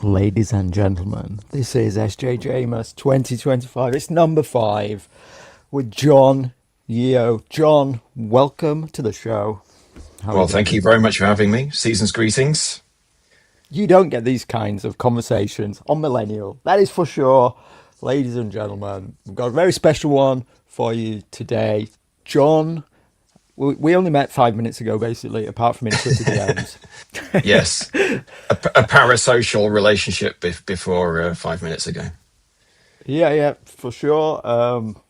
Ladies and gentlemen, this is SJJMAS 2025. It's number 5 with Jon Yeo. Jon, welcome to the show. How are you Well, doing? thank you very much for having me. Season's greetings. You don't get these kinds of conversations on Millennial. That is for sure. Ladies and gentlemen, we've got a very special one for you today. Jon, we only met 5 minutes ago, basically, apart from in Twitter DMs. Yes, a parasocial relationship before 5 minutes ago. Yeah, for sure.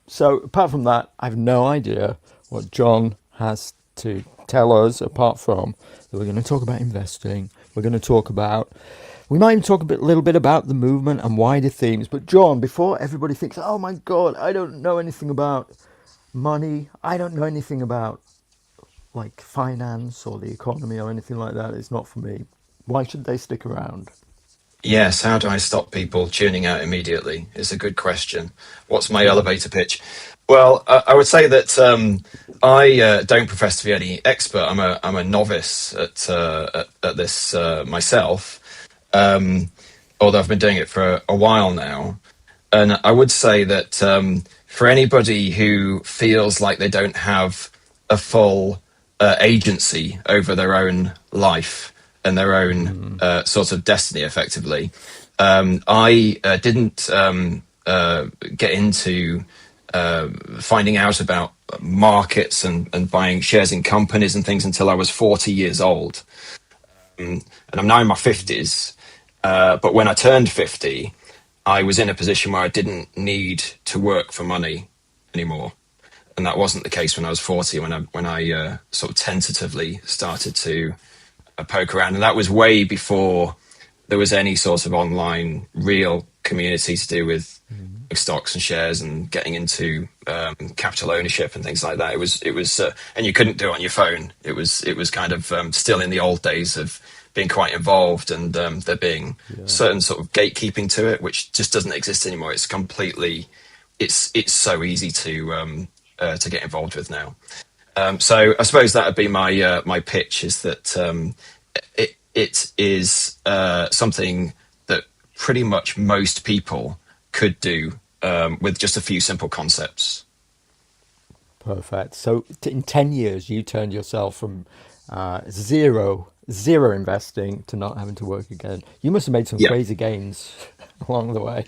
So apart from that, I have no idea what Jon has to tell us. Apart from that, we're going to talk about investing. We're going to talk about. We might even talk little bit about the movement and wider themes. But Jon, before everybody thinks, "Oh my God, I don't know anything about money. I don't know anything about like finance or the economy or anything like that. It's not for me." Why should they stick around? Yes, how do I stop people tuning out immediately? Is a good question. What's my Yeah. elevator pitch? Well, I would say that I don't profess to be any expert. I'm a novice at this myself. Although I've been doing it for a while now. And I would say that for anybody who feels like they don't have a full agency over their own life and their own sort of destiny, effectively, I didn't get into finding out about markets and buying shares in companies and things until I was 40 years old. And I'm now in my 50s. But when I turned 50, I was in a position where I didn't need to work for money anymore. And that wasn't the case when I was 40, when I sort of tentatively started to poke around. And that was way before there was any sort of online real community to do with stocks and shares and getting into capital ownership and things like that. And you couldn't do it on your phone. It was kind of still in the old days of being quite involved, and there being Yeah. certain sort of gatekeeping to it, which just doesn't exist anymore. It's so easy to get involved with now. So I suppose that would be my pitch, is that it is something that pretty much most people could do with just a few simple concepts. Perfect. So in 10 years, you turned yourself from zero investing to not having to work again. You must have made some Yeah. crazy gains along the way.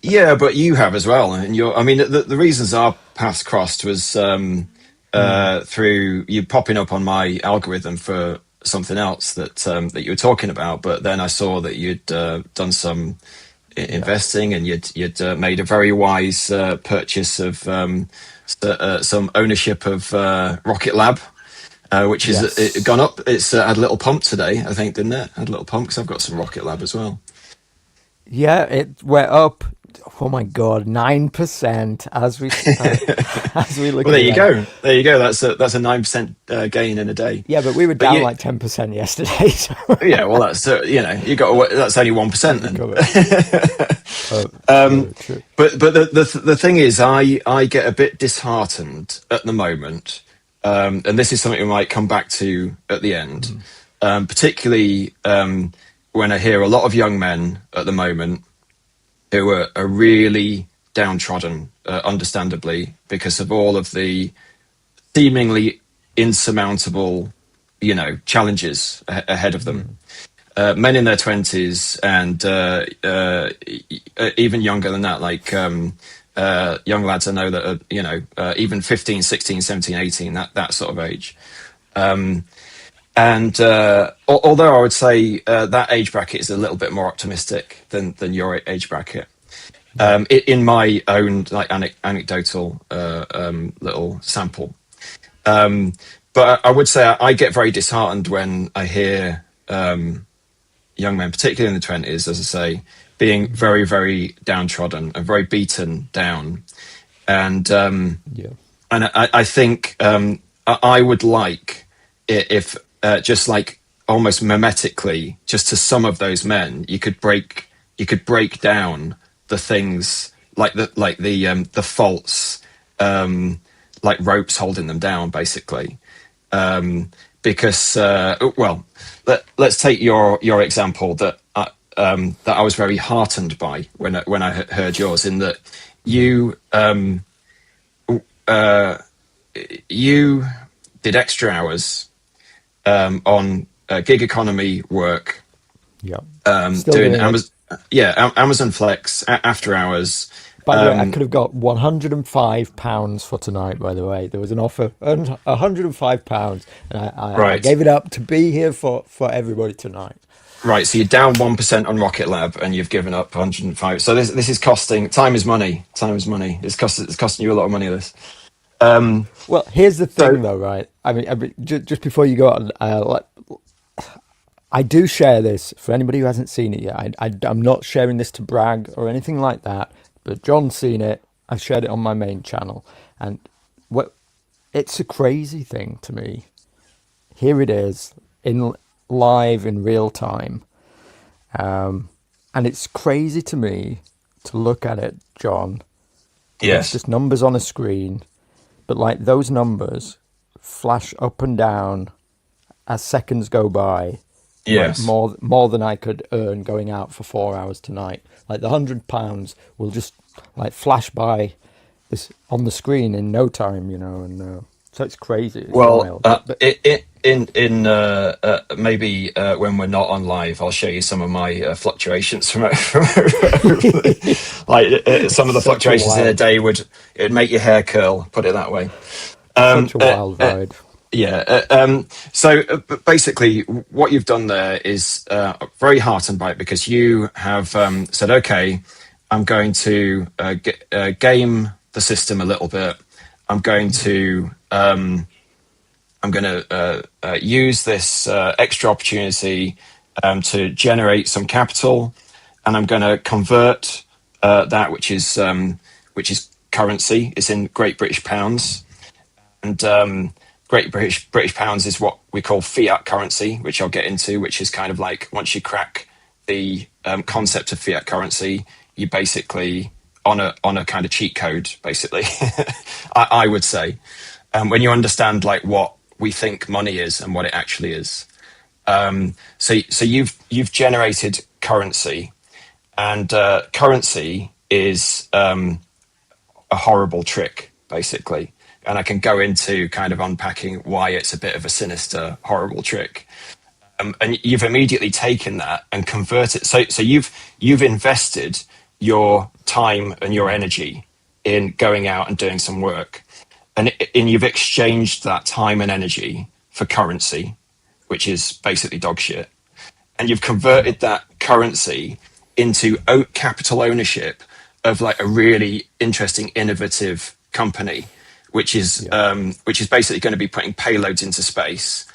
Yeah, but you have as well. And I mean, the reasons our paths crossed was through you popping up on my algorithm for something else that you were talking about. But then I saw that you'd done some Yeah. investing, and you'd made a very wise purchase of some ownership of Rocket Lab, which is it Yes. gone up. It's had a little pump today, I think, didn't it? Had a little pump because I've got some Rocket Lab as well. Yeah, it went up. Oh my God, 9% as we as we look Well, at there it you now. go. There you go. That's a 9% gain in a day. Yeah, but we were But down you, like 10% yesterday, so yeah, well, that's you got that's only we've 1% then. recovered. True, true. But the thing is, I get a bit disheartened at the moment, and this is something we might come back to at the end, particularly when I hear a lot of young men at the moment who are really downtrodden, understandably, because of all of the seemingly insurmountable, challenges ahead of them. Men in their 20s and even younger than that, like young lads I know that are, even 15, 16, 17, 18, that sort of age. And although I would say that age bracket is a little bit more optimistic than your age bracket, Yeah. in my own like anecdotal little sample. But I would say I get very disheartened when I hear young men, particularly in the 20s, as I say, being very, very downtrodden and very beaten down. And Yeah. I think I would like if just like almost mimetically, just to some of those men, you could break down the things like the faults, like ropes holding them down, basically. Because well, let's take your example that that I was very heartened by when I heard yours, in that you uh, you did extra hours on gig economy work, Yeah. Still doing doing it. Amazon, Amazon Flex after hours. By the way, I could have got £105 for tonight, by the way. There was an offer, £105, and I Right, gave it up to be here for everybody tonight. right. So you're down 1% on Rocket Lab, and you've given up 105. So this is costing. Time is money. Time is money. It's costing you a lot of money. This. Well, here's the So thing, though, right? Just before you go on, I do share this for anybody who hasn't seen it yet. I'm not sharing this to brag or anything like that, but John's seen it. I've shared it on my main channel, and what it's a crazy thing to me. Here it is in live in real time, and it's crazy to me to look at it, John. It's yes, just numbers on a screen, but like those numbers flash up and down as seconds go by, like yes. more than I could earn going out for 4 hours tonight. Like the £100 will just like flash by this on the screen in no time, and so it's crazy, it's Well, wild. But in maybe when we're not on live, I'll show you some of my fluctuations like some of the such a fluctuations in a wild, day it'd make your hair curl. Put it that way. such a wild ride. Yeah. But basically, what you've done there is very heartened by it, because you have said, okay, I'm going to game the system a little bit. I'm going to use this extra opportunity to generate some capital, and I'm going to convert that, which is currency. It's in Great British pounds, and Great British pounds is what we call fiat currency, which I'll get into. Which is kind of like, once you crack the concept of fiat currency, you basically on a kind of cheat code, basically. I would say, when you understand like what we think money is and what it actually is. So you've generated currency, and currency is a horrible trick, basically. And I can go into kind of unpacking why it's a bit of a sinister, horrible trick. And you've immediately taken that and converted. So you've invested your time and your energy in going out and doing some work, and you've exchanged that time and energy for currency, which is basically dog shit. And you've converted that currency into capital ownership of like a really interesting, innovative company, which is basically going to be putting payloads into space,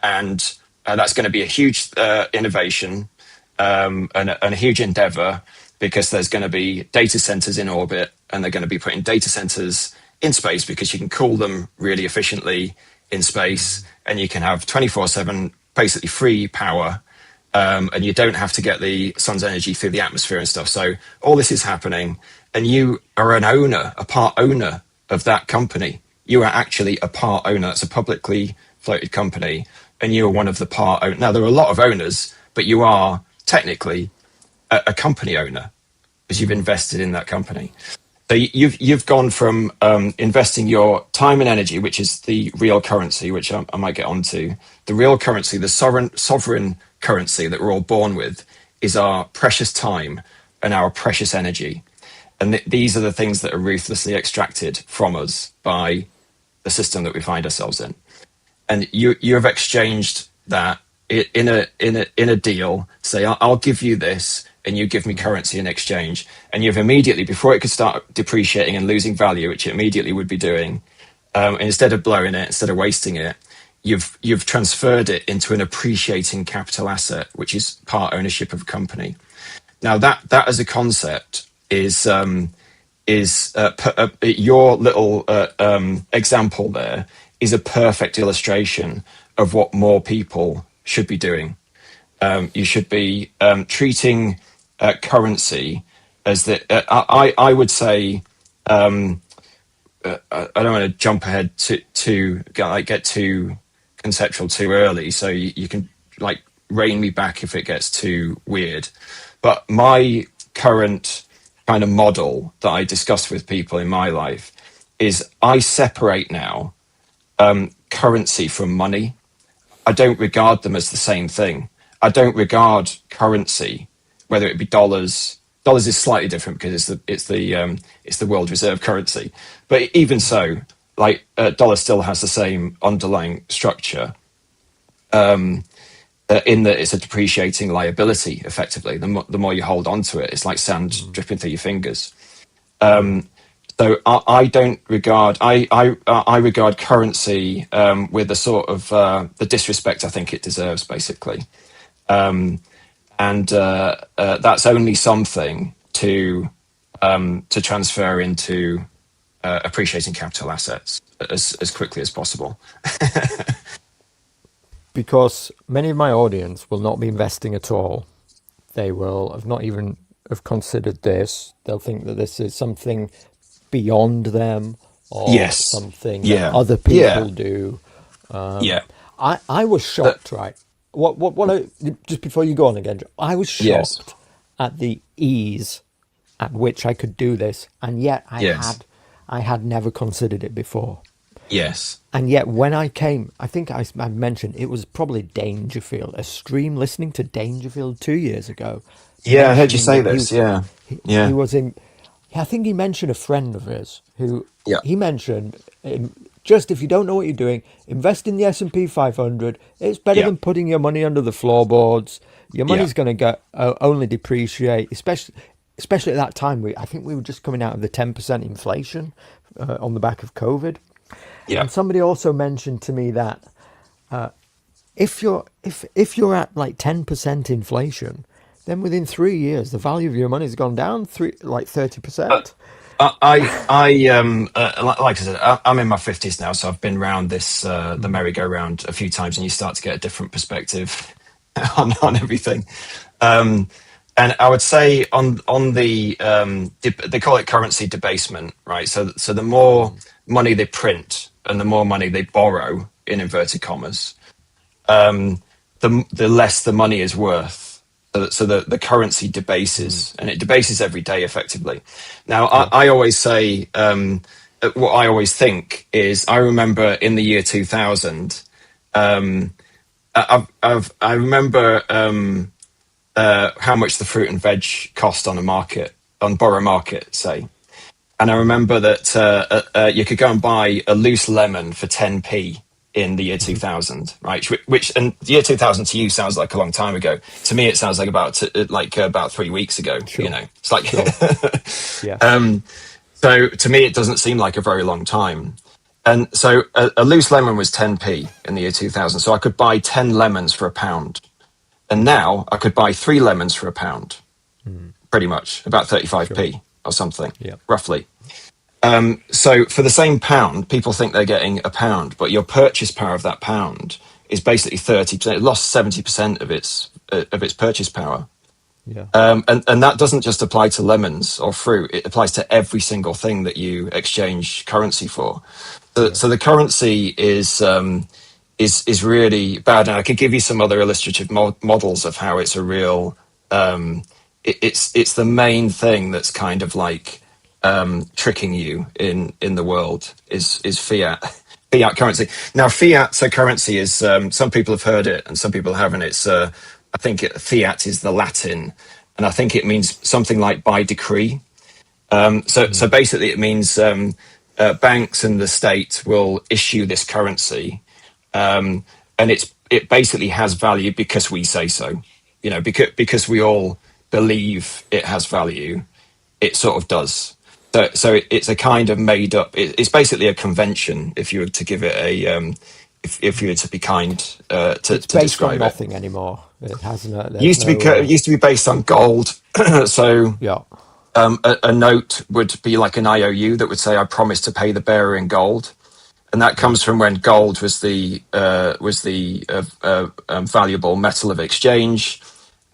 and that's going to be a huge innovation, and a huge endeavor, because there's going to be data centers in orbit, and they're going to be putting data centers in space because you can cool them really efficiently in space, and you can have 24/7 basically free power, and you don't have to get the sun's energy through the atmosphere and stuff. So all this is happening, and you are a part owner of that company. You are actually a part owner. It's a publicly floated company, and you are one of the part owners. Now, there are a lot of owners, but you are technically a company owner, because you've invested in that company. So you've gone from investing your time and energy, which is the real currency, which I might get onto. The real currency, the sovereign currency that we're all born with, is our precious time and our precious energy. And these are the things that are ruthlessly extracted from us by the system that we find ourselves in. And you have exchanged that in a deal. Say, I'll give you this, and you give me currency in exchange. And you've immediately, before it could start depreciating and losing value, which it immediately would be doing, instead of blowing it, instead of wasting it, you've transferred it into an appreciating capital asset, which is part ownership of a company. Now that as a concept is your little example there is a perfect illustration of what more people should be doing. You should be treating currency as the. I would say, I don't want to jump ahead to get too conceptual too early, so you can like rein me back if it gets too weird. But my current kind of model that I discuss with people in my life is I separate now currency from money. I don't regard them as the same thing. I don't regard currency, whether it be dollars. Dollars is slightly different because it's the world reserve currency. But even so, like dollar still has the same underlying structure. In that it's a depreciating liability. Effectively, the more you hold on to it, it's like sand dripping through your fingers. So I don't regard I regard currency with the sort of the disrespect I think it deserves, basically, and that's only something to transfer into appreciating capital assets as quickly as possible. Because many of my audience will not be investing at all. They will have not even have considered this. They'll think that this is something beyond them or Yes. something that Yeah. other Yeah. people do. Yeah. I was shocked, right? Just before you go on again, I was Yes. shocked at the ease at which I could do this, and yet Yes. I had never considered it before. Yes. And yet, when I came, I think I mentioned it was probably Dangerfield, a stream listening to Dangerfield 2 years ago, Yeah. I heard you mentioning say that this. Yeah. he Yeah. was in. I think he mentioned a friend of his who Yeah. he mentioned. Just if you don't know what you're doing, invest in the S&P 500. It's better Yeah. than putting your money under the floorboards. Your Yeah. money's going to get only depreciate, especially at that time. I think we were just coming out of the 10% inflation on the back of COVID. Yeah. And somebody also mentioned to me that if you're at like 10% inflation, then within 3 years the value of your money has gone down 30%. Like I said, I'm in my 50s now, so I've been around this the merry-go-round a few times, and you start to get a different perspective on everything. And I would say on the they call it currency debasement, right? So the more money they print and the more money they borrow, in inverted commas, the less the money is worth. So the currency debases, and it debases every day, effectively. Now, I always say, what I always think is, I remember in the year 2000, I remember how much the fruit and veg cost on Borough Market, say. And I remember that you could go and buy a loose lemon for 10p in the year 2000, right? Which and the year 2000 to you sounds like a long time ago. To me, it sounds like about 3 weeks ago. Sure. You know, it's like, Yeah. So to me, it doesn't seem like a very long time. And so a loose lemon was 10p in the year 2000. So I could buy 10 lemons for £1. And now I could buy 3 lemons for £1, pretty much, about 35p or something, roughly. So for the same pound, people think they're getting £1, but your purchase power of that pound is basically 30%. It lost 70% of its purchase power. Yeah. And that doesn't just apply to lemons or fruit. It applies to every single thing that you exchange currency for. So the currency is really bad. And I could give you some other illustrative models of how it's a real. It's the main thing that's kind of like tricking you in the world is fiat currency. Now, fiat currency is some people have heard it and some people haven't. It's I think fiat is the Latin, and I think it means something like by decree. So basically, it means banks and the state will issue this currency, and it basically has value because we say so. You know, because we all believe it has value, it sort of does. So it's a kind of made up. It's basically a convention. If you were to give it a, if you were to be kind to It's based describe on nothing anymore. It hasn't. it, used to be based on gold. So Yeah. a note would be like an IOU that would say, "I promise to pay the bearer in gold," and that comes from when gold was the valuable metal of exchange,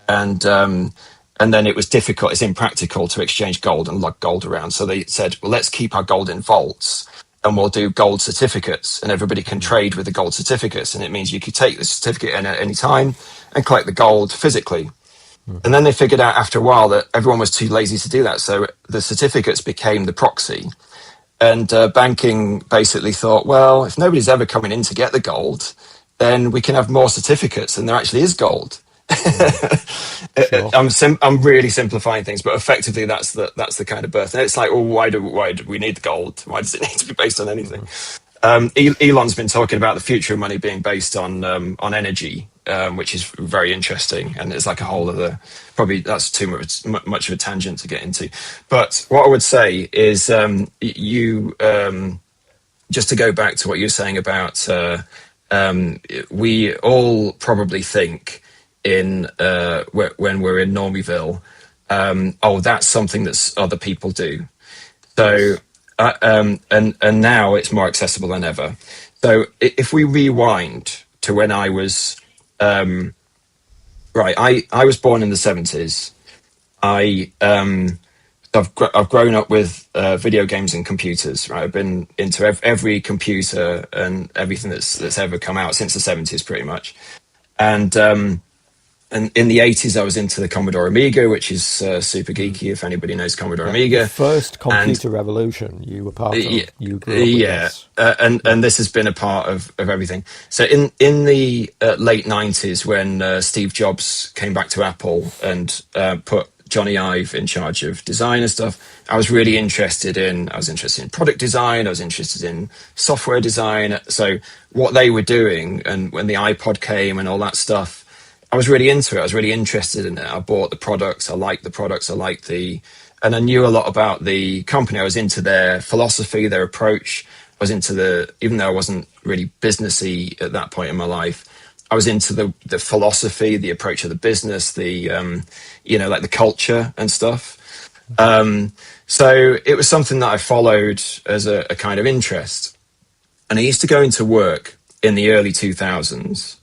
and then it was difficult. It's impractical to exchange gold and lug gold around. So they said, "Well, let's keep our gold in vaults, and we'll do gold certificates, and everybody can trade with the gold certificates." And it means you could take the certificate in at any time and collect the gold physically. And then they figured out after a while that everyone was too lazy to do that. So the certificates became the proxy. And banking basically thought, well, if nobody's ever coming in to get the gold, then we can have more certificates and there actually is gold. Sure. I'm really simplifying things, but effectively that's the kind of birth. And it's like, well, why do we need the gold? Why does it need to be based on anything? Elon's been talking about the future of money being based on energy, which is very interesting, and it's like a whole other. Probably that's too much of a tangent to get into. But what I would say is, you just to go back to what you're saying about, we all probably think in when we're in Normieville, oh, that's something that other people do. So. And now it's more accessible than ever. So if we rewind to when I was right, I was born in the 70s. I've grown up with video games and computers. Right, I've been into every computer and everything that's ever come out since the 70s, pretty much. And in the 80s, I was into the Commodore Amiga, which is super geeky, if anybody knows Commodore Amiga. The first computer revolution you were part of. You grew up with this. And this has been a part of everything. So in the late 90s, when Steve Jobs came back to Apple and put Johnny Ive in charge of design and stuff, I was interested in product design. I was interested in software design. So what they were doing, and when the iPod came and all that stuff, I was really into it. I was really interested in it. I bought the products. I liked the products. And I knew a lot about the company. I was into their philosophy, their approach. I was into even though I wasn't really businessy at that point in my life, I was into the philosophy, the approach of the business, like the culture and stuff. So it was something that I followed as a kind of interest. And I used to go into work in the early 2000s.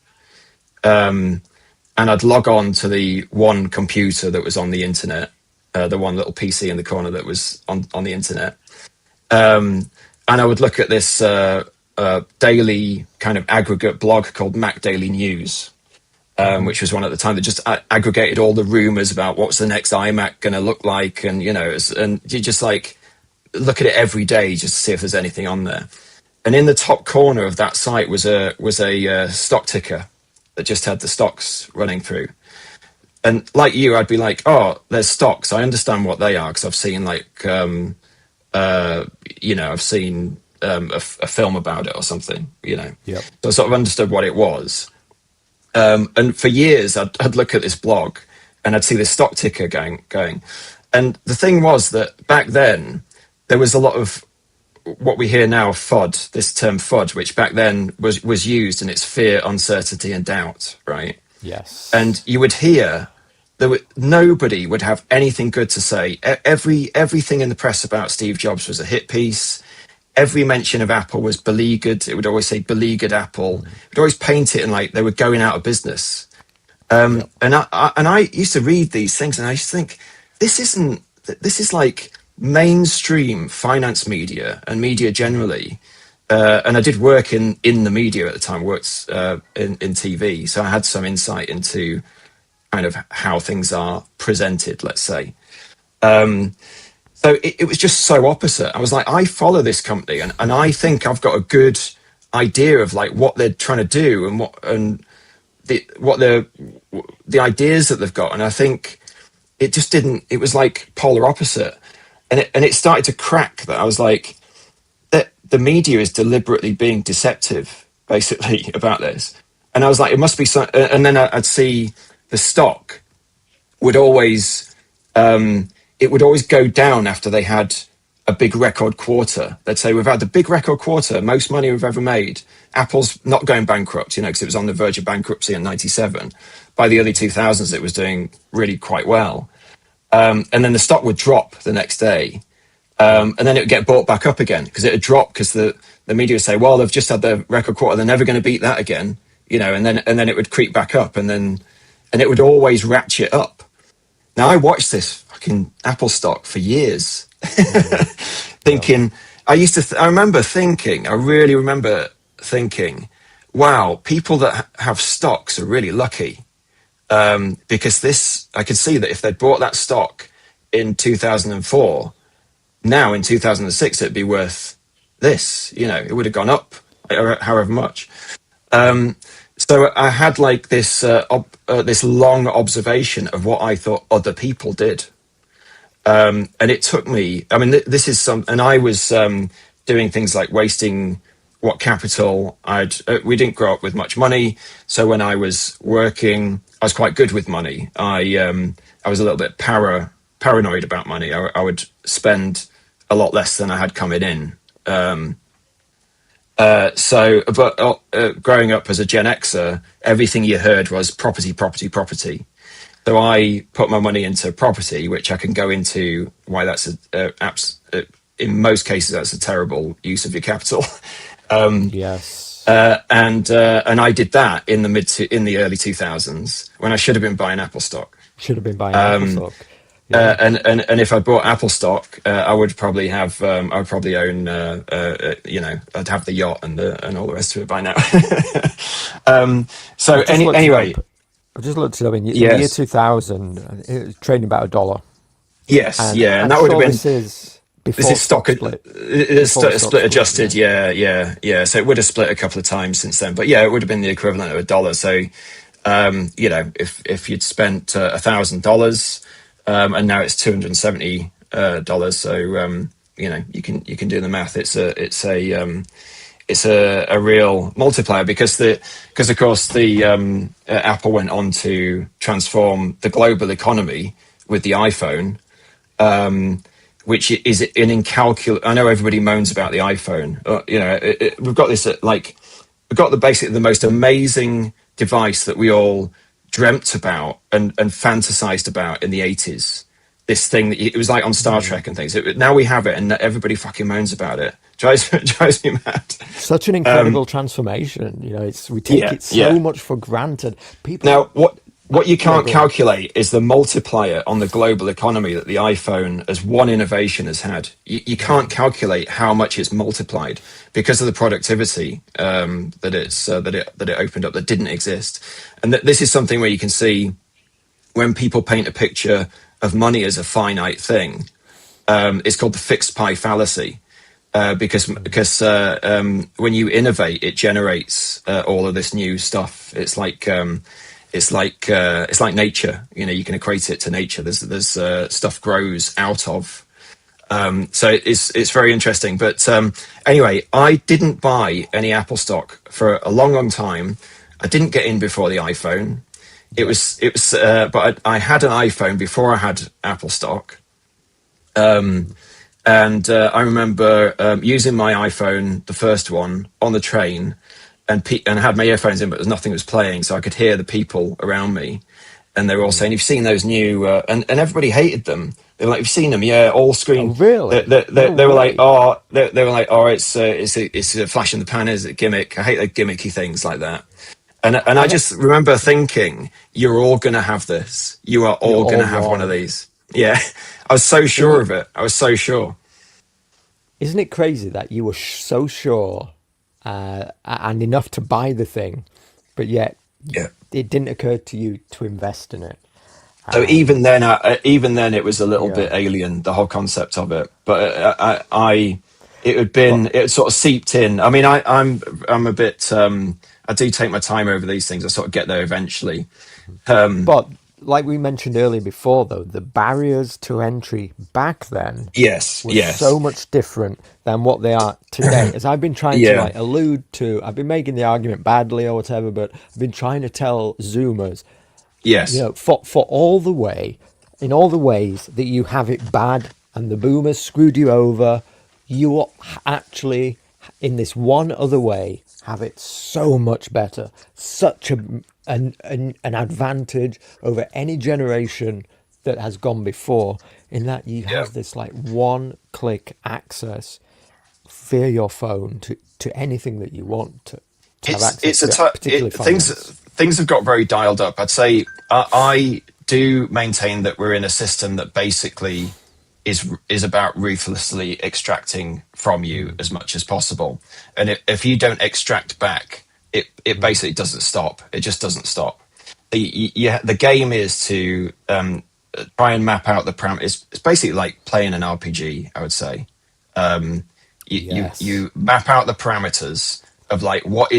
And I'd log on to the one computer that was on the internet, the one little PC in the corner that was on the internet. And I would look at this daily kind of aggregate blog called Mac Daily News, which was one at the time that just aggregated all the rumors about what's the next iMac going to look like. And, and you just like look at it every day just to see if there's anything on there. And in the top corner of that site was a stock ticker that just had the stocks running through. And like you, I'd be like, oh, there's stocks. I understand what they are because I've seen I've seen a film about it or something, Yep. So I sort of understood what it was. And for years, I'd look at this blog and I'd see this stock ticker going. And the thing was that back then, there was a lot of what we hear now, FUD, this term FUD, which back then was used in its fear, uncertainty, and doubt, right? Yes. And you would hear nobody would have anything good to say. Everything in the press about Steve Jobs was a hit piece. Every mention of Apple was beleaguered. It would always say beleaguered Apple. It would always paint it in like they were going out of business. And I used to read these things and I used to think, this is like mainstream finance media and media generally. And I did work in the media at the time, worked in TV. So I had some insight into kind of how things are presented, let's say. So it was just so opposite. I was like, I follow this company and I think I've got a good idea of like what they're trying to do and the ideas that they've got. And I think it just didn't, it was like polar opposite. And it started to crack that I was like, that the media is deliberately being deceptive, basically, about this. And I was like, it must be so. And then I'd see the stock would always, it would always go down after they had a big record quarter. They'd say, we've had the big record quarter, most money we've ever made. Apple's not going bankrupt, because it was on the verge of bankruptcy in 97. By the early 2000s, it was doing really quite well. And then the stock would drop the next day. And then it would get bought back up again because it had dropped because the media would say, well, they've just had their record quarter. They're never going to beat that again, and then it would creep back up and it would always ratchet up. Now I watched this fucking Apple stock for years thinking, I really remember thinking, wow, people that have stocks are really lucky. because this, I could see that if they'd bought that stock in 2004, now in 2006, it'd be worth this. It would have gone up however much. So I had like this long observation of what I thought other people did. And it took me, I mean, this is and I was doing things like wasting what capital we didn't grow up with much money. So when I was working, I was quite good with money. I was a little bit paranoid about money. I would spend a lot less than I had coming in. Growing up as a Gen Xer, everything you heard was property, property, property. So I put my money into property, which I can go into why that's in most cases that's a terrible use of your capital. Yes. And I did that in the early 2000s when I should have been buying Apple stock. Should have been buying Apple stock. And if I bought Apple stock, I would probably have I would probably own I'd have the yacht and all the rest of it by now. Anyway. I've just looked it up in the year 2000. It was trading about $1. Yes, and that would have been. This is stock split. It's split adjusted. Yeah. So it would have split a couple of times since then, but yeah, it would have been the equivalent of $1. So, if you'd spent $1,000, and now it's $270, so you can do the math. It's a real multiplier because of course the Apple went on to transform the global economy with the iPhone, which is an incalculable. I know everybody moans about the iPhone. We've got this we've got basically the most amazing device that we all dreamt about and fantasized about in the 80s. This thing that it was like on Star Trek and things. Now we have it, and everybody fucking moans about it. Drives me mad. Such an incredible transformation. We take it so much for granted. People now, what you can't calculate is the multiplier on the global economy that the iPhone, as one innovation, has had. You can't calculate how much it's multiplied because of the productivity that it opened up that didn't exist. And this is something where you can see when people paint a picture of money as a finite thing. It's called the fixed pi fallacy. Because when you innovate, it generates all of this new stuff. It's like nature. You can equate it to nature. There's stuff grows out of. So it's very interesting. But anyway, I didn't buy any Apple stock for a long, long time. I didn't get in before the iPhone. But I had an iPhone before I had Apple stock. And I remember using my iPhone, the first one, on the train, and I had my earphones in, but nothing was playing, so I could hear the people around me, and they were all saying, "You've seen those new," and everybody hated them. They were like, "You've seen them, yeah, all screen." Oh, really? They were like, "Oh, they were like, oh, it's a flash in the pan, is it gimmick?" I hate the gimmicky things like that. And I just remember thinking, "You're all gonna have this. You are all gonna have one of these." Yeah, I was so sure of it. I was so sure. Isn't it crazy that you were so sure and enough to buy the thing, but yet it didn't occur to you to invest in it? So even then, it was a little bit alien, the whole concept of it. But it sort of seeped in. I mean, I'm a bit. I do take my time over these things. I sort of get there eventually. But like we mentioned earlier before, though, the barriers to entry back then were so much different than what they are today. As I've been trying to allude to, I've been making the argument badly or whatever, but I've been trying to tell Zoomers, for all the way, in all the ways that you have it bad and the boomers screwed you over, you actually, in this one other way, have it so much better, such an advantage over any generation that has gone before, in that you have this like one-click access via your phone to anything that you want to have access to. Things have got very dialed up. I'd say I do maintain that we're in a system that basically is about ruthlessly extracting from you as much as possible, and if you don't extract back, it basically doesn't stop. It just doesn't stop. the game is to try and map out the parameters. It's basically like playing an RPG, I would say. Um, Yes. you map out the parameters of like what are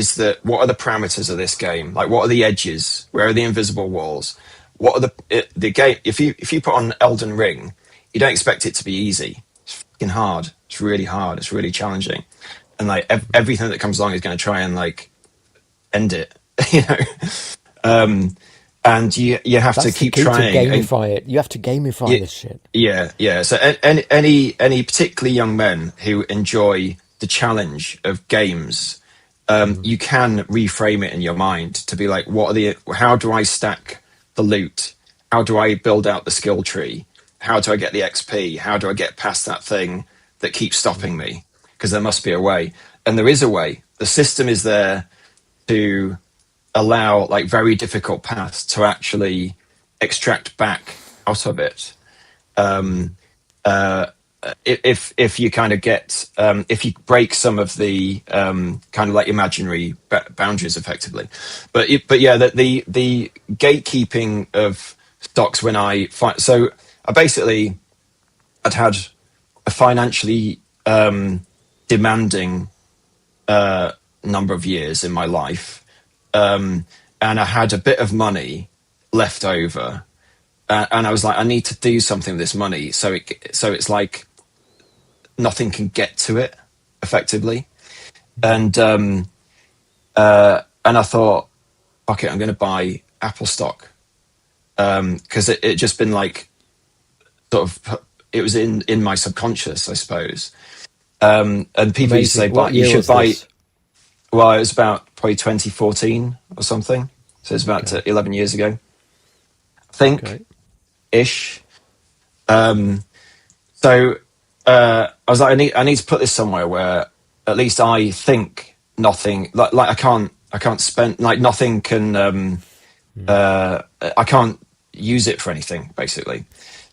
the parameters of this game? Like what are the edges? Where are the invisible walls? What are the game? If you put on Elden Ring, you don't expect it to be easy. It's fucking hard. It's really hard. It's really challenging, and like everything that comes along is going to try and like end it. You know. And you have to That's the keep key to trying. And gamify it. You have to gamify yeah, this shit. yeah. So any particularly young men who enjoy the challenge of games, you can reframe it in your mind to be like, how do I stack the loot? How do I build out the skill tree? How do I get the XP? How do I get past that thing that keeps stopping me? Because there must be a way, and there is a way. The system is there to allow like very difficult paths to actually extract back out of it. Um, if you kind of get if you break some of the kind of like imaginary boundaries effectively, but yeah, the gatekeeping of stocks when so I basically had a financially demanding number of years in my life, and I had a bit of money left over, and I was like, I need to do something with this money, so it's like nothing can get to it effectively, and I thought, fuck it, I'm going to buy Apple stock, because it just been like sort of it was in my subconscious, I suppose. And people used to say, Amazing. What but you year should was buy. this? Well, it was about probably 2014 or something. So it's about Okay. 11 years ago, I think, Okay. ish. So I was like, I need to put this somewhere where at least I think nothing, like I can't spend, like nothing can, I can't use it for anything, basically.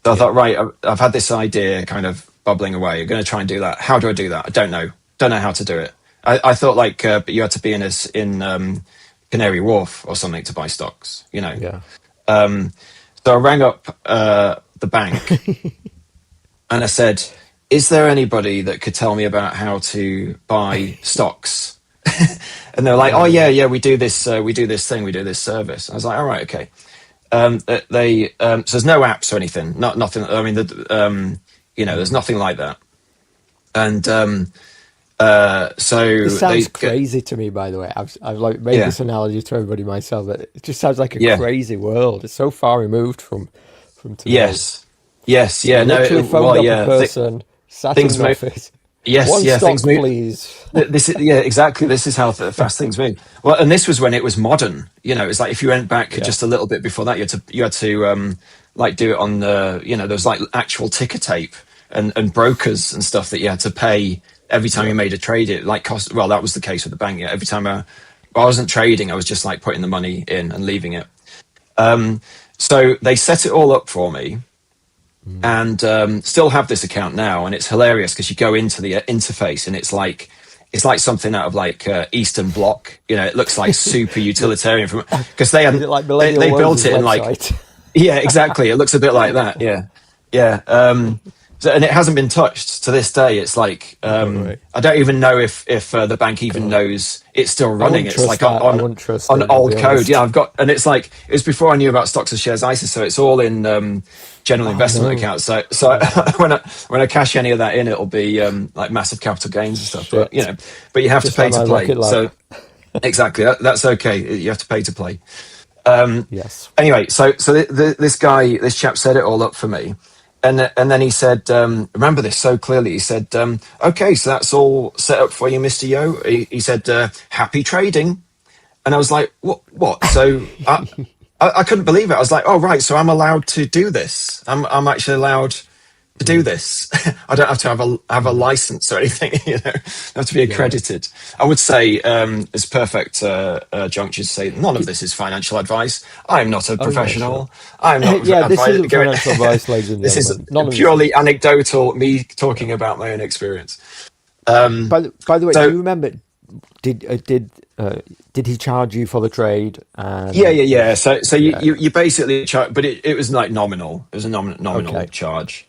So I Yeah. thought, right, I've had this idea kind of bubbling away. I'm going to try and do that. How do I do that? I don't know. Don't know how to do it. I thought like, but you had to be in Canary Wharf or something to buy stocks, you know. Yeah. So I rang up the bank and I said, "Is there anybody that could tell me about how to buy stocks?" And they were like, "Oh yeah, we do this thing, we do this service." I was like, "All right, okay." So there's no apps or anything, nothing. I mean, there's nothing like that. And so This they sounds crazy to me, by the way. I've like made yeah, this analogy to everybody myself, but it just sounds like a yeah, crazy world. It's so far removed from today. yes, yes, You yeah, no, literally phoned well, up a yeah, person, sat in things an move. office. Yes, One yeah, stock, things move. please. This is exactly. This is how fast things move. Well, and this was when it was modern. You know, it's like if you went back Yeah. just a little bit before that, you had to like do it on the. There was like actual ticker tape and brokers and stuff that you had to pay every time you made a trade. It like cost. Well, that was the case with the bank. Yeah, every time I wasn't trading, I was just like putting the money in and leaving it. So they set it all up for me, and still have this account now, and it's hilarious because you go into the interface and it's like something out of like Eastern Bloc. It looks like super utilitarian from because they Is hadn't it like Millennial they built Roses it in like website? yeah, exactly. It looks a bit like that. Yeah, yeah. And it hasn't been touched to this day. It's like No way. I don't even know if the bank even knows it's still I running. wouldn't It's trust like that. I wouldn't trust on it, I'll be old code. honest. Yeah, and it's like it was before I knew about stocks and shares ISA, so it's all in general Oh investment no. accounts. So when I cash any of that in, it'll be like massive capital gains and stuff. But Shit. but you have to Just pay like to my play. rocket lab. So exactly, that's okay. You have to pay to play. Yes. Anyway, so this chap set it all up for me, and then he said, remember this so clearly. He said, "Okay, so that's all set up for you, Mister Yeo." He said, "Happy trading," and I was like, "What? What?" So I couldn't believe it. I was like, "Oh right, so I'm allowed to do this. I'm actually allowed to do this. I don't have to have a license or anything. I have to be Yeah. accredited." I would say it's perfect juncture to say none of this is financial advice. I'm not a Oh yeah, sure. professional. I'm not Yeah, this isn't advising. financial advice, ladies and This is gentlemen. None of this purely is. anecdotal. Me talking about my own experience. By the way, do So you remember? did he charge you for the trade? Yeah. So Yeah. you basically charge, but it was like nominal. It was a nominal Okay. charge.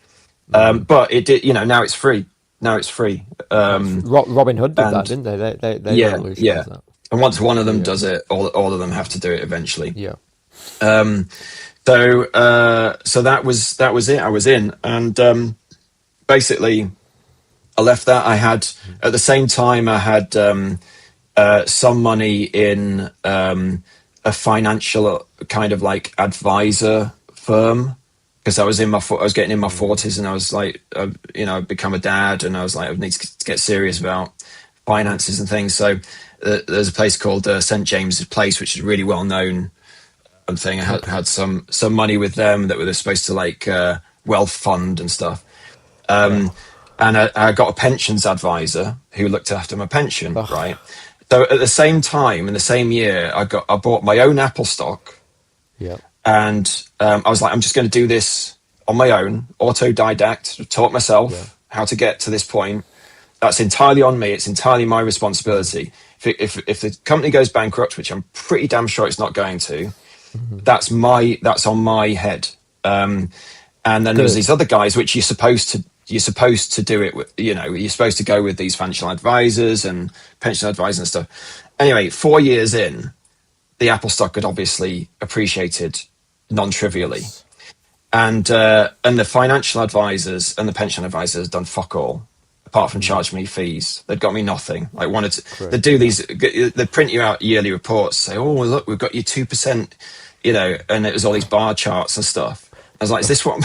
But it did, now it's free. Now it's free. Robin Hood did that, And didn't they? They yeah. revolutionised that. And once one of them Yeah. does it, all of them have to do it eventually. Yeah. Um, so that was it. I was in, and basically I left that. I had at the same time I had some money in a financial kind of like advisor firm, because I was getting in my 40s, and I was like, I'd become a dad, and I was like, I need to get serious about finances and things. So there's a place called St James's Place, which is really well known thing. I had some money with them that were supposed to like wealth fund and stuff. Yeah. And I got a pensions advisor who looked after my pension, Ugh. right? So at the same time, in the same year, I bought my own Apple stock, Yeah. and I was like, I'm just going to do this on my own, autodidact, taught myself Yeah. how to get to this point. That's entirely on me. It's entirely my responsibility. If the company goes bankrupt, which I'm pretty damn sure it's not going to, that's on my head. And then there's Good. these other guys which you're supposed to do it with. You're supposed to go with these financial advisors and pension advisors and stuff. Anyway, 4 years in, the Apple stock had obviously appreciated non-trivially, Yes. and the financial advisors and the pension advisors done fuck all apart from charge me fees. They'd got me nothing. Like Great. they do these, they print you out yearly reports, say, oh look, we've got you 2%, and it was all these bar charts and stuff. I was like, is this what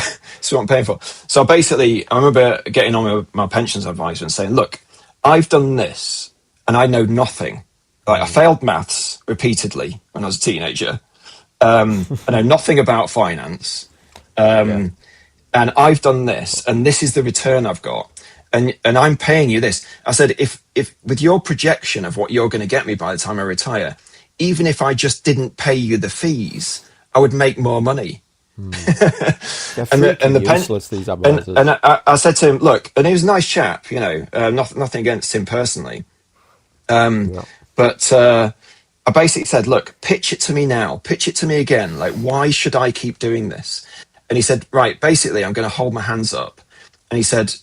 I'm paying for? So basically, I remember getting on with my pensions advisor and saying, look, I've done this and I know nothing. Like, I failed maths repeatedly when I was a teenager. I know nothing about finance. Yeah. And I've done this, and this is the return I've got. And I'm paying you this. I said, if with your projection of what you're going to get me by the time I retire, even if I just didn't pay you the fees, I would make more money. They're and freaking the useless, these advisors. and I said to him, look, and he was a nice chap, nothing against him personally, Yeah. but I basically said, look, pitch it to me now, pitch it to me again. Like, why should I keep doing this? And he said, right, basically, I'm going to hold my hands up. And he said,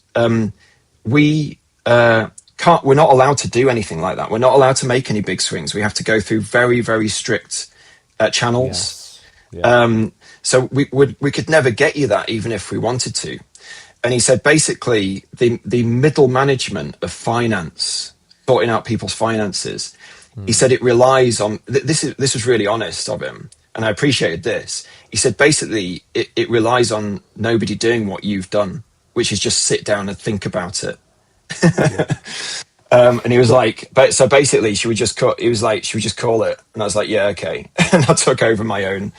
we're not allowed to do anything like that. We're not allowed to make any big swings. We have to go through very, very strict channels. Yes. Yeah. So we could never get you that, even if we wanted to. And he said, basically, the middle management of finance, sorting out people's finances, he said it relies on, this was really honest of him, and I appreciated this. He said, basically, it relies on nobody doing what you've done, which is just sit down and think about it. Yeah. And he was like, so basically, should we just call it? And I was like, yeah, okay. And I took over my own,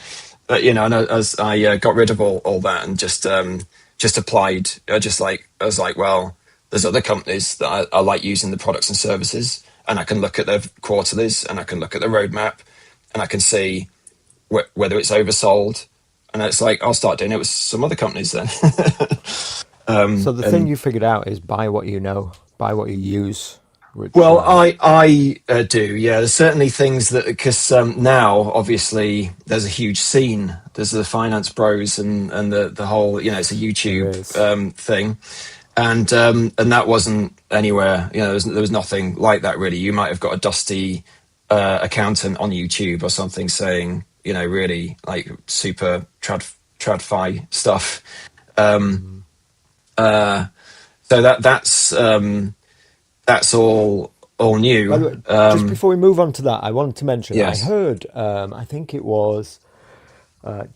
and as I got rid of all that and just applied. I was like, well, there's other companies that I like using the products and services, and I can look at their quarterlies, and I can look at the roadmap, and I can see whether it's oversold. And it's like, I'll start doing it with some other companies then. So the thing you figured out is buy what you know, buy what you use. Which, Well, I do, yeah. There's certainly things that, because now obviously there's a huge scene. There's the finance bros and the whole, it's a YouTube thing, and that wasn't anywhere. There was nothing like that really. You might have got a dusty accountant on YouTube or something saying, really like super tradfi stuff. So that's all new. By the way, just before we move on to that, I wanted to mention, Yes. I heard, I think it was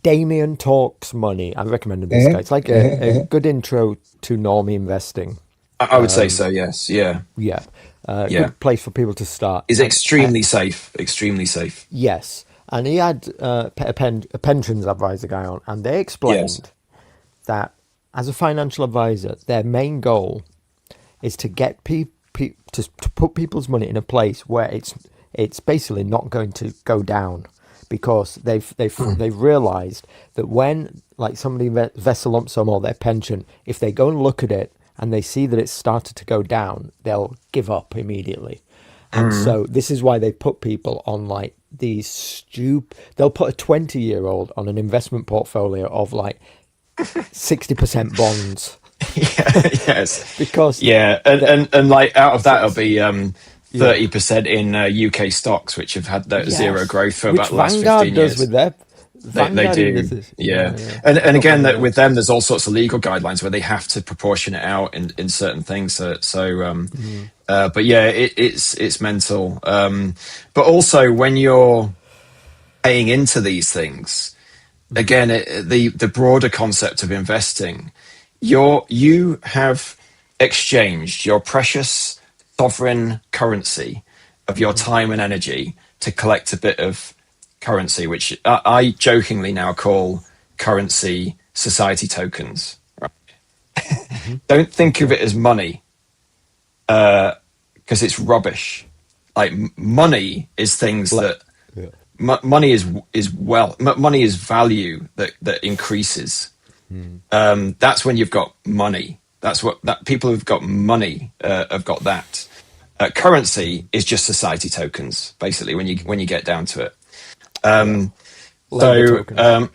Damien Talks Money. I recommended this guy. It's like a good intro to normie investing. I would say so. Yes. Yeah. Yeah. Yeah. Good place for people to start. Is And, extremely safe. Extremely safe. yes. And he had a pensions advisor guy on, and they explained Yes. that as a financial advisor, their main goal is to get to put people's money in a place where it's basically not going to go down, because they've realised that when like somebody invests a lump sum or their pension, if they go and look at it and they see that it's started to go down, they'll give up immediately. And so this is why they put people on like these they'll put a 20-year-old on an investment portfolio of like 60% bonds Yeah, yes, because yeah, that and like out of that, it'll it's, be yeah, 30% in UK stocks, which have had that zero yes, growth for which about the last Vanguard 15 does years. with their They Vanguard even does do, this. yeah, Yeah, and I've got again that with Vanguard. them, there's all sorts of legal guidelines where they have to proportion it out in certain things. But yeah, it's mental. But also when you're paying into these things, again, the broader concept of investing, you have exchanged your precious sovereign currency of your time and energy to collect a bit of currency, which I jokingly now call currency society tokens. Right? Don't think of Okay. it as money because it's rubbish. Like money is things Like, that yeah. money is wealth. Money is value that increases. That's when you've got money. That's what that people who've got money have got that. Currency is just society tokens, basically. When you get down to it. Yeah. Um, Labor so tokens.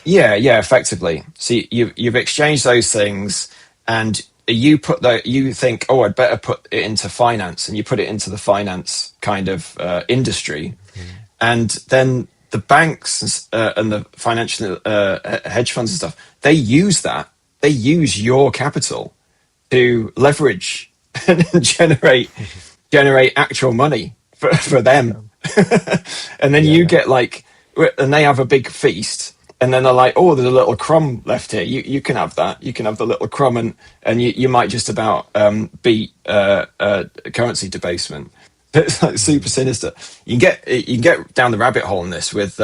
yeah, effectively. So you've exchanged those things, and you think, oh, I'd better put it into finance, and you put it into the finance kind of industry, and then the banks and the financial hedge funds and stuff, they use that. They use your capital to leverage and generate actual money for them. Yeah. And then you Yeah. get like, and they have a big feast, and then they're like, oh, there's a little crumb left here. You can have that. You can have the little crumb, and you might just about beat currency debasement. It's like super sinister. You can get down the rabbit hole in this with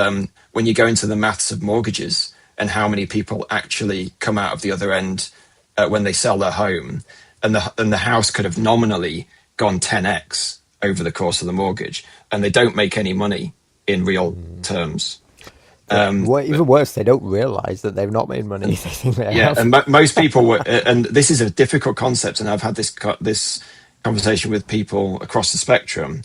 when you go into the maths of mortgages and how many people actually come out of the other end when they sell their home, and the house could have nominally gone 10x over the course of the mortgage, and they don't make any money in real terms. Even worse, they don't realize that they've not made money. They think they Yeah, have. and most people were, and this is a difficult concept, and I've had this conversation with people across the spectrum,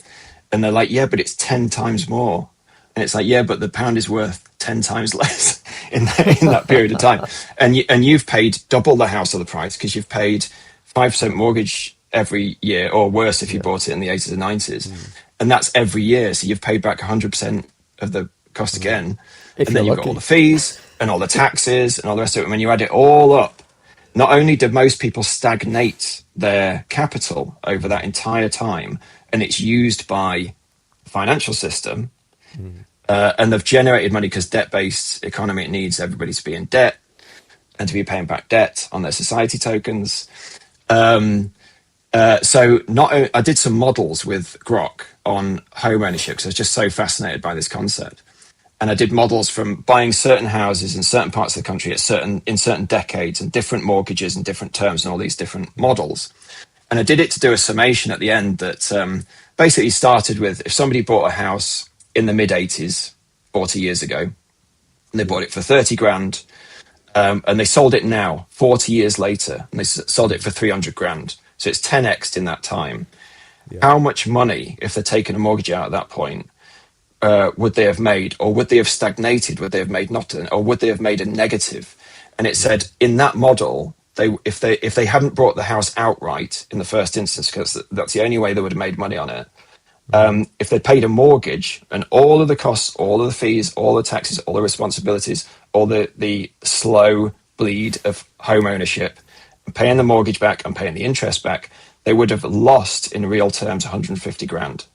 and they're like, "Yeah, but it's 10 times more," and it's like, "Yeah, but the pound is worth 10 times less in that period of time, and you've paid double the house of the price because you've paid 5% mortgage every year, or worse if you Yeah. bought it in the 80s and 90s, and that's every year, so you've paid back 100% of the cost again, If and you're then you've got all lucky. the fees and all the taxes and all the rest of it. When you add it all up, not only did most people stagnate their capital over that entire time, and it's used by the financial system, and they've generated money because debt-based economy, it needs everybody to be in debt and to be paying back debt on their society tokens. I did some models with Grok on home ownership because I was just so fascinated by this concept. And I did models from buying certain houses in certain parts of the country in certain decades, and different mortgages and different terms, and all these different models. And I did it to do a summation at the end that basically started with, if somebody bought a house in the mid 80s, 40 years ago, and they bought it for 30 grand, and they sold it now, 40 years later, and they sold it for 300 grand. So it's 10x in that time. Yeah. How much money, if they're taking a mortgage out at that point, would they have made, or would they have stagnated? Would they have made nothing, or would they have made a negative? And it said in that model, if they hadn't bought the house outright in the first instance, because that's the only way they would have made money on it. If they paid a mortgage and all of the costs, all of the fees, all the taxes, all the responsibilities, all the slow bleed of home ownership, and paying the mortgage back and paying the interest back, they would have lost in real terms 150 grand.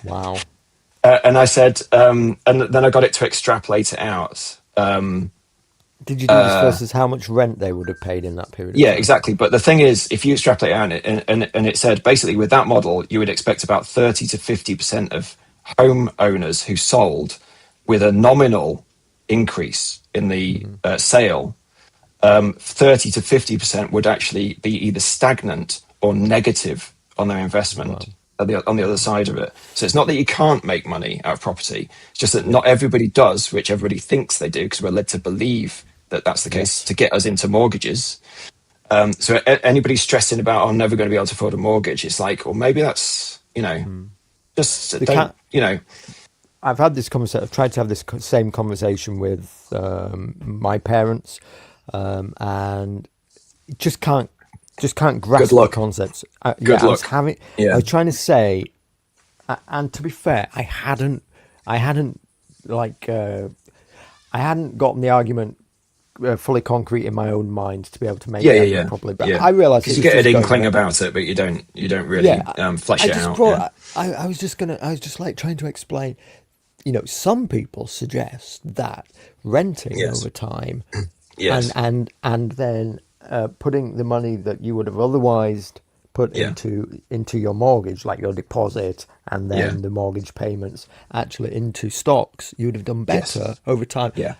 Wow. And I said, and then I got it to extrapolate it out. Did you do this versus how much rent they would have paid in that period of Yeah, time? exactly. But the thing is, if you extrapolate out and it said basically with that model, you would expect about 30 to 50% of home owners who sold with a nominal increase in the sale, 30 to 50% would actually be either stagnant or negative on their investment. Wow. On the other side of it. So it's not that you can't make money out of property. It's just that not everybody does, which everybody thinks they do, because we're led to believe that that's the case Yes. to get us into mortgages. So anybody stressing about, I'm never going to be able to afford a mortgage, it's like, well, maybe that's, just They don't, can't. I've had this conversation. I've tried to have this same conversation with my parents, and just can't good grasp the luck. concepts. Good I was luck. having. I Yeah. was trying to say, and to be fair, I hadn't like, I hadn't gotten the argument fully concrete in my own mind to be able to make Yeah, the yeah, argument yeah, properly. But yeah. I realised it Because you was get an just going inkling that. about it, but you don't Yeah, really flesh I it just out. Yeah, brought. I was just like trying to explain. Some people suggest that renting yes, over time, and yes, and then putting the money that you would have otherwise put yeah, into your mortgage, like your deposit and yeah, then the mortgage payments, actually into stocks, you would have done yes, better over time. yeah.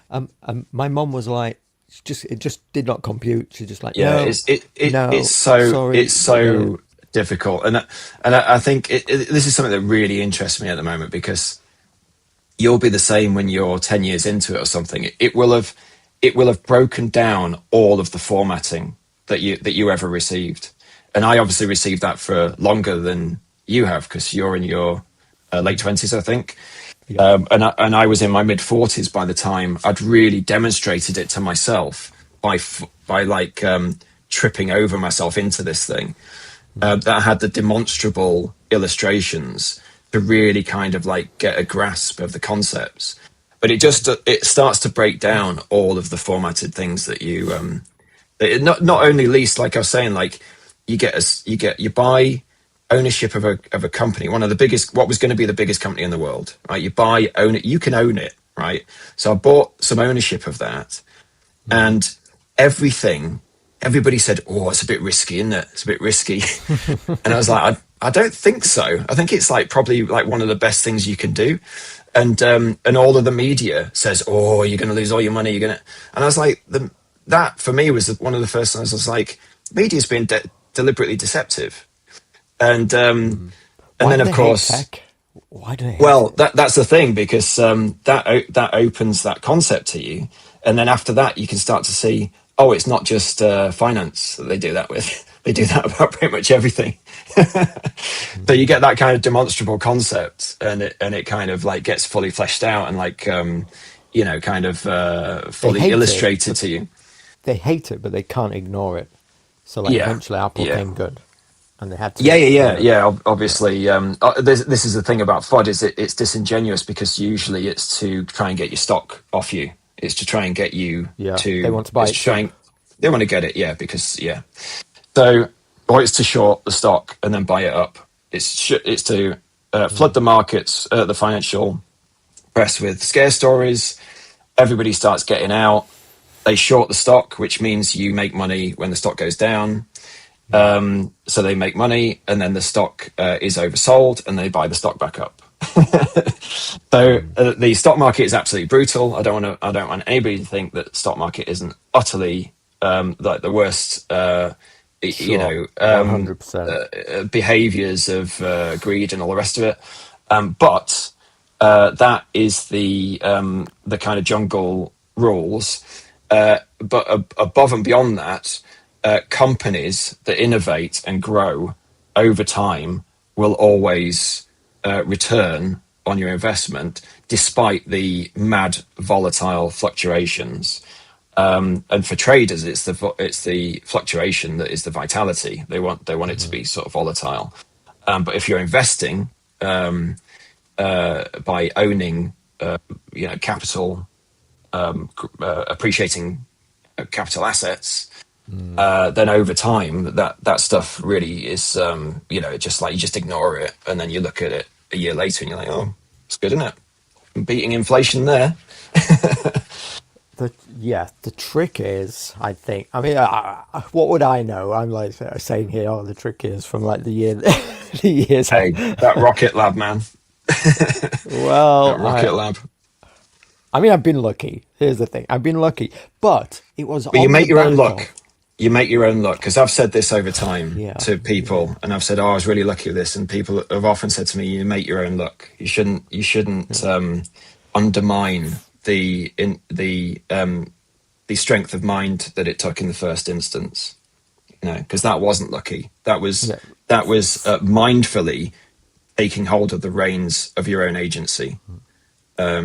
My mum was like, it just did not compute. She's just like, Yeah, no, it's no, so sorry, don't get it. difficult, I think this is something that really interests me at the moment because you'll be the same when you're 10 years into it or something. It will have broken down all of the formatting that you ever received, and I obviously received that for longer than you have because you're in your late 20s, I think. Yeah. And I was in my mid 40s by the time I'd really demonstrated it to myself by like tripping over myself into this thing, that had the demonstrable illustrations to really kind of like get a grasp of the concepts. But it starts to break down all of the formatted things that not only least, like I was saying, like you buy ownership of a company, one of the biggest, what was going to be the biggest company in the world, right? Own it, you can own it, right? So I bought some ownership of that, and everybody said, oh, it's a bit risky, isn't it? It's a bit risky. And I was like, I don't think so. I think it's like probably like one of the best things you can do. And all of the media says, oh, you're going to lose all your money. And I was like, that for me was one of the first times I was like, media's been deliberately deceptive. And Why then do of they hate course, tech? Why do they hate well, it? that's the thing because that opens that concept to you, and then after that, you can start to see, oh, it's not just finance that they do that with. They do that about pretty much everything. So you get that kind of demonstrable concept, and it kind of like gets fully fleshed out and like kind of They fully hate it, illustrated but to you. they can't ignore it. So like Yeah, eventually Apple yeah. came good, and they had Yeah, to yeah, kind yeah, of. yeah. Yeah, Obviously, this is the thing about FUD is it's disingenuous because usually it's to try and get your stock off you. It's to try and get you yeah, they to. want to buy It's it to try cheap. and they want to get it, yeah, because yeah. So, or it's to short the stock and then buy it up. It's to flood the markets, the financial press with scare stories. Everybody starts getting out. They short the stock, which means you make money when the stock goes down. So they make money, and then the stock is oversold, and they buy the stock back up. So the stock market is absolutely brutal. I don't want anybody to think that the stock market isn't utterly like the worst. Sure, 100%. Behaviors of greed and all the rest of it. But that is the kind of jungle rules. But above and beyond that, companies that innovate and grow over time will always return on your investment despite the mad volatile fluctuations. And for traders, it's the fluctuation that is the vitality. They want it to be sort of volatile. But if you're investing by owning, capital, appreciating capital assets, then over time that stuff really is, just like you just ignore it, and then you look at it a year later and you're like, oh, it's good, isn't it? I'm beating inflation there. The trick is, I think. I mean, what would I know? I'm like saying here, oh, the trick is from like the year, the years. Hey, that rocket lab, man. Well, That rocket lab. I mean, I've been lucky. Here's the thing: I've been lucky, but it was But you on the make your own back luck. of. You make your own luck because I've said this over time Yeah, to yeah. people, and I've said, "Oh, I was really lucky with this," and people have often said to me, "You make your own luck. You shouldn't undermine the strength of mind that it took in the first instance." because that wasn't lucky. That was Yeah. mindfully taking hold of the reins of your own agency.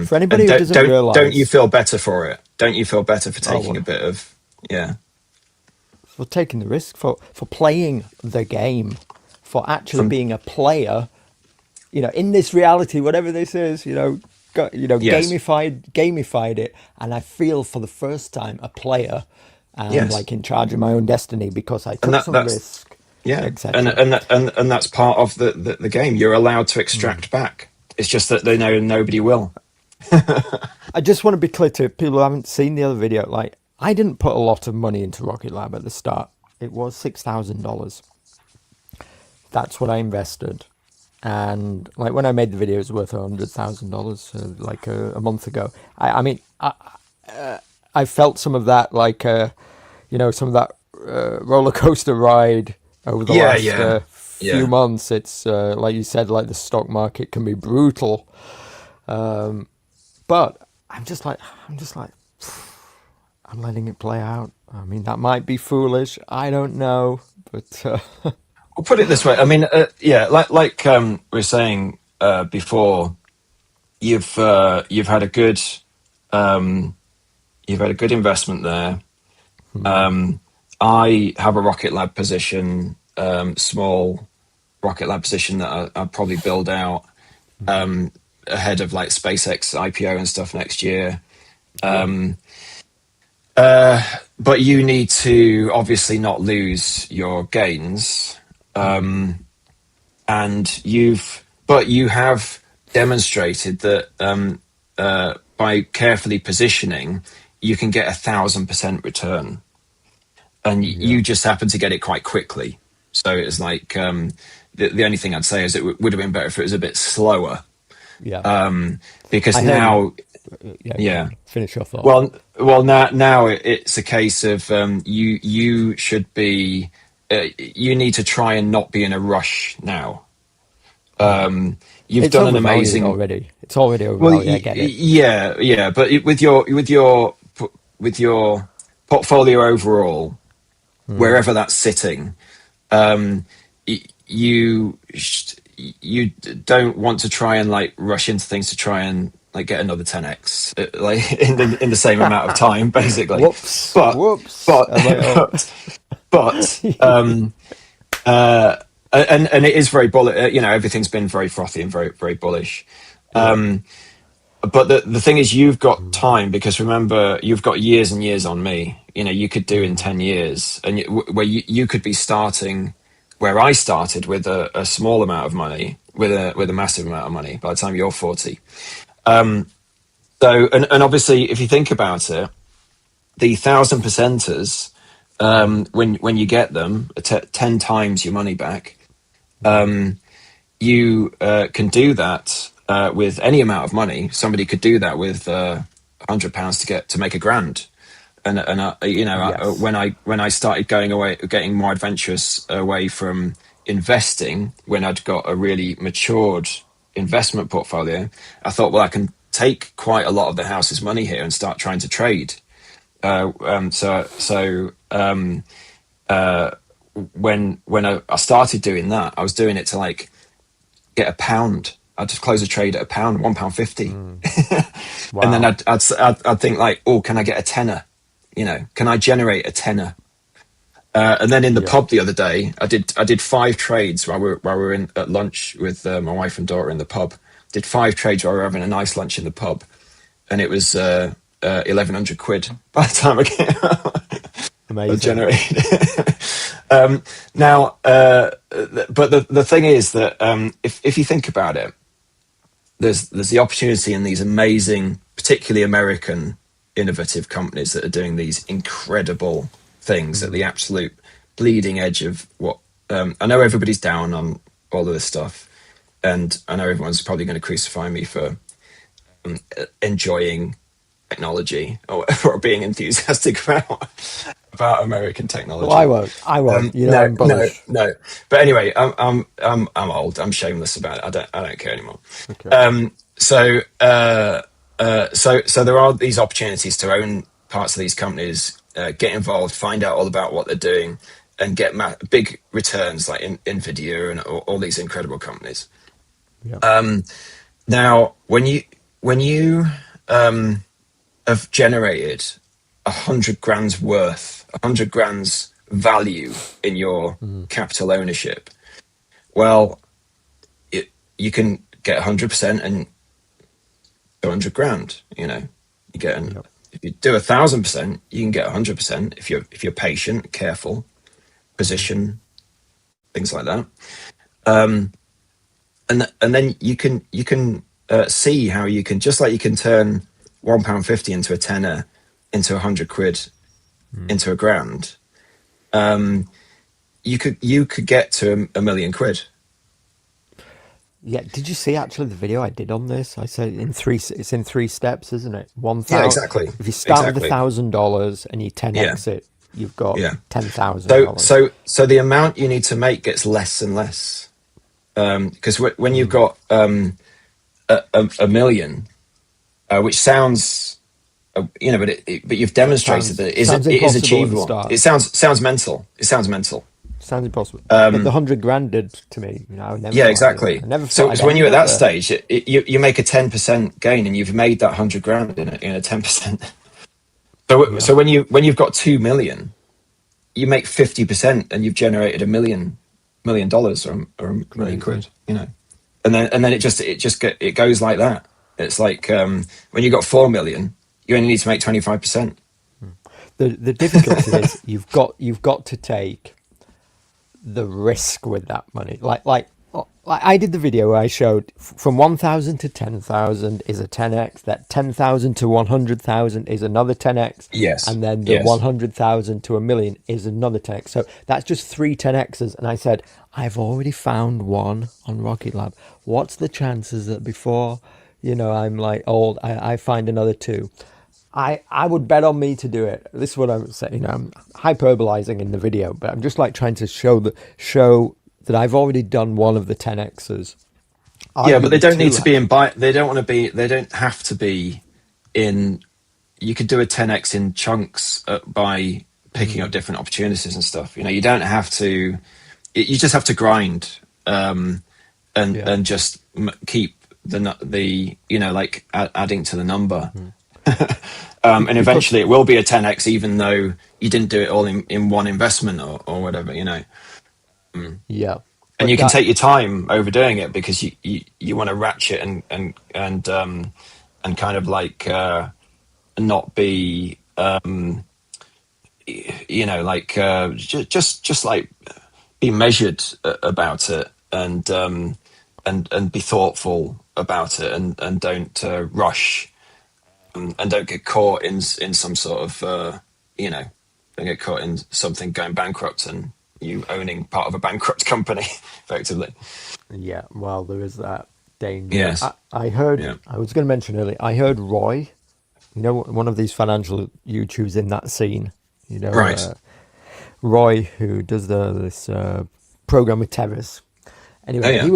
For anybody And who doesn't don't you realize, feel better for it? Don't you feel better for oh, taking a well, bit of, yeah, for taking the risk, for playing the game, for actually from being a player, in this reality, whatever this is, yes, gamified it, and I feel for the first time a player, and yes, like in charge of my own destiny because I and took some that's risk, yeah, etc. and that's part of the game. You're allowed to extract back. It's just that they know nobody will. I just want to be clear to people who haven't seen the other video. Like, I didn't put a lot of money into Rocket Lab at the start. It was $6,000. That's what I invested. And like when I made the video, it was worth $100,000 like a month ago. I mean, I felt some of that, like some of that roller coaster ride over the Yeah, last yeah, few yeah. months. It's like you said, like the stock market can be brutal, but I'm just like, I'm letting it play out. I mean, that might be foolish. I don't know, but I'll put it this way. I mean, yeah, like we were saying before, you've had a good um, you've had a good investment there. I have a Rocket Lab position, small Rocket Lab position that I'll probably build out ahead of like SpaceX IPO and stuff next year. yeah, But you need to obviously not lose your gains, and you have demonstrated that by carefully positioning, you can get 1,000% return, and yeah, you just happen to get it quite quickly. So it's like the only thing I'd say is it would have been better if it was a bit slower, yeah. because I hear you. now, Yeah, go yeah. on. Finish your thought. Well, now it's a case of you should be you need to try and not be in a rush now. You've It's done an overvalued amazing. already. It's already Well, overvalued. I get it. yeah, but with your portfolio overall, wherever that's sitting, um, you don't want to try and like rush into things to try and like get another 10x like in the same amount of time, basically. Whoops. But Whoops. but I'm like, oh. but and it is very bullish. Everything's been very frothy and very very bullish. Yeah. But the thing is, you've got time, because remember, you've got years and years on me. You could do in 10 years, and where you could be starting where I started with a small amount of money, with a massive amount of money by the time you're 40. So, and obviously, if you think about it, the 1,000%ers, when you get them, 10 times your money back, you can do that with any amount of money. Somebody could do that with £100 to make £1,000. And Yes. when I started getting more adventurous away from investing, when I'd got a really matured investment portfolio, I thought, well, I can take quite a lot of the house's money here and start trying to trade. When I started doing that, I was doing it to like get a pound. I'd just close a trade at a pound, £1.50, and then Wow. I'd think like, oh, can I get a tenner? Can I generate a tenner? And then in the Yeah. pub the other day, I did 5 trades while we were in at lunch with my wife and daughter in the pub. Did 5 trades while we were having a nice lunch in the pub, and it was 1,100 quid by the time I Amazing. generated. Now, but the thing is that if you think about it, there's the opportunity in these amazing, particularly American innovative companies that are doing these incredible things at the absolute bleeding edge of what I know everybody's down on all of this stuff, and I know everyone's probably going to crucify me for enjoying technology or being enthusiastic about American Well, technology. I won't. I won't. No, I'm no, bullish. no. But anyway, I'm old. I'm shameless about it. I don't care anymore. Okay. So there are these opportunities to own parts of these companies, get involved, find out all about what they're doing, and get big returns like in Nvidia and all these incredible companies. Yeah. Now, when you have generated 100 grand's worth, 100 grand's value in your capital ownership, well, you can get 100% and 200 grand. You know, you get Yep. if you do 1,000%, you can get 100% if you're patient, careful, position, things like that. And then you can see how you can, just like you can turn £1.50 into a tenner, into 100 quid, into a grand. You could get to a million quid. Yeah, did you see actually the video I did on this? I said it's in three steps, isn't it? Yeah, 1,000. exactly, If you start with exactly. $1,000 and you Yeah, 10x it, you've got yeah. $10,000. So the amount you need to make gets less and less, because when you've got a million, which sounds, but you've demonstrated that Sounds it is impossible at the achievable. start. It sounds mental. It sounds mental. Sounds impossible. But the 100 grand did to me. You know, I never Yeah, thought exactly. I never thought So I'd when end you're at up that there. stage, you make a 10% gain, and you've made that 100 grand in a 10%. So Yeah, so when you've got 2 million, you make 50%, and you've generated $1 million or a million crazy. quid. You know, and then it goes like that. It's like when you got 4 million, you only need to make 25%. The difficulty is you've got to take the risk with that money. Like I did the video where I showed from 1,000 to 10,000 is a 10x. That 10,000 to 100,000 is another 10x, Yes, and then the yes, 100,000 to a million is another 10x. So that's just three 10x's. And I said I've already found one on Rocket Lab. What's the chances that before I'm like old, I find another two? I would bet on me to do it. This is what I would say. I'm hyperbolizing in the video, but I'm just like trying to show that I've already done one of the 10x's, yeah. But they arguably don't need two to be in actually. buy. They don't want to be. They don't have to be in. You could do a 10x in chunks by picking up different opportunities and stuff. You don't have to. You just have to grind, Yeah, and just keep the like adding to the number. And because eventually it will be a 10x, even though you didn't do it all in one investment or whatever. yeah, And but you can that take your time overdoing it, because you want to ratchet and kind of like not be just like be measured about it, and be thoughtful about it, and don't rush, and don't get caught in some sort of don't get caught in something going bankrupt, and you owning part of a bankrupt company effectively. yeah. Well, there is that danger. Yes. I heard. Yeah. I was going to mention earlier. I heard Roy. One of these financial YouTubers in that scene. You know, Right. uh, Roy, who does this program with terrorists. Oh Anyway, yeah. he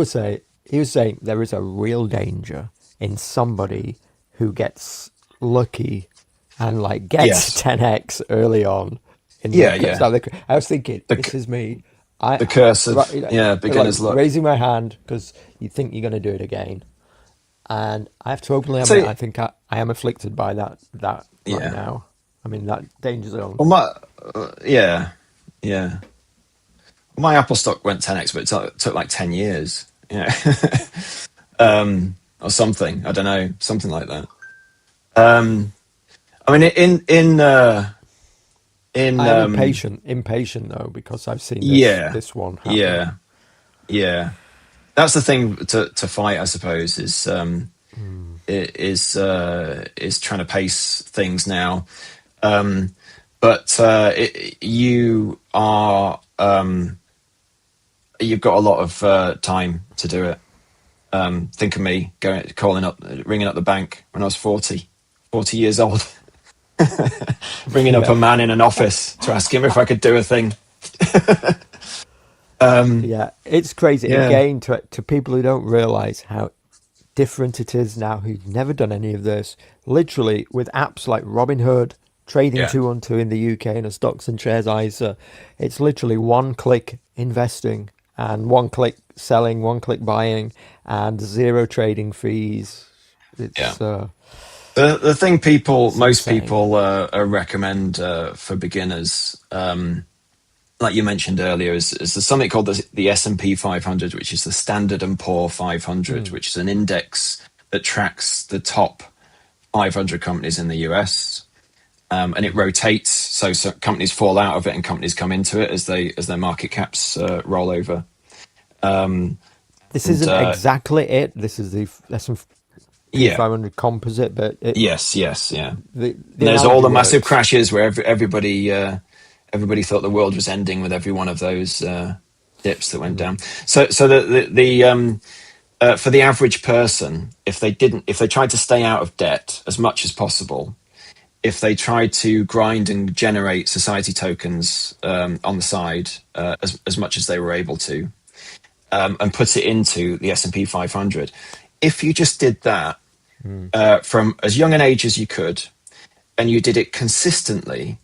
was saying there is a real danger in somebody who gets lucky and like gets Yes. 10x early on in Yeah. the Yeah. start. I was thinking, The this is me. I the curse right, of, yeah, like beginner's luck. raising my hand because you think you're going to do it again, and I have to openly admit So I think I am afflicted by that right yeah. now. I mean that danger zone. Well, yeah, yeah. My Apple stock went 10x, but it took like 10 years. Or something. I don't know, something like that. I mean, in I am impatient though because I've seen yeah, this one happen. yeah, yeah. That's the thing to fight, I suppose, is trying to pace things now. But you've got a lot of time to do it. Think of me ringing up the bank when I was 40 years old, ringing up Yeah, a man in an office to ask him if I could do a thing. yeah, it's crazy. Yeah, Again, to people who don't realize how different it is now, who've never done any of this. Literally, with apps like Robinhood trading Yeah. 212 in the UK in a stocks and shares ISA. It's literally one click investing and one click selling, one click buying, and zero trading fees. Yeah. It's The thing it's most insane. people recommend for beginners, like you mentioned earlier, is there's something called the S&P 500, which is the Standard and Poor 500, which is an index that tracks the top 500 companies in the US. And it rotates, so companies fall out of it and companies come into it as their market caps roll over. This And isn't exactly it. This is the S&P yeah, 500 composite, but yes, yeah. the And there's all analogy the massive works. crashes where everybody thought the world was ending with every one of those dips that went down. So for the average person, if they tried to stay out of debt as much as possible, if they tried to grind and generate society tokens on the side as much as they were able to, and put it into the S&P 500, if you just did that from as young an age as you could, and you did it consistently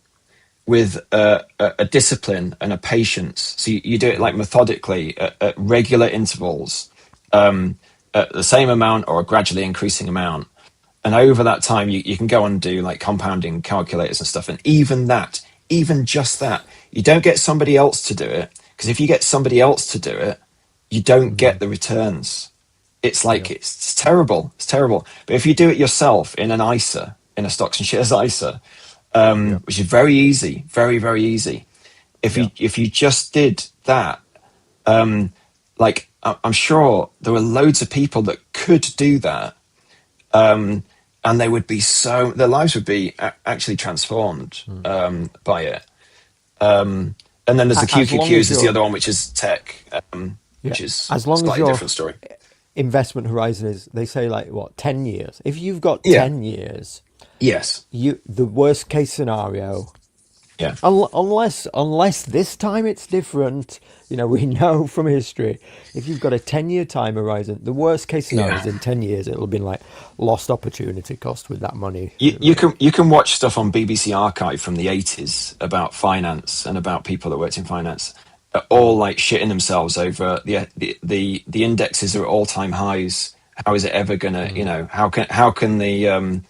with a discipline and a patience, so you do it like methodically at regular intervals, at the same amount or a gradually increasing amount. And over that time, you can go and do like compounding calculators and stuff. And even just that, you don't get somebody else to do it. Because if you get somebody else to do it, you don't get the returns. It's like, Yeah. it's terrible. It's terrible. But if you do it yourself in an ISA, in a stocks and shares ISA, Yeah. which is very easy, very, very easy. Yeah. If you just did that, like I'm sure there were loads of people that could do that, and they would be their lives would be actually transformed by it. And then there's the As long as QQQs, there's the you're, other one, which is tech, yeah, which is as a long as slightly your different story. investment horizon is, they say like what, 10 years. If you've got Yeah. 10 years, Yes. the worst case scenario, Yeah. unless this time it's different, we know from history, if you've got a 10-year time horizon, the worst case scenario Yeah. is in 10 years it'll have been like lost opportunity cost with that money. You can watch stuff on BBC Archive from the 80s about finance and about people that worked in finance, all like shitting themselves over the indexes are at all time highs. How is it ever gonna, how can the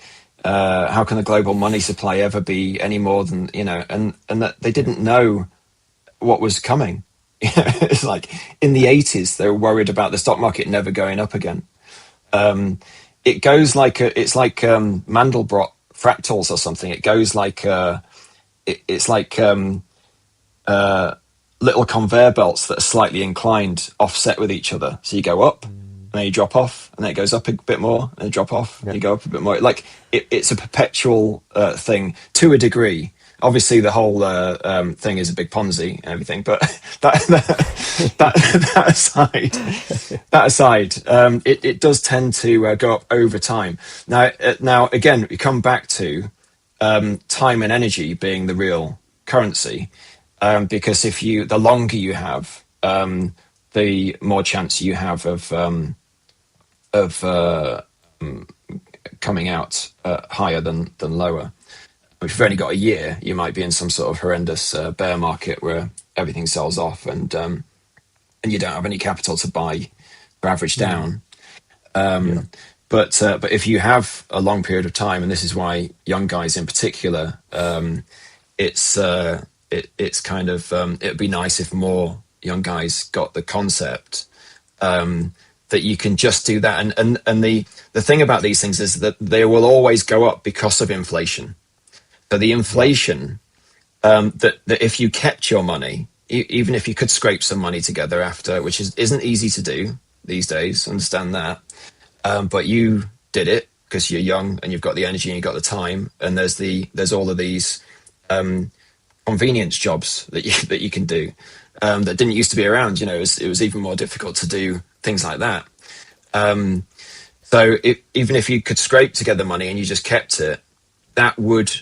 global money supply ever be any more than, and that they didn't know what was coming. It's like in the 80s they were worried about the stock market never going up again. It goes like it's like Mandelbrot fractals or something. It goes like it's like little conveyor belts that are slightly inclined, offset with each other. So you go up, and then you drop off, and then it goes up a bit more, and you drop off, and you go up a bit more. Like it's a perpetual thing to a degree. Obviously, the whole thing is a big Ponzi and everything, but that aside, it does tend to go up over time. Now again, we come back to time and energy being the real currency, because the longer you have, the more chance you have of coming out higher than lower. If you've only got a year, you might be in some sort of horrendous bear market where everything sells off and you don't have any capital to buy or average down. But if you have a long period of time, and this is why young guys in particular, it's kind of it'd be nice if more young guys got the concept that you can just do that. And the thing about these things is that they will always go up because of inflation. So the inflation, that if you kept your money, even if you could scrape some money together after, which isn't easy to do these days, understand that, but you did it because you're young and you've got the energy and you've got the time, and there's all of these convenience jobs that you can do that didn't used to be around. It was even more difficult to do things like that. So even if you could scrape together money and you just kept it, that would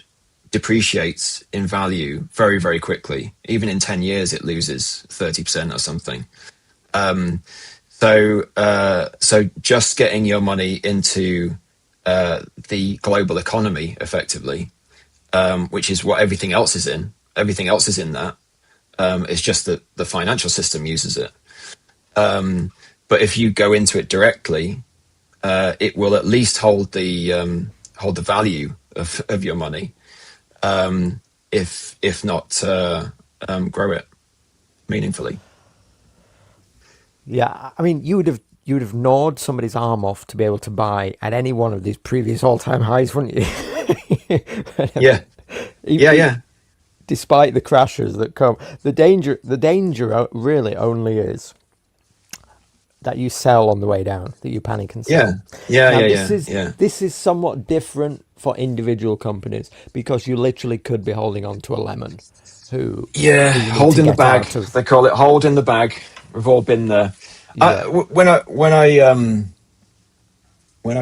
depreciate in value very, very quickly. Even in 10 years, it loses 30% or something. So just getting your money into the global economy effectively which is what everything else is in. Everything else is in that. It's just that the financial system uses it. But if you go into it directly, it will at least hold the value of your money, if not grow it meaningfully. Yeah, I mean, you would have gnawed somebody's arm off to be able to buy at any one of these previous all-time highs, wouldn't you? Yeah, E- yeah, e- yeah, Despite the crashes that come, the danger really only is that you sell on the way down, that you panic and yeah, sell. yeah, Now yeah, this yeah, is yeah. this is somewhat different for individual companies because you literally could be holding on to a lemon who Yeah, you need hold to in the get bag. out of. They call it hold in the bag. We've all been there. Yeah, When I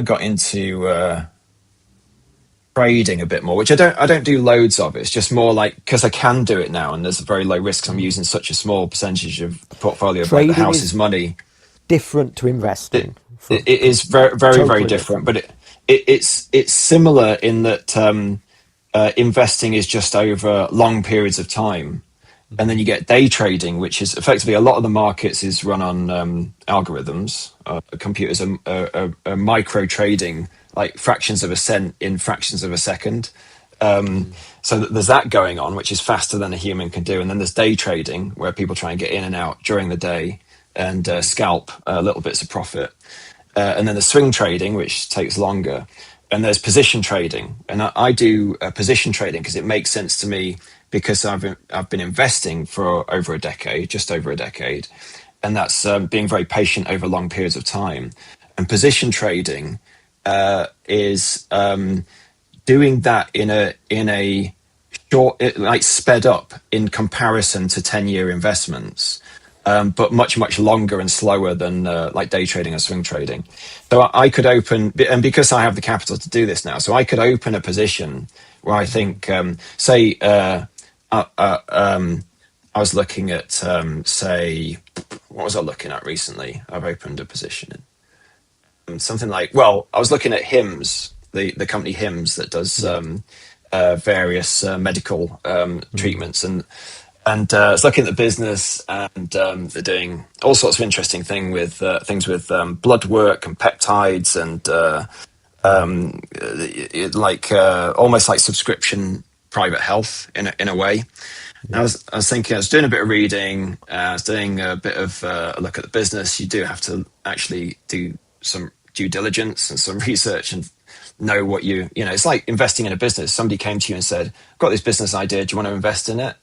got into trading a bit more, which I don't do loads of. It's just more like because I can do it now, and there's a very low risk. I'm using such a small percentage of the portfolio of like the trading house's is money. different to It investing. it is very very very Totally different, different. but it's similar in that investing is just over long periods of time, and then you get day trading, which is effectively a lot of the markets is run on algorithms. Computers are micro trading, like fractions of a cent in fractions of a second. So there's that going on, which is faster than a human can do. And then there's day trading, where people try and get in and out during the day and scalp little bits of profit. And then there's swing trading, which takes longer. And there's position trading, and I do position trading because it makes sense to me because I've been investing for over a decade, just over a decade, and that's being very patient over long periods of time. And position trading is doing that in a short, like sped up in comparison to 10-year investments, but much longer and slower than like day trading or swing trading. So I could open, and because I have the capital to do this now, so I could open a position where I think, say, I was looking at, say, what was I looking at recently? I've opened a position in something like, well, I was looking at HIMS, the company HIMS that does Yeah. various medical treatments, and I was looking at the business, and they're doing all sorts of interesting things with blood work and peptides and almost like subscription private health in a way. Yeah. I was thinking, I was doing a bit of reading, I was doing a bit of a look at the business. You do have to actually do some due diligence and some research and know what it's like investing in a business. Somebody came to you and said, I've got this business idea, do you want to invest in it?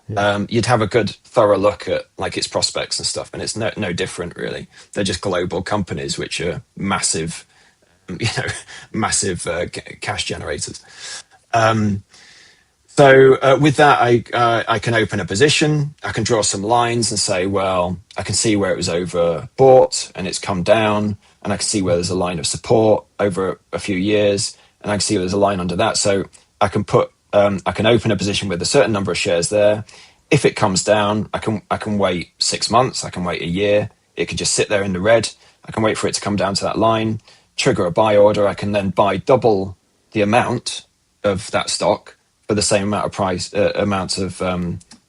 Yeah. You'd have a good thorough look at like its prospects and stuff, and it's no different really. They're just global companies which are massive, massive cash generators. So with that, I can open a position. I can draw some lines and say, well, I can see where it was overbought and it's come down, and I can see where there's a line of support over a few years, and I can see where there's a line under that. So I can I can open a position with a certain number of shares there. If it comes down, I can wait 6 months. I can wait a year. It could just sit there in the red. I can wait for it to come down to that line, trigger a buy order. I can then buy double the amount of that stock for the same amount of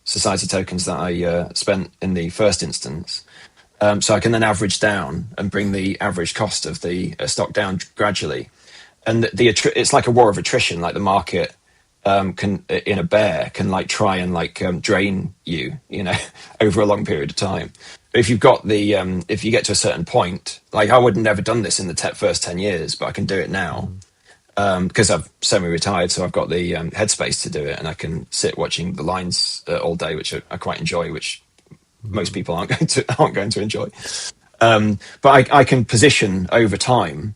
society tokens that I spent in the first instance. So I can then average down and bring the average cost of the stock down gradually. And it's like a war of attrition. Like the market can, in a bear, can like try and like drain you, over a long period of time. But if you've got if you get to a certain point, like I would have never done this in the first 10 years, but I can do it now. Because I've semi-retired, so I've got the headspace to do it, and I can sit watching the lines all day, which I quite enjoy, which most people aren't going to enjoy. But I can position over time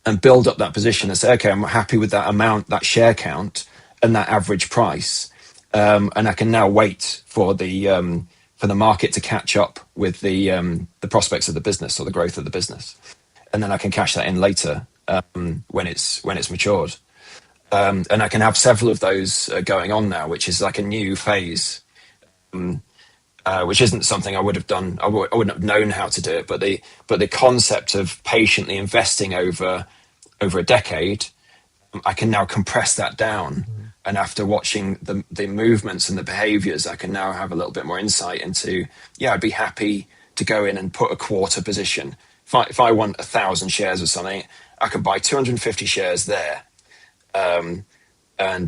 and build up that position and say, okay, I'm happy with that amount, that share count, and that average price, and I can now wait for the market to catch up with the prospects of the business or the growth of the business, and then I can cash that in later. When it's matured, and I can have several of those going on now, which is like a new phase, which isn't something I would have done. I wouldn't have known how to do it, but the concept of patiently investing over a decade, I can now compress that down And after watching the movements and the behaviors, I can now have a little bit more insight into, yeah, I'd be happy to go in and put a quarter position. If I want 1,000 shares or something, I can buy 250 shares there. And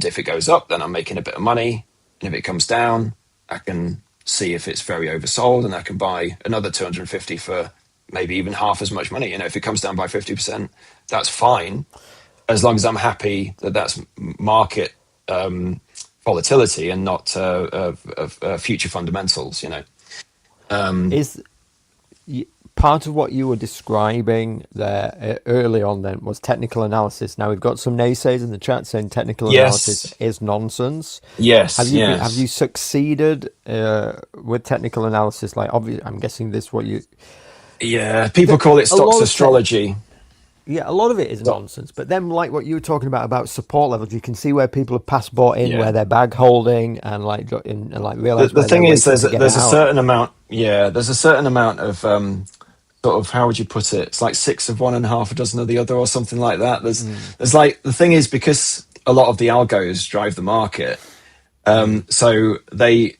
if it goes up, then I'm making a bit of money. And if it comes down, I can see if it's very oversold, and I can buy another 250 for maybe even half as much money. If it comes down by 50%, that's fine, as long as I'm happy that that's market volatility and not future fundamentals. Is part of what you were describing there early on then was technical analysis. Now we've got some naysayers in the chat saying technical analysis Yes, is nonsense. Have yes, you yes. succeeded with technical analysis? Like, obviously, I'm guessing this what you. Yeah, people call it A stocks lot of astrology. yeah, a lot of it is So, nonsense. But then, like what you were talking about support levels, you can see where people have past bought in, where yeah. they're bag holding, and like The, realize the where they're thing is, waiting to get there's a out. certain amount. Yeah, there's a certain amount of sort of, how would you put it? It's like six of one and half a dozen of the other, or something like that. Mm, There's like, the thing is, because a lot of the algos drive the market, mm, so they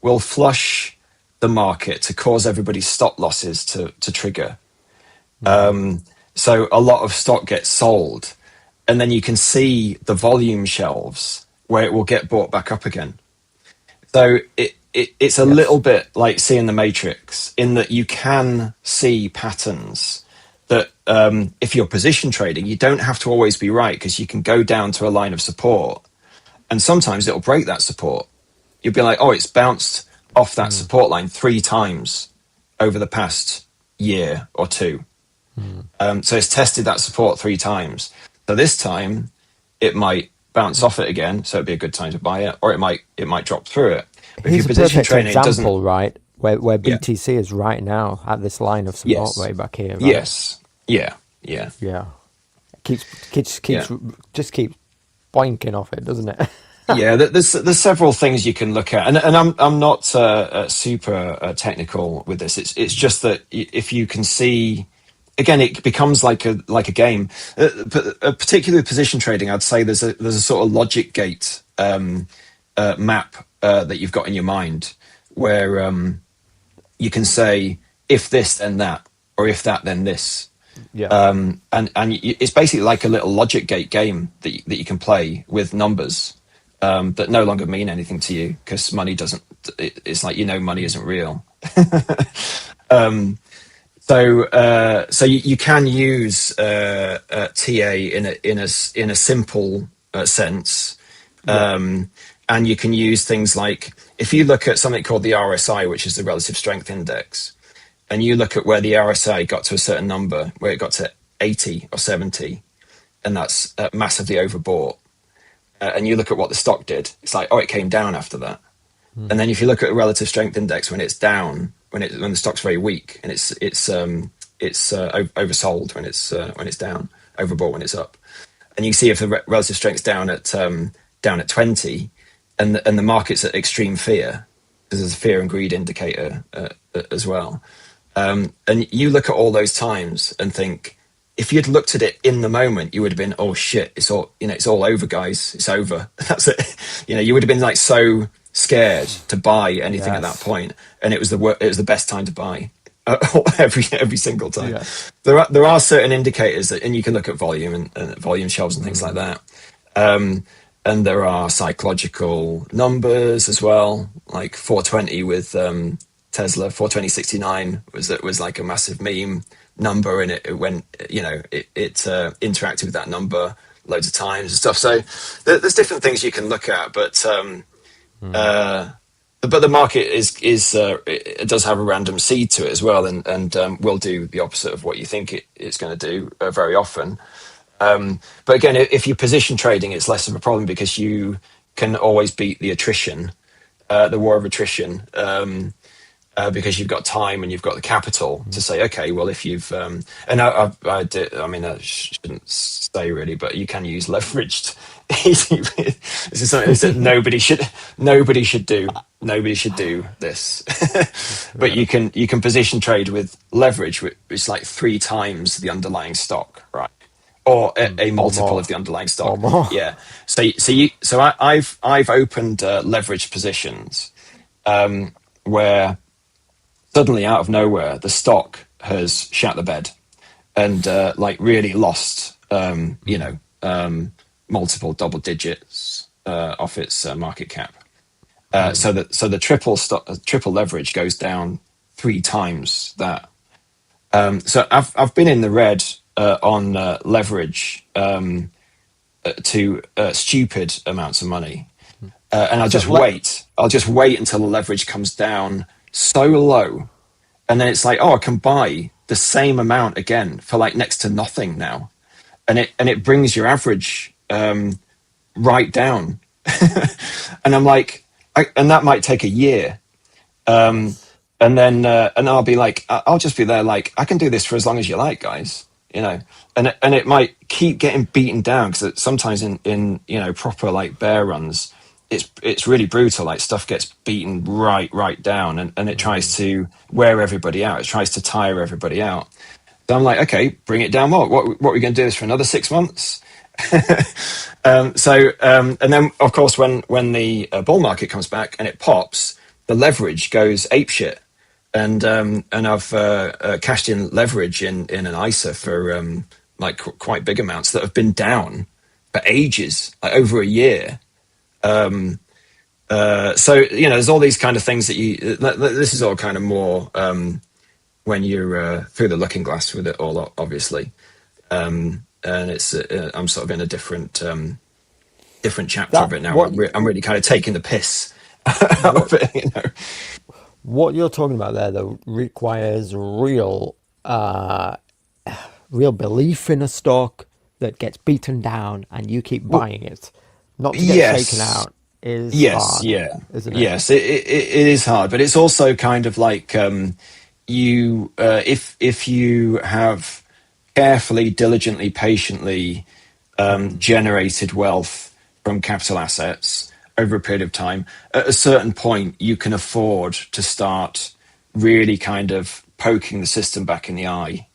will flush the market to cause everybody's stop losses to trigger. mm, So a lot of stock gets sold, and then you can see the volume shelves where it will get bought back up again. So it's a little yes. bit like seeing the Matrix, in that you can see patterns that, if you're position trading, you don't have to always be right, because you can go down to a line of support, and sometimes it'll break that support. You'll be like, oh, it's bounced off that Mm, support line 3 times over the past year or two. mm. So it's tested that support 3 times. So this time it might bounce off it again, so it'd be a good time to buy it, or it might drop through it. But if you're Here's a position perfect trading, it doesn't. example, right? Where Yeah. BTC is right now at this line of support Yes. way back here, right? Yes. Yeah. Yeah. Yeah, keeps keeps Yeah. keeps just keeps boinking off it, doesn't it? Yeah. There's several things you can look at, and I'm not super technical with this. It's just that if you can see. Again, it becomes like a game. But particularly with position trading, I'd say there's a sort of logic gate map that you've got in your mind, where you can say, if this then that, or if that then this, Yeah. and it's basically like a little logic gate game that you can play with numbers that no longer mean anything to you, because money doesn't. It's like, money isn't real. So you can use TA in a simple sense, Yeah. and you can use things like, if you look at something called the RSI, which is the Relative Strength Index, and you look at where the RSI got to a certain number, where it got to 80 or 70, and that's massively overbought, and you look at what the stock did, it's like, oh, it came down after that. And then if you look at the Relative Strength Index when it's down, when the stock's very weak, and it's oversold when it's down, overbought when it's up, and you see if the relative strength's down at 20, and the market's at extreme fear, because there's a fear and greed indicator as well, and you look at all those times and think, if you'd looked at it in the moment, you would have been, oh shit, it's all over, guys, it's over. That's it. You would have been like so scared to buy anything at that Yes. point, and it was the best time to buy. Every single time. Yeah. There are certain indicators that, and you can look at volume and volume shelves and things like Mm. that. And there are psychological numbers as well, like 420 with Tesla. 42069 was like a massive meme number, and it went, it interacted with that number loads of times and stuff. So there's different things you can look at, but Mm. the market it does have a random seed to it as well, and will do the opposite of what you think it's going to do very often. But again, if you're position trading, it's less of a problem, because you can always beat the attrition, the war of attrition, because you've got time and you've got the capital to say, okay, well, if you've and I did, I mean, I shouldn't say really, but you can use leveraged. This is something that nobody should do. Nobody should do this. But Yeah. you can position trade with leverage, which is like 3 times the underlying stock, right? or a or multiple of more, the underlying or stock. more. Yeah. I've opened leveraged positions where suddenly out of nowhere the stock has shat the bed and like really lost multiple double digits off its market cap. So the triple leverage goes down 3 times that. So I've been in the red on leverage to stupid amounts of money, and So I'll just wait until the leverage comes down so low, and then it's like, oh, I can buy the same amount again for like next to nothing now, and it brings your average right down, and I'm like, and that might take a year. yes, And I'll be like, I'll just be there like, I can do this for as long as you like, guys, and it might keep getting beaten down because sometimes in proper like bear runs, it's really brutal. Like stuff gets beaten right down, and it tries to wear everybody out. It tries to tire everybody out. So I'm like, okay, bring it down more. What are we going to do this for another 6 months? And then of course when the bull market comes back and it pops, the leverage goes apeshit, and I've cashed in leverage in an ISA for like quite big amounts that have been down for ages, like over a year. So there's all these kind of things that this is all kind of more when you're through the looking glass with it all, obviously. And it's I'm sort of in a different chapter that of it now. what I'm really kind of taking the piss out what of it. what you're talking about there though requires real belief in a stock that gets beaten down and you keep Well, buying it, not to get shaken yes, out, is yes, hard, yeah, isn't it? yes. It is hard, but it's also kind of like you if you have carefully, diligently, patiently generated wealth from capital assets over a period of time, at a certain point, you can afford to start really kind of poking the system back in the eye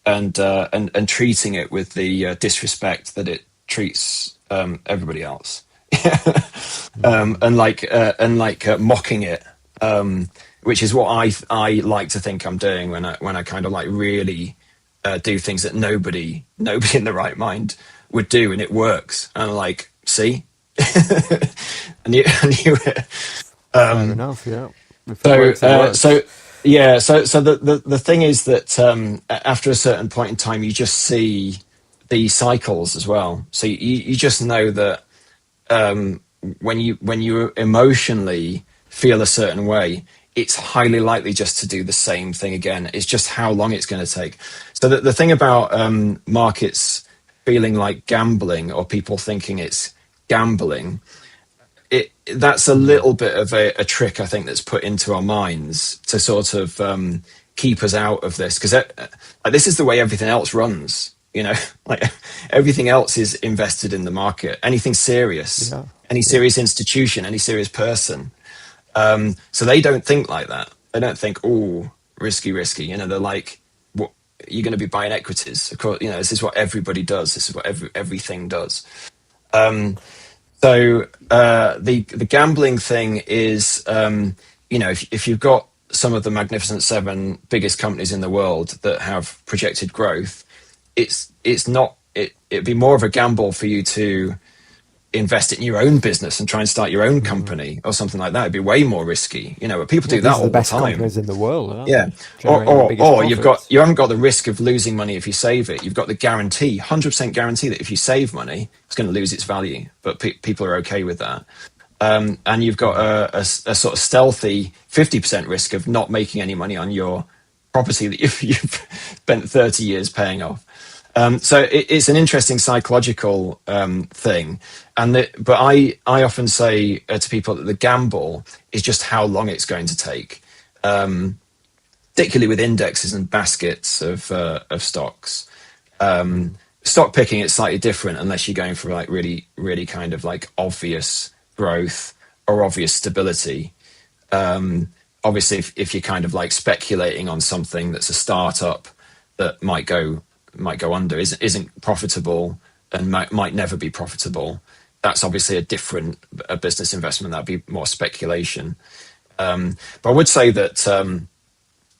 and treating it with the disrespect that it treats everybody else, and mocking it, which is what I like to think I'm doing when I kind of like really do things that nobody in the right mind would do, and it works. And I'm like, see, and you Fair enough, yeah. If it so works, it works. yeah, so the thing is that after a certain point in time, you just see the cycles as well. So you just know that when you emotionally feel a certain way, it's highly likely just to do the same thing again. It's just how long it's going to take. So the thing about markets feeling like gambling, or people thinking it's gambling, that's a little bit of a trick, I think, that's put into our minds to sort of keep us out of this, because this is the way everything else runs. Like everything else is invested in the market. Anything serious, Yeah, any yeah. serious institution, any serious person. So they don't think like that. They don't think, oh, risky. They're like, what, you're going to be buying equities. Of course, this is what everybody does. This is what everything does. So the gambling thing is, if you've got some of the Magnificent Seven biggest companies in the world that have projected growth, it'd be more of a gamble for you to invest in your own business and try and start your own company or something like that. It'd be way more risky, but people Yeah, do that these are the all the best time. companies in the world, aren't Yeah. they? Generating the biggest Or profits. you haven't got the risk of losing money if you save it. You've got the guarantee, 100% guarantee, that if you save money, it's going to lose its value. But people are okay with that. And you've got a sort of stealthy 50% risk of not making any money on your property that you've spent 30 years paying off. So it's an interesting psychological thing, but I often say to people that the gamble is just how long it's going to take, particularly with indexes and baskets of stocks. Stock picking, it's slightly different unless you're going for like really, really kind of like obvious growth or obvious stability. Obviously, if you're kind of like speculating on something that's a startup that might go might go under isn't profitable and might never be profitable, that's obviously a business investment. That'd be more speculation. But I would say that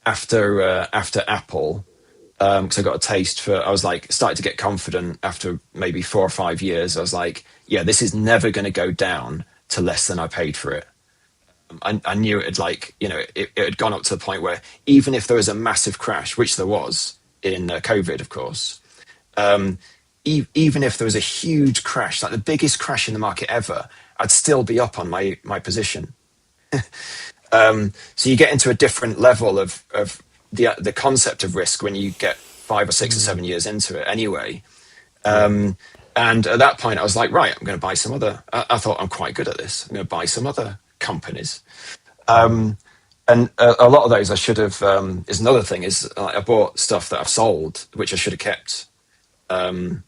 after Apple, because I got a taste for, I was like started to get confident after maybe 4 or 5 years. I was like, yeah, this is never going to go down to less than I paid for it. I knew it had it had gone up to the point where even if there was a massive crash, which there was in COVID, of course, even if there was a huge crash, like the biggest crash in the market ever, I'd still be up on my position. So you get into a different level of the concept of risk when you get 5 or 6 or 7 years into it anyway. And at that point I was like, right, I'm going to buy some other, I thought I'm quite good at this. I'm going to buy some other companies. And a lot of those I should have, is another thing is I bought stuff that I've sold, which I should have kept. I've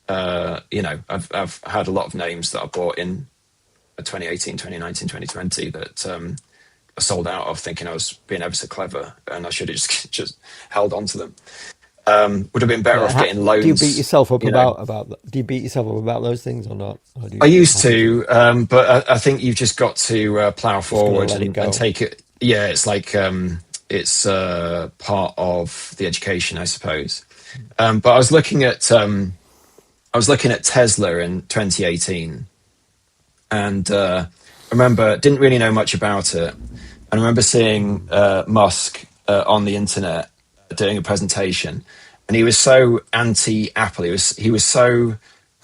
had a lot of names that I bought in 2018, 2019, 2020 that I sold out of thinking I was being ever so clever, and I should have just held on to them. Would have been better off getting loans. Do you beat yourself up do you beat yourself up about those things or not? Or I used to, but I think you've just got to plow forward and take it. Yeah, it's like it's part of the education, I suppose. But I was looking at Tesla in 2018, and I remember didn't really know much about it. And I remember seeing Musk on the internet doing a presentation, and he was so anti-Apple. He was so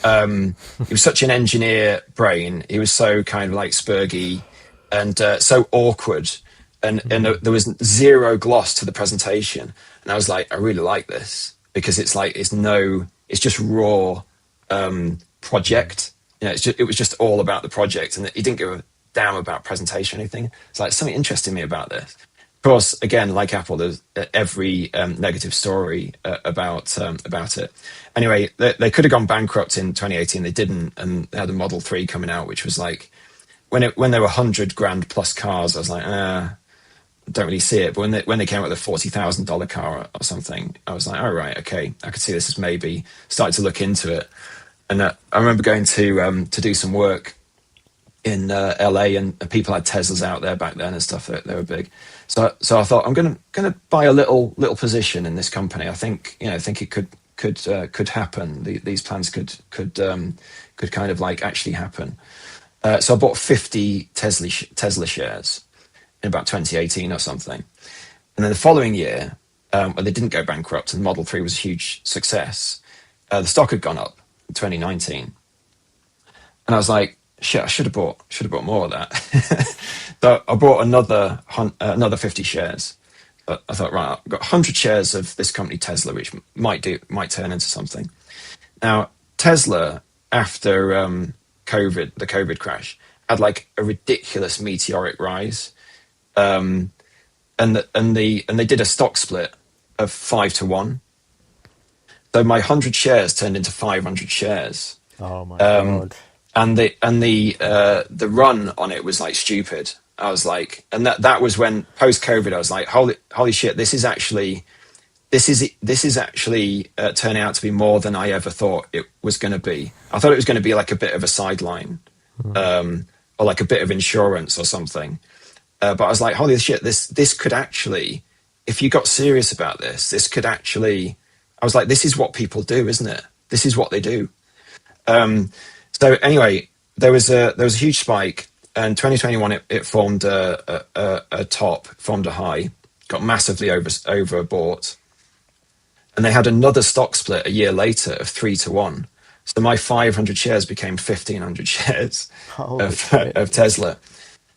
he was such an engineer brain. He was so kind of like spurgy and so awkward, and there was zero gloss to the presentation. And I was like, I really like this because it's just raw project. It was just all about the project, and he didn't give a damn about presentation or anything. It's like something interesting me about this. Of course, again, like Apple, there's every negative story about it. Anyway, they could have gone bankrupt in 2018. They didn't, and they had the Model 3 coming out, which was like when there were 100 grand plus cars. I was like, I don't really see it. But when they came out with a $40,000 car or something, I was like, all right, okay, I could see this as maybe started to look into it. And I remember going to do some work in LA, and people had Teslas out there back then and stuff. They were big. So I thought I'm gonna buy a little position in this company. I think it could happen. These plans could kind of like actually happen. So I bought 50 Tesla shares in about 2018 or something. And then the following year, when they didn't go bankrupt and the Model 3 was a huge success, the stock had gone up in 2019. And I was like, shit, I should have bought more of that. So I bought another 50 shares. But I thought, right, I've got 100 shares of this company Tesla, which might turn into something. Now, Tesla, after the COVID crash, had like a ridiculous meteoric rise. And they did a stock split of 5-1. So my 100 shares turned into 500 shares. Oh my God. And the run on it was like stupid. I was like, and that was when post COVID, I was like, holy shit, this is actually turning out to be more than I ever thought it was going to be. I thought it was going to be like a bit of a sideline, or like a bit of insurance or something. But I was like, holy shit, this could actually, if you got serious about this could actually. I was like, this is what people do, isn't it? This is what they do. So anyway, there was a huge spike, and 2021 it formed a top, formed a high, got massively overbought, and they had another stock split a year later of 3-1. So my 500 shares became 1,500 shares of Tesla.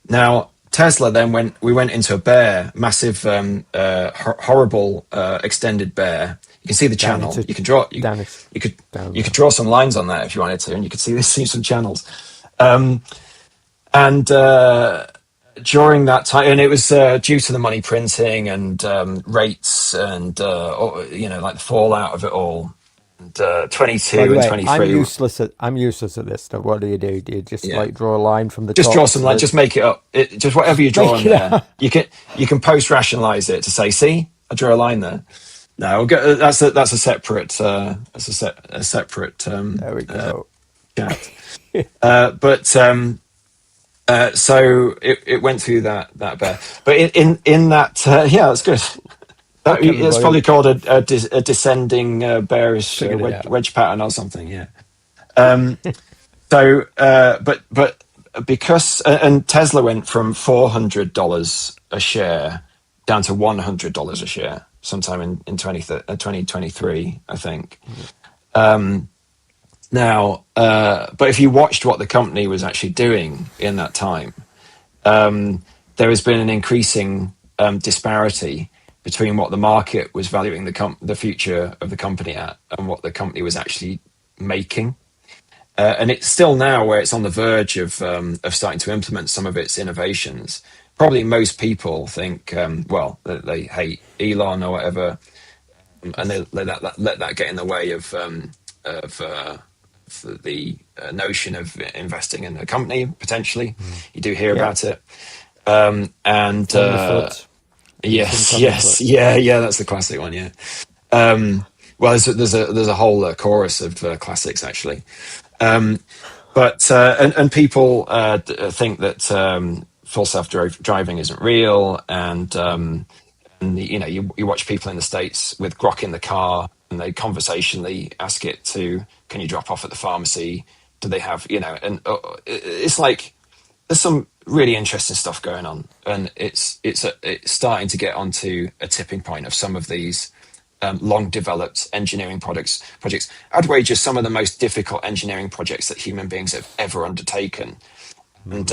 Now Tesla then we went into a massive, horrible extended bear. You can see the channel. You can draw. You could draw some lines on that if you wanted to, and you could see some channels. And during that time, and it was due to the money printing and rates, and like the fallout of it all. And 22 and 23. I'm useless at this stuff. What do? Do you just like draw a line from the just top? Draw some line. Just make it up. Just whatever you draw in there. You can post rationalize it to say, see, I drew a line there. No, that's a separate a separate There we go. chat. But so it went through that bear. But in that yeah, that's good. That, Okay, it's everybody, probably called a descending bearish figured it out. wedge pattern or something. Yeah. So, but because and Tesla went from $400 a share down to $100 a share sometime in 2023, I think. Now, but if you watched what the company was actually doing in that time, there has been an increasing disparity between what the market was valuing the future of the company at and what the company was actually making. And it's still now where it's on the verge of starting to implement some of its innovations. Probably most people think, well, they hate Elon or whatever, and they let that get in the way of the notion of investing in a company potentially. You do hear Yep. about it, and Tenderfoot. yes, Tenderfoot. yes, yeah, that's the classic one, yeah. Well, there's a whole chorus of classics actually. And people think that full self driving isn't real, and you watch people in the States with grok in the car, and they conversationally ask it to, can you drop off at the pharmacy? Do they have, and it's like there's some really interesting stuff going on, and it's starting to get onto a tipping point of some of these long developed engineering projects. I'd wager some of the most difficult engineering projects that human beings have ever undertaken. And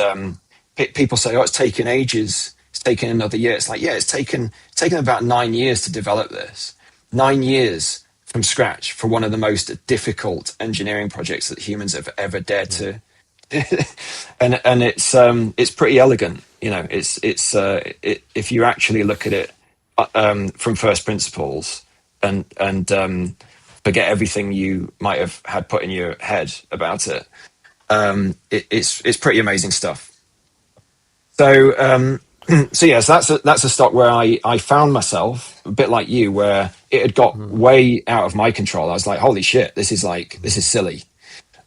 people say, oh, it's taken ages, it's taken another year. It's like, yeah, it's taken about 9 years to develop this. 9 years from scratch for one of the most difficult engineering projects that humans have ever dared to. And it's pretty elegant. If you actually look at it from first principles and forget everything you might have had put in your head about it, it's pretty amazing stuff. So so yes, that's a stock where I found myself a bit like you, where it had got way out of my control. I was like, holy shit, this is silly.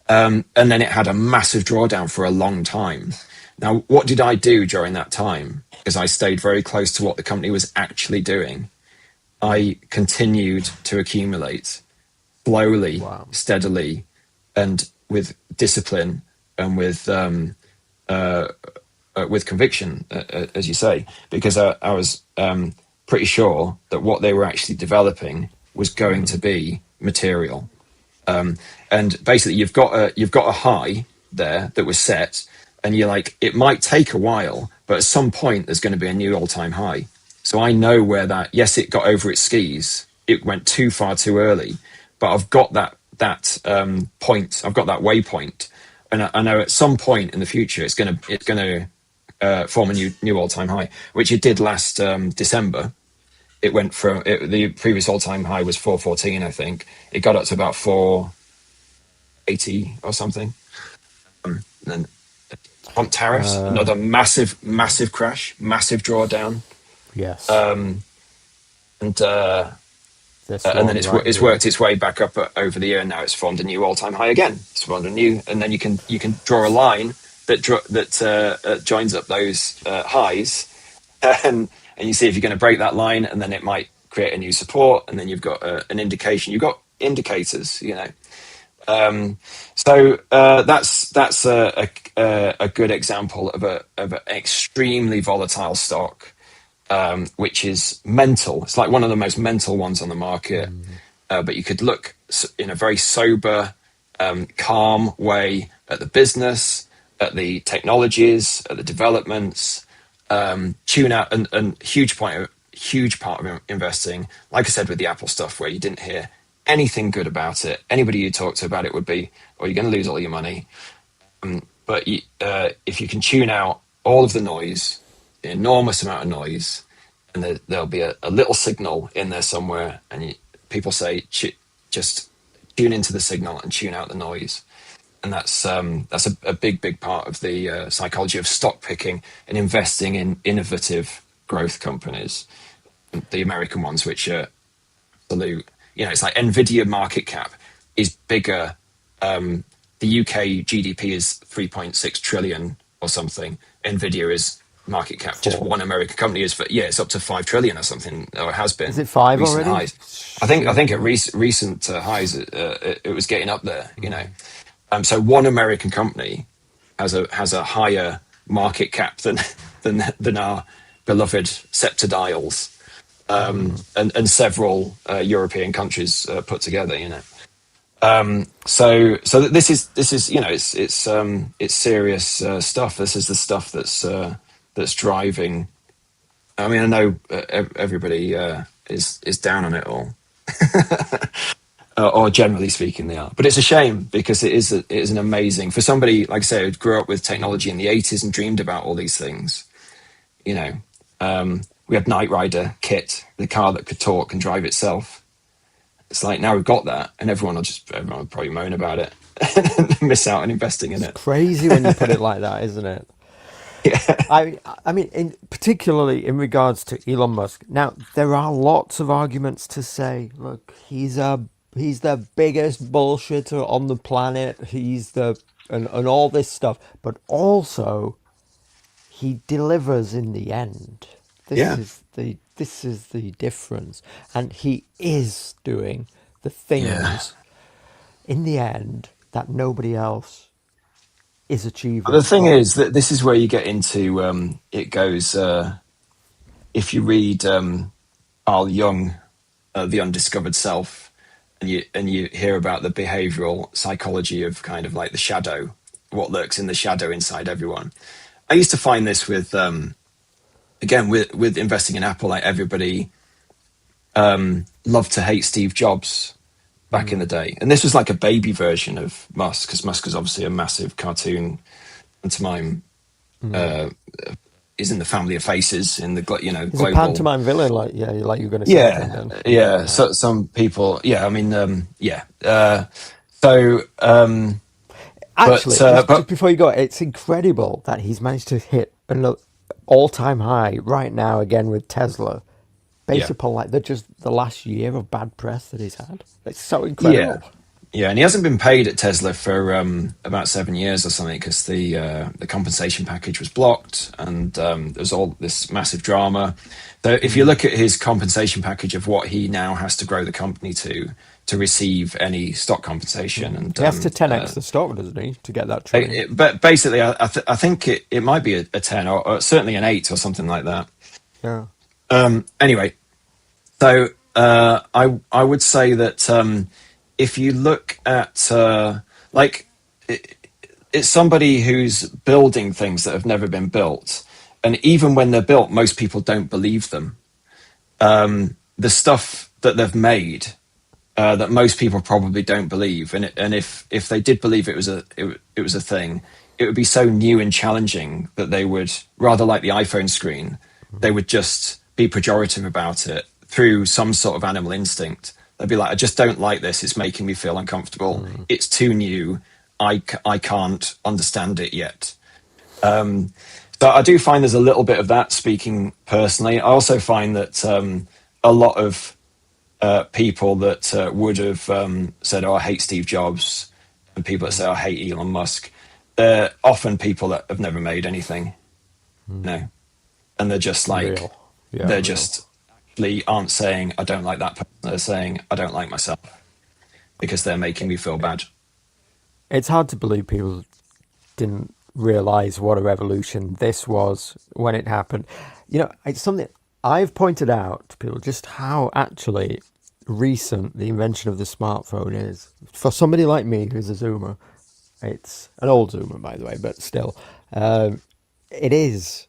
And then it had a massive drawdown for a long time. Now, what did I do during that time? Because I stayed very close to what the company was actually doing. I continued to accumulate slowly, Wow. steadily, and with discipline and with conviction, as you say, because I was pretty sure that what they were actually developing was going to be material. And basically, you've got a high there that was set, and you're like, it might take a while, but at some point there's going to be a new all-time high. So I know where that. Yes, it got over its skis. It went too far too early, but I've got that point. I've got that waypoint, and I know at some point in the future it's going to form a new all-time high, which it did last December. It went from the previous all-time high was 414, I think. It got up to about 480 or something. And then on tariffs, another massive crash, massive drawdown. Yes. And then it's worked its way back up over the year, and now it's formed a new all-time high again. It's formed a new, and then you can draw a line that joins up those highs, and you see if you're going to break that line, and then it might create a new support, and then you've got an indication. You've got indicators, So that's a good example of an extremely volatile stock, which is mental. It's like one of the most mental ones on the market. But you could look in a very sober, calm way at the business, at the technologies, at the developments, tune out, and huge part of investing, like I said with the Apple stuff, where you didn't hear anything good about it. Anybody you talk to about it would be, "Oh, you're going to lose all your money." But if you can tune out all of the noise, the enormous amount of noise, and there'll be a little signal in there somewhere, and people say, just tune into the signal and tune out the noise. And that's a big part of the psychology of stock picking and investing in innovative growth companies, the American ones, which are absolute, it's like Nvidia market cap is bigger. The UK GDP is 3.6 trillion or something. Nvidia is market cap, just Four. one American company is for, it's up to 5 trillion or something, or it has Is been it five recent already? highs. I Shit. think at recent highs, it was getting up there, Mm. So one American company has a higher market cap than our beloved septadials, Mm. and several European countries put together. So this is it's serious stuff. This is the stuff that's driving. I mean, I know everybody is down on it all, or generally speaking, they are. But it's a shame because it is an amazing, for somebody like I say who grew up with technology in the '80s and dreamed about all these things. You know, we had Knight Rider kit, the car that could talk and drive itself. It's like now we've got that, and everyone will probably moan about it and miss out on investing in It's it. crazy when you put it like that, isn't it? Yeah, I mean, particularly in regards to Elon Musk. Now, there are lots of arguments to say, look, he's the biggest bullshitter on the planet. And all this stuff, but also he delivers in the end. yeah, This is the difference, and he is doing the yeah. things in the end that nobody else is The achieving. thing Or is that this is where you get into it goes. If you read Carl Jung, The Undiscovered Self, and you hear about the behavioral psychology of kind of like the shadow, what lurks in the shadow inside everyone. I used to find this with again with investing in Apple, like everybody loved to hate Steve Jobs back in the day, and this was like a baby version of Musk, because Musk is obviously a massive cartoon pantomime. Uh, is in the family of faces in the he's a global. pantomime villain, like you're going to say, I think. Yeah, Then, yeah. yeah. So some people, yeah. I mean, yeah. So, Actually, just but before you go, it's incredible that he's managed to hit an all-time high right now again with Tesla, based yeah, upon like the last year of bad press that he's had. It's so yeah, incredible. yeah. And he hasn't been paid at Tesla for about 7 years or something, because the compensation package was blocked, and there's all this massive drama. So if you Mm. look at his compensation package of what he now has to grow the company to receive any stock compensation, and He has to 10x the stock, doesn't he, to get that train? but basically, I think it might be a 10, or certainly an 8 or something like that. Yeah. Anyway, so I would say that if you look at like it, it's somebody who's building things that have never been built, and even when they're built, most people don't believe them. The stuff that they've made, that most people probably don't believe, and if they did believe it was a thing, it would be so new and challenging that they would, rather like the iPhone screen, they would just be pejorative about it through some sort of animal instinct. They'd be like, I just don't like this. It's making me feel uncomfortable. Mm. It's too new. I can't understand it yet. So I do find there's a little bit of that, speaking personally. I also find that a lot of people that would have said, "Oh, I hate Steve Jobs," and people that say, "Oh, I hate Elon Musk," they're often people that have never made anything, and they're just like, Real. Yeah, they're real. just actually aren't saying, "I don't like that person." They're saying, "I don't like myself," because they're making me feel bad. It's hard to believe people didn't realize what a revolution this was when it happened. It's something I've pointed out to people, just how actually recent the invention of the smartphone is. For somebody like me who's a Zoomer, it's an old Zoomer, by the way, but still, it is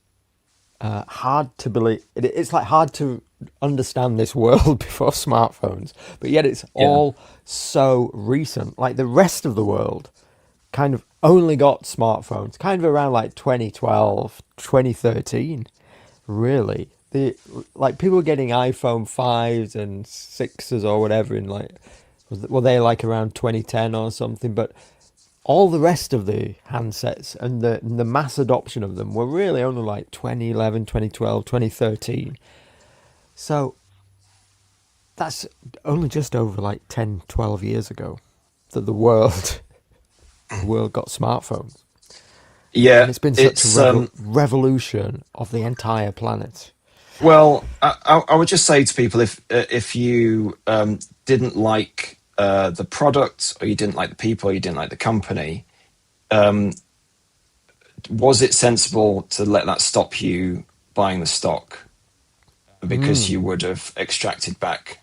hard to believe. It's like hard to understand this world before smartphones, but yet it's Yeah, all so recent. Like the rest of the world kind of only got smartphones kind of around like 2012, 2013. Really. Like people were getting iPhone 5s and 6s or whatever in like, were they like around 2010 or something? But all the rest of the handsets and the mass adoption of them were really only like 2011, 2012, 2013. So that's only just over like 10, 12 years ago that the world the world got smartphones, and Yeah, it's been such a it's revolution of the entire planet. well, I would just say to people, if you didn't like the product, or you didn't like the people, or you didn't like the company, was it sensible to let that stop you buying the stock, because you would have extracted back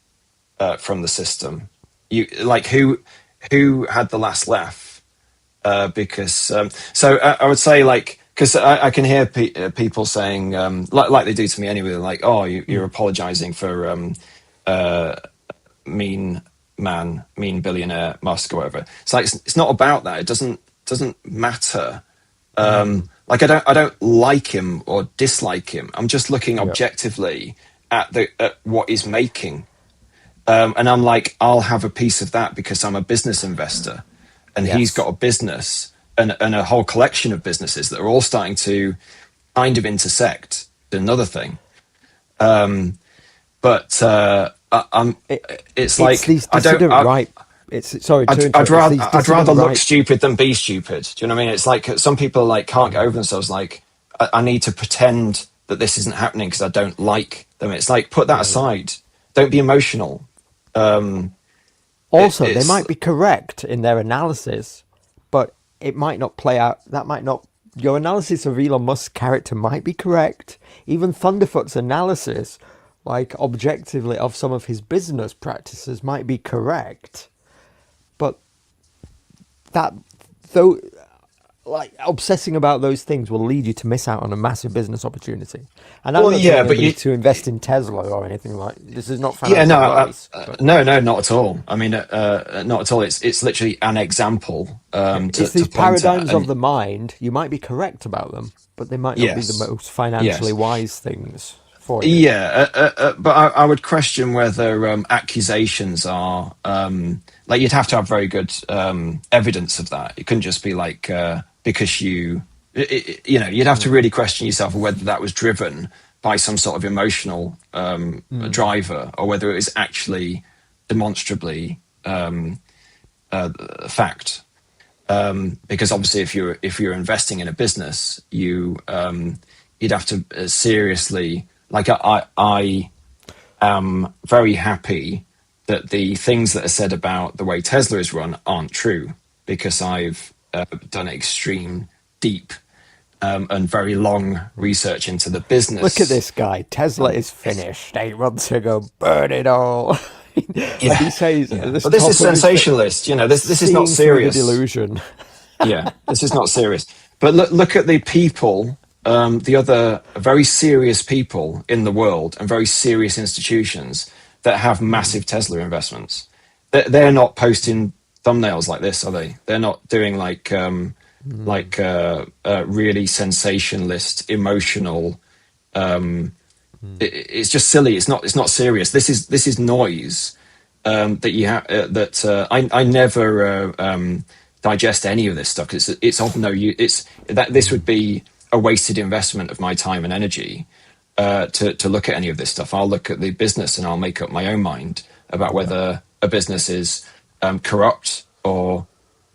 from the system? You like who had the last laugh? Because so I would say, like, because I can hear people saying, like they do to me anyway, they're like, oh, you're apologizing for mean man, mean billionaire Musk or whatever. It's like, it's not about that. It doesn't matter. Like, I don't like him or dislike him. I'm just looking Yeah. objectively at what he's making. And I'm like, I'll have a piece of that because I'm a business investor, and he's Yes. got a business and a whole collection of businesses that are all starting to kind of intersect. Another thing, but I'm. It's It's like, these I don't. dissident right. It's sorry to I'd interrupt. It's these I'd rather dissident look right. stupid than be stupid. Do you know what I mean? It's like some people like can't get over themselves. Like, I need to pretend that this isn't happening because I don't like them. It's like, put that Yeah, yeah. aside. Don't be emotional. Also, they It's might be correct in their analysis, but it might not play out. That might not. Your analysis of Elon Musk's character might be correct. Even Thunderfoot's analysis, like objectively, of some of his business practices might be correct. But that, though, like obsessing about those things will lead you to miss out on a massive business opportunity. And I'm well, not yeah, telling but anybody you, to invest in Tesla or anything like. This is not yeah, financial no, advice, but no, no, not at all. I mean, not at all. It's literally an example it's to these point at, paradigms of and the mind. You might be correct about them, but they might not be the yes, most financially yes. wise things for you. Yeah, but I would question whether accusations are like, you'd have to have very good evidence of that. It couldn't just be like because you know, you'd have to really question yourself whether that was driven by some sort of emotional driver, or whether it was actually demonstrably fact. Because obviously, if you're investing in a business, you'd have to seriously, like, I am very happy that the things that are said about the way Tesla is run aren't true, because I've done extreme, deep, and very long research into the Look at business. this guy. Tesla is finished 8 months ago. Burn it all. And he Yeah, says at yeah. this But this is top of his thing, sensationalist. You know, this is not seeing through the serious. delusion. Yeah, this is not serious. But look at the people, the other very serious people in the world, and very serious institutions that have massive Tesla investments. They're not posting thumbnails like this, are they? They're not doing like really sensationalist, emotional. It's just silly. It's not serious. This is noise that you have. I never digest any of this stuff, because it's of no use. It's that this would be a wasted investment of my time and energy to look at any of this stuff. I'll look at the business and I'll make up my own mind about Yeah. whether a business is corrupt or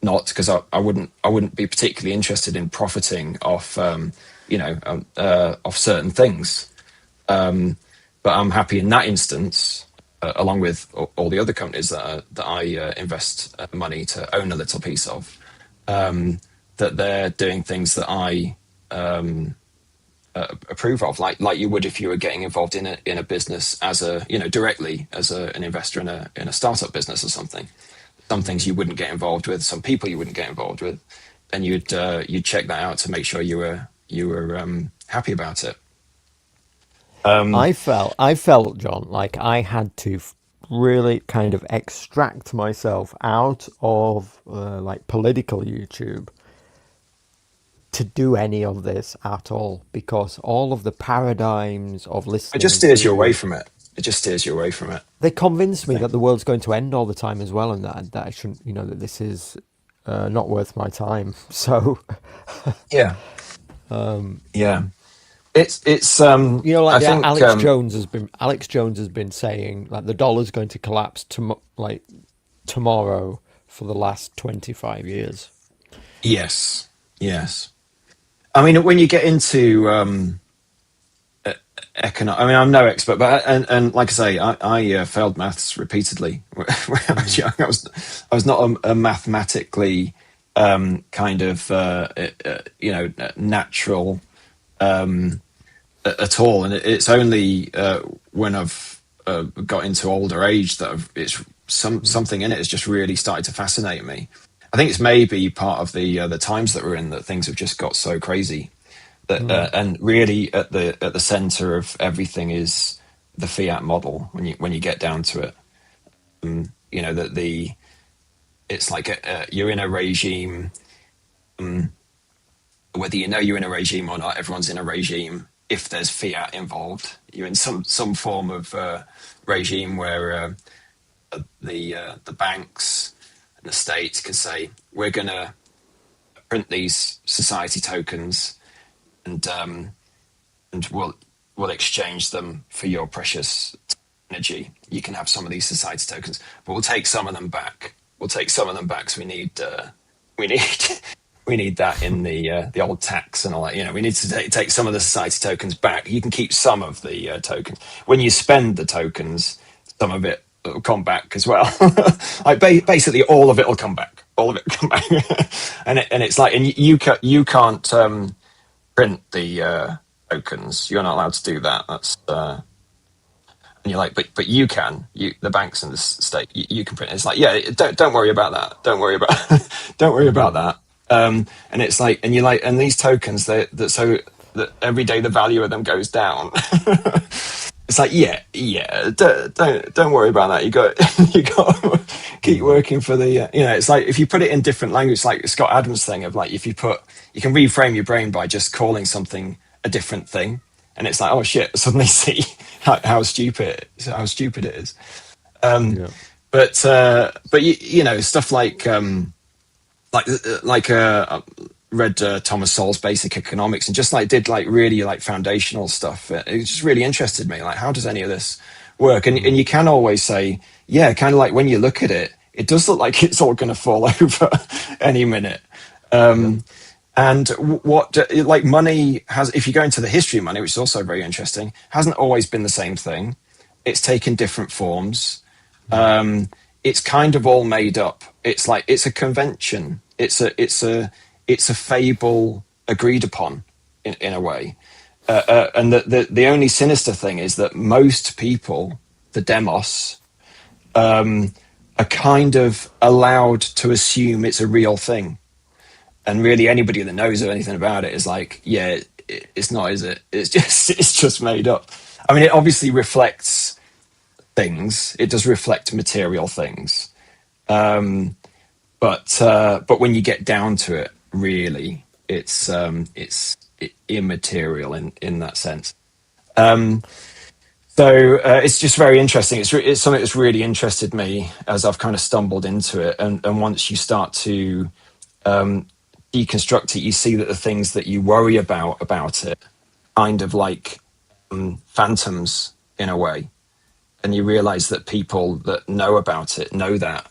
not, because I wouldn't be particularly interested in profiting off off certain things. But I'm happy in that instance, along with all the other companies that I invest money to own a little piece of, that they're doing things that I approve of, like you would if you were getting involved in a business as a, directly as an investor in a startup business or something. Some things you wouldn't get involved with, some people you wouldn't get involved with, and you'd check that out to make sure you were happy about it. I felt, John, like I had to really kind of extract myself out of like political YouTube to do any of this at all, because all of the paradigms of It just listening steers you away to, from it. It just steers you away from it, they convince I me think. that the world's going to end all the time as well, and that I shouldn't, that this is not worth my time. So Yeah, yeah. it's You know, like I the think Alex Jones has been saying like the dollar's going to collapse like tomorrow for the last 25 years. yes, yes. I mean, when you get into economic, I mean, I'm no expert, but and like I say, I failed maths repeatedly when I was Mm, young. I was not a mathematically kind of natural at all, and it's only when I've got into older age that it's mm, something in it has just really started to fascinate me. I think it's maybe part of the times that we're in that things have just got so crazy that mm, and really at the center of everything is the fiat model when you get down to it. You know that the it's like you're in a regime, whether you know you're in a regime or not. Everyone's in a regime. If there's fiat involved, you're in some form of regime where the banks and the state can say we're going to print these society tokens and and we'll exchange them for your precious energy. You can have some of these society tokens, but we'll take some of them back. We'll take some of them back. So we need we need that in the old tax and all that. You know, we need to take some of the society tokens back. You can keep some of the tokens. When you spend the tokens, some of it will come back as well. Like basically, all of it will come back. All of it will come back, and it's like, and you can't print the tokens. You're not allowed to do that. That's and you're like, but you can. The banks and the state, you can print it. It's like, yeah, don't worry about that. Don't worry about don't worry about mm. that. And it's like, and you're like, and these tokens, that so that every day the value of them goes down. It's like, yeah, don't worry about that. You got to keep Mm. working for the it's like if you put it in different language, like Scott Adams' thing of like if you can reframe your brain by just calling something a different thing, and it's like, oh shit, suddenly see how stupid it is. Um, Yeah. but you know, stuff like read Thomas Sowell's Basic Economics and just like did like really like foundational stuff. It just really interested me. Like, how does any of this work? And Mm. you can always say, yeah, kind of like when you look at it, it does look like it's all going to fall over any minute. Yep. And what like money has, if you go into the history of money, which is also very interesting, hasn't always been the same thing. It's taken different forms. Mm. It's kind of all made up. It's like it's a convention. It's a fable agreed upon in a way. And the only sinister thing is that most people, the demos, are kind of allowed to assume it's a real thing. And really, anybody that knows anything about it is like, yeah, it's not, is it? It's just made up. I mean, it obviously reflects things. It does reflect material things. But when you get down to it, really, it's immaterial in that sense. Um, so it's just very interesting. It's something that's really interested me as I've kind of stumbled into it. And once you start to deconstruct it, you see that the things that you worry about it, kind of like phantoms in a way, and you realize that people that know about it know that,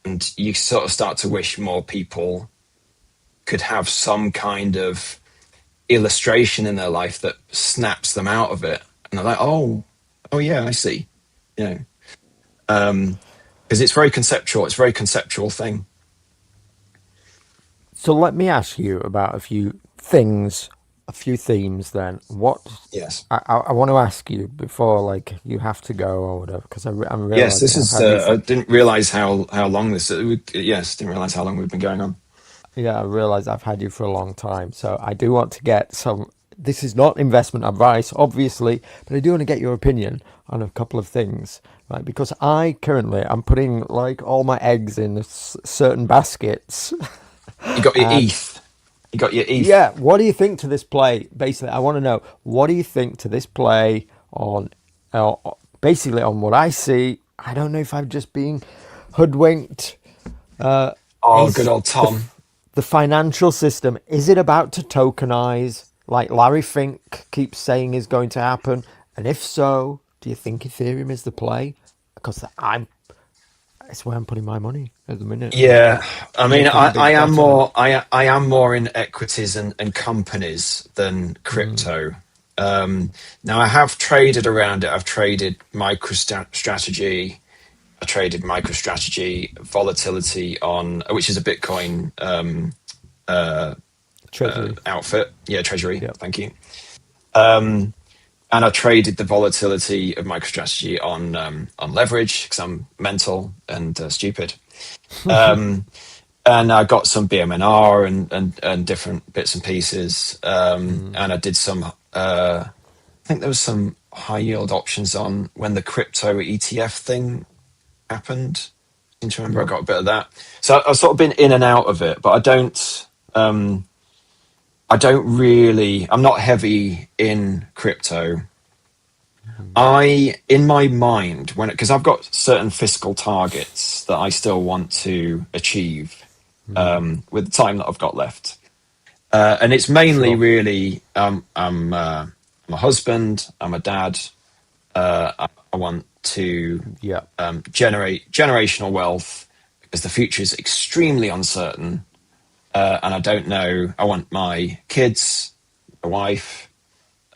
and you sort of start to wish more people could have some kind of illustration in their life that snaps them out of it, and they're like, oh yeah, I see, you know, because it's very conceptual. It's a very conceptual thing. So let me ask you about a few things, a few themes. Then, what Yes. I want to ask you before, like, you have to go or whatever, because I'm Yes, realizing this I've is. had you I for didn't realize how long this. Yes, didn't realize how long we've been going on. yeah, I realize I've had you for a long time. So I do want to get some. This is not investment advice, obviously, but I do want to get your opinion on a couple of things, right? Because I'm putting like all my eggs in certain baskets, You got your and ETH. You got your ETH. yeah, what do you think to this play? Basically, I want to know what do you think to this play on, uh, basically on what I see. I don't know if I'm just being hoodwinked. Oh, good Is old Tom. the financial system, is it about to tokenize? like Larry Fink keeps saying is going to happen? And if so, do you think Ethereum is the play? Because it's where I'm putting my money at the minute. I'm Yeah, I mean, making a I big am bet on it. more, I am more in equities and companies than crypto. Now I have traded around it. I've traded MicroStrategy. I traded MicroStrategy volatility on, which is a Bitcoin Treasury. outfit. Yeah, Treasury. Yep. Thank you. And I traded the volatility of MicroStrategy on leverage because I'm mental and stupid. And I got some BMNR and different bits and pieces. And I did some. I think there was some high yield options on when the crypto ETF thing happened. I seem to remember I Yep. got a bit of that. So I've sort of been in and out of it, but I don't. I don't really. I'm not heavy in crypto. In my mind, because I've got certain fiscal targets that I still want to achieve with the time that I've got left, and it's mainly Sure. really I'm a husband, I'm a dad. I want to Yeah. generate generational wealth because the future is extremely uncertain, and I don't know. I want my kids, my wife,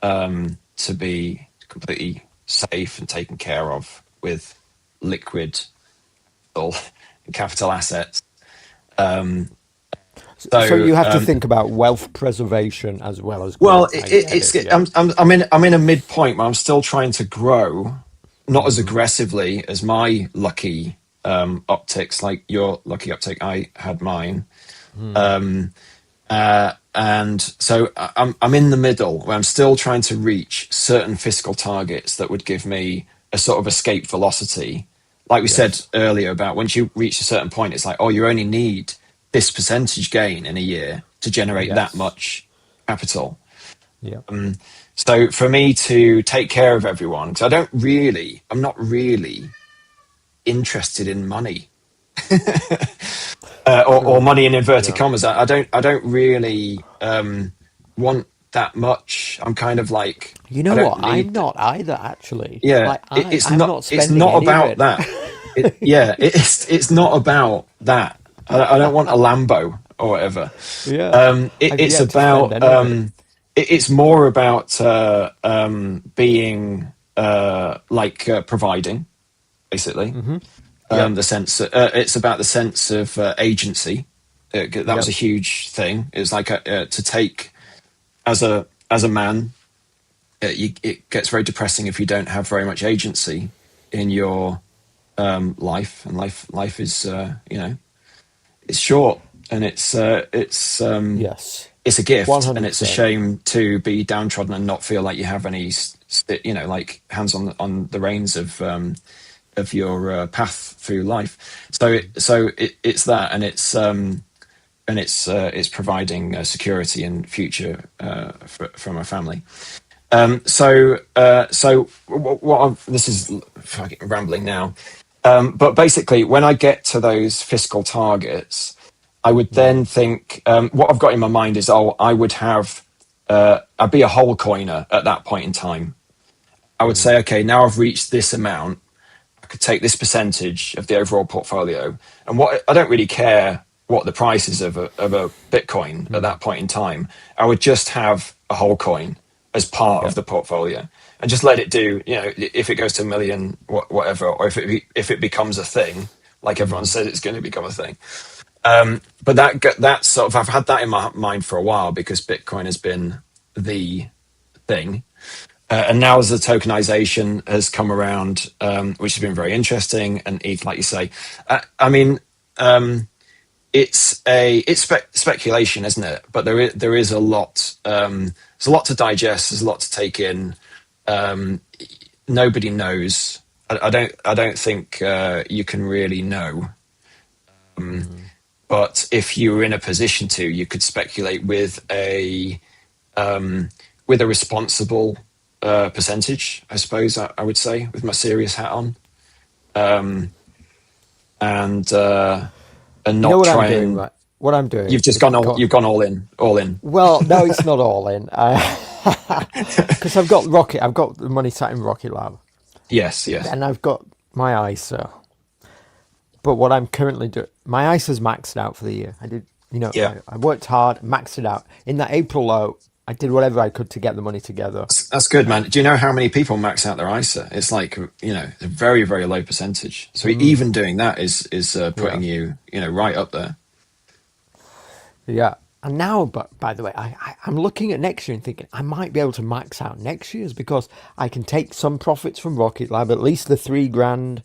to be completely safe and taken care of with liquid capital assets. So So, you have to think about wealth preservation as well as well, growth. I get it's it. Yeah. I'm in a midpoint where I'm still trying to grow, not as Hmm. aggressively as my lucky upticks, like your lucky uptick. I had mine. Hmm. And so I'm in the middle where I'm still trying to reach certain fiscal targets that would give me a sort of escape velocity. Like we said Yes. earlier about once you reach a certain point, it's like, oh, you only need this percentage gain in a year to generate that Yes. much capital. Yeah. So for me to take care of everyone, because I'm not really interested in money. Or True. money in inverted Yeah. commas. I don't really want that much. I'm kind of like You I know don't what? need. I'm not either, actually. Yeah, Like it's I'm not. not It's spending not any of about it. that. It's not about that. I don't want a Lambo or whatever. Yeah. I've It's yet to spend about. any of it. It's more about being providing, basically. Yep. The sense it's about the sense of agency. That was a Yep. huge thing. It was like to take as a man. It gets very depressing if you don't have very much agency in your life, and life is it's short, and Yes. it's a gift, and it's a 100%. shame to be downtrodden and not feel like you have any like hands on the reins of your path through life. It's that, and it's providing security and future for my family. This is fucking rambling now, but basically, when I get to those fiscal targets, I would then think what I've got in my mind is, oh, I would have, I'd be a whole coiner at that point in time. I would say, okay, now I've reached this amount, I could take this percentage of the overall portfolio, and what I don't really care what the price is of a Bitcoin at that point in time. I would just have a whole coin as part of Yep. the portfolio and just let it do. If it goes to a million, whatever, or if it becomes a thing, like everyone says it's going to become a thing. But that sort of I've had that in my mind for a while because Bitcoin has been the thing. And now as the tokenization has come around, which has been very interesting, and ETH, like you say, I mean, it's speculation, isn't it? But there is a lot. There's a lot to digest. There's a lot to take in. Nobody knows. I don't think you can really know. But if you were in a position to, you could speculate with a responsible percentage, I suppose I would say, with my serious hat on, um, and You know not what I'm try doing, and right? what I'm doing You've just is because you've gone all in. well, no, it's not all in. Because I've got the money sat in Rocket Lab, Yes, yes. and I've got my ISA. But what I'm currently doing, my ISA's maxed out for the year. I did, Yeah. I worked hard, maxed it out. In that April low, I did whatever I could to get the money together. That's good, man. Do you know how many people max out their ISA? It's like, a very, very low percentage. So even doing that is Yeah. putting you, right up there. Yeah. And now, but by the way, I'm looking at next year and thinking I might be able to max out next year's because I can take some profits from Rocket Lab, at least the 3 grand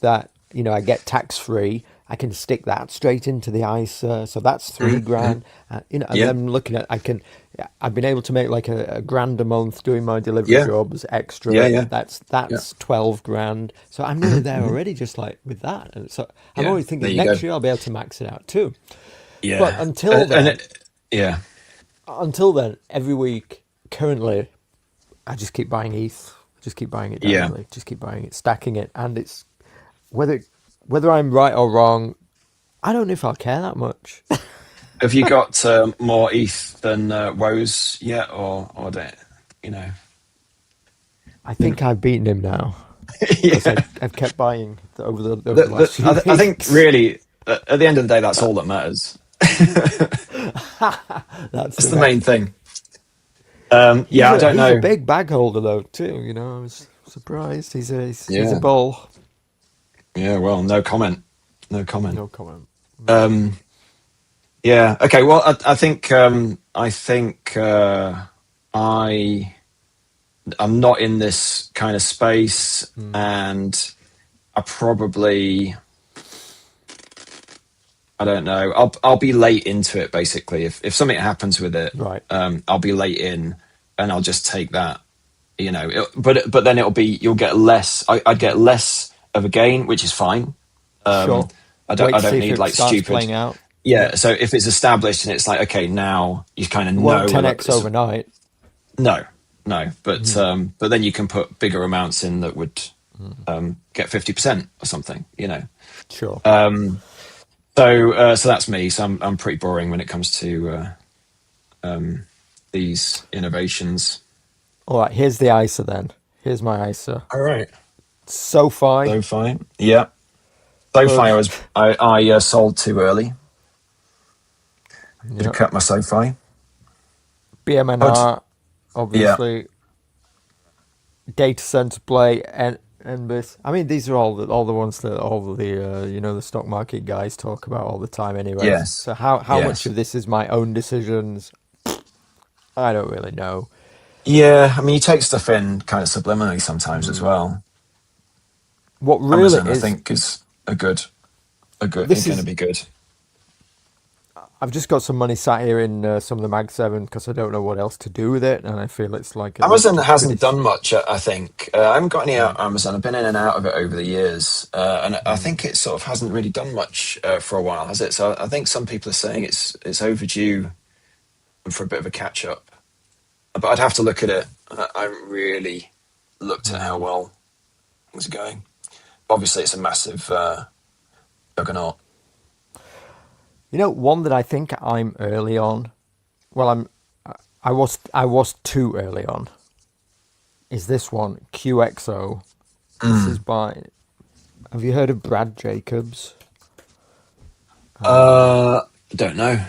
that, I get tax free. I can stick that straight into the ISA. So that's 3 grand. And Yeah, then looking at, I've been able to make like a grand a month doing my delivery yeah, jobs yeah, extra. yeah, yeah. That's 12 grand. So I'm nearly there already, just like with that. And so I'm Yeah, always there thinking you go. next year I'll be able to max it out too. But Yeah. Yeah, until then, every week, currently, I just keep buying ETH, just keep buying it yeah. daily, just keep buying it, stacking it, and it's whether whether I'm right or wrong, I don't know if I'll care that much. Have you got more ETH than woes yet, or don't, you know? I think I've beaten him now because Yeah. I've kept buying over the last few I think weeks. really, at the end of the day, that's all that matters. That's That's the the next. main thing. Yeah, I don't He's a know. big bag holder though too. I was surprised. He's a Yeah, bull. yeah. Well, no comment. No comment. No comment. Um, yeah. Okay. Well, I think I I'm not in this kind of space, and I probably I don't know. I'll be late into it basically. If something happens with it, Right. I'll be late in, and I'll just take that. But then you'll get less. I'd get less of a gain, which is fine. Um, Sure. I Wait to see don't if need it like starts stupid. playing out. Yeah. Yeah. So if it's established and it's like, okay, now you kind of It won't know whether 10x overnight. no, no, but then you can put bigger amounts in that would get 50% or something. Sure. So that's me. So I'm pretty boring when it comes to these innovations. All right. Here's the ISA then. Here's my ISA. All right. SoFi. SoFi. Yeah. SoFi Uh, I sold too early. Should have yeah. cut my SoFi. But BMNR. yeah. Obviously. Data center play and this. I mean, these are all the ones that all the the stock market guys talk about all the time. Anyways. Yes. So how much Yes. of this is my own decisions? I don't really know. Yeah. I mean, you take stuff in kind of subliminally sometimes as well. What really Amazon, I is think, is this going to is be good. I've just got some money sat here in some of the Mag 7 because I don't know what else to do with it, and I feel it's like at Amazon least hasn't it's done much, I think. I haven't got any out Amazon. I've been in and out of it over the years, and I think it sort of hasn't really done much for a while, has it? So I think some people are saying it's overdue for a bit of a catch up. But I'd have to look at it. I haven't really looked at how well things are going. Obviously, it's a massive juggernaut. one that I think I'm early on. Well, I was too early on. Is this one QXO? This is by. Have you heard of Brad Jacobs? Don't know.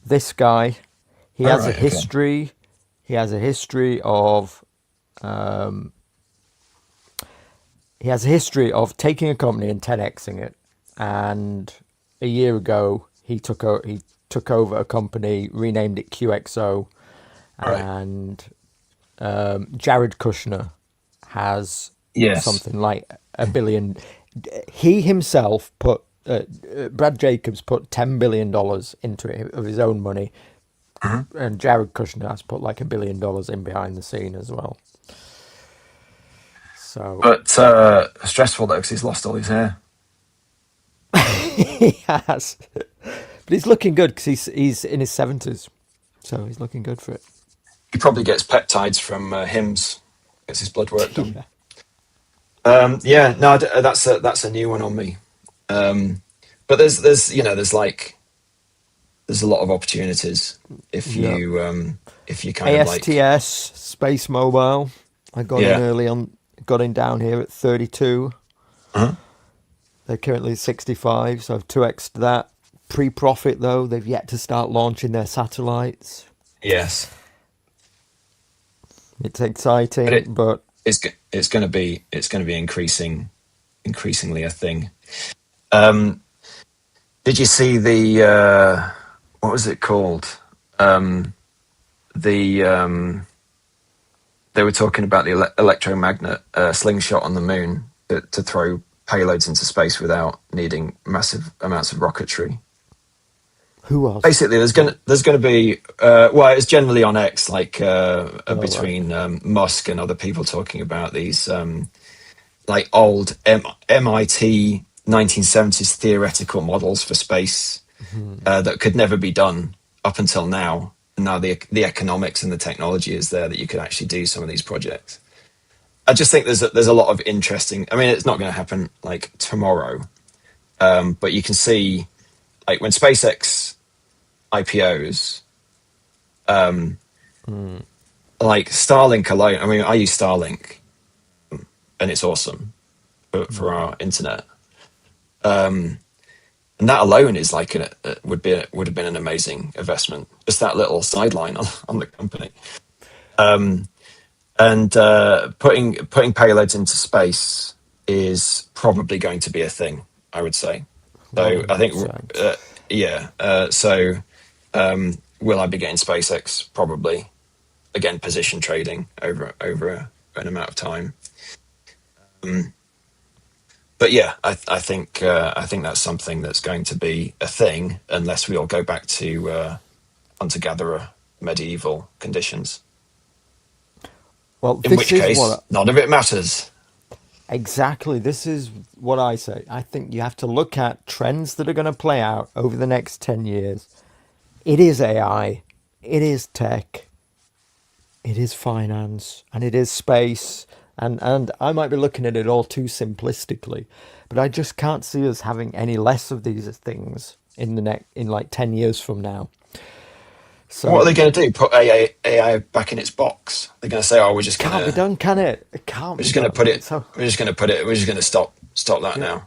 This guy, he All has a right. Okay. history. He has a history of. Um, he has a history of taking a company and 10xing it. And a year ago, he took over a company, renamed it QXO, All right. and Jared Kushner has Yes. something like a billion. He himself put Brad Jacobs put $10 billion into it of his own money, and Jared Kushner has put like $1 billion in behind the scene as well. So But stressful though, because he's lost all his hair. he has, but he's looking good because he's in his 70s, so he's looking good for it. He probably gets peptides from Hims. Gets his blood work done. Yeah. Yeah, no, that's a new one on me. But there's like there's a lot of opportunities Yeah. if you kind of like, ASTS, Space Mobile. I got in yeah. early on, got in down here at 32. Uh-huh. They're currently 65, so I've 2x'd that. Pre-profit though, they've yet to start launching their satellites. Yes, It's but exciting, but it's going to be increasingly a thing. Um, did you see the what was it called? The They were talking about the electromagnet slingshot on the moon to throw payloads into space without needing massive amounts of rocketry. who was? Basically, there's gonna be well, it's generally on X, like Oh, right. between Musk and other people talking about these like old MIT 1970s theoretical models for space that could never be done up until now. And now the economics and the technology is there that you could actually do some of these projects. I just think there's a lot of interesting. I mean, it's not going to happen like tomorrow, but you can see like when SpaceX IPOs, like Starlink alone. I mean, I use Starlink, and it's awesome for our internet. And that alone is like would have been an amazing investment. Just that little sideline on the company, and putting payloads into space is probably going to be a thing. I would say. So I think 100%. yeah. Will I be getting SpaceX? Probably. Again, position trading over an amount of time. But yeah, I think that's something that's going to be a thing unless we all go back to hunter-gatherer medieval conditions. Well, In this which is case, what none of it matters. exactly. This is what I say. I think you have to look at trends that are going to play out over the next 10 years. It is AI, it is tech, it is finance, and it is space. And I might be looking at it all too simplistically, but I just can't see us having any less of these things in like 10 years from now. What are So they going to do? Put AI back in its box? They're going to say, "Oh, can't be done, can it? It can't we're be just going to done. put it, So we're just going to stop that yeah, now."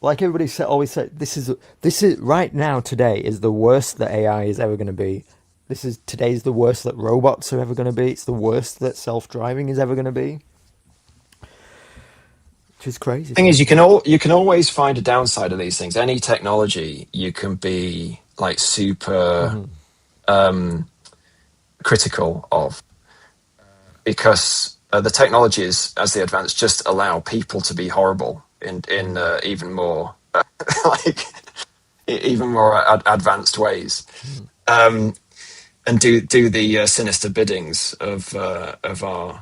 like everybody said, always said, this is right now today is the worst that AI is ever going to be. Today's the worst that robots are ever going to be. It's the worst that self-driving is ever going to be, which is crazy Thing to is, me. you can always find a downside of these things. Any technology, you can be like super critical of because the technologies, as they advance, just allow people to be horrible in even more like even more advanced ways, and do the sinister biddings of our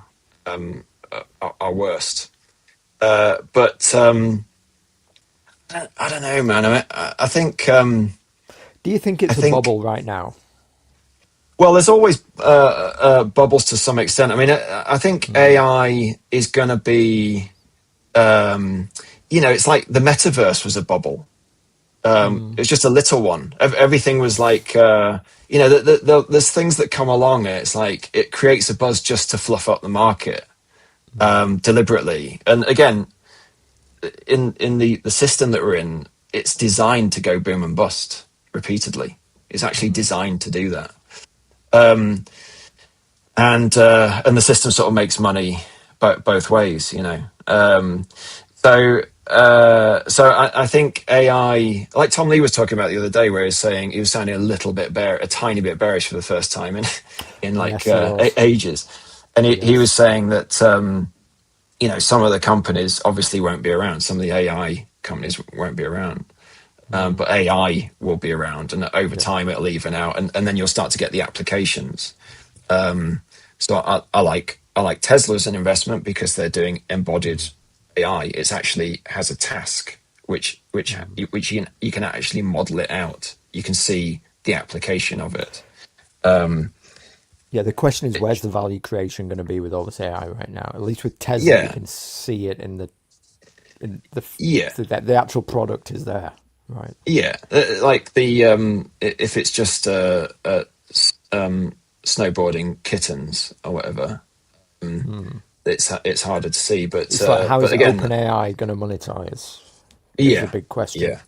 worst. But I don't know, man. I think Do you think I it's a think bubble right now? well, there's always bubbles to some extent. I mean, I think AI is going to be, it's like the metaverse was a bubble. It was just a little one. Everything was like, there's things that come along. And it's like it creates a buzz just to fluff up the market deliberately. And again, in the system that we're in, it's designed to go boom and bust repeatedly. It's actually designed to do that. And the system sort of makes money both ways, you know. So I think AI, like Tom Lee was talking about the other day, where he was sounding a tiny bit bearish for the first time in like Yes, it was. ages, and he was Yes. saying that some of the companies obviously won't be around, some of the AI companies won't be around. But AI will be around, and over Yeah. time it'll even out, and then you'll start to get the applications. So I like Tesla as an investment because they're doing embodied AI. It's actually has a task which you can actually model it out. You can see the application of it. Yeah, the question is, where's the value creation going to be with all this AI right now? At least with Tesla, you Yeah, can see it in the yeah. the actual product is there. Right. Yeah, like the if it's just snowboarding kittens or whatever, um, it's harder to see. It's like, how But is again, OpenAI going to monetize? Is the yeah, big question. yeah,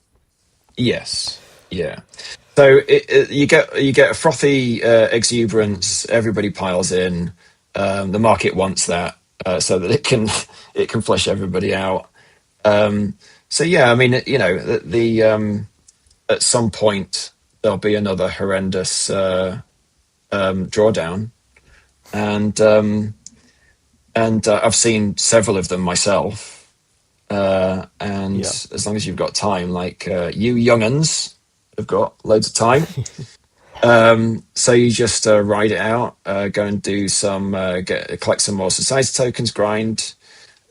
yes, yeah. So you get a frothy exuberance. Everybody piles in. The market wants that so that it can flush everybody out. So yeah, I mean, you know, at some point there'll be another horrendous drawdown, and I've seen several of them myself. And Yeah. as long as you've got time, like you younguns have got loads of time, so you just ride it out, go and do some, collect some more society tokens, grind,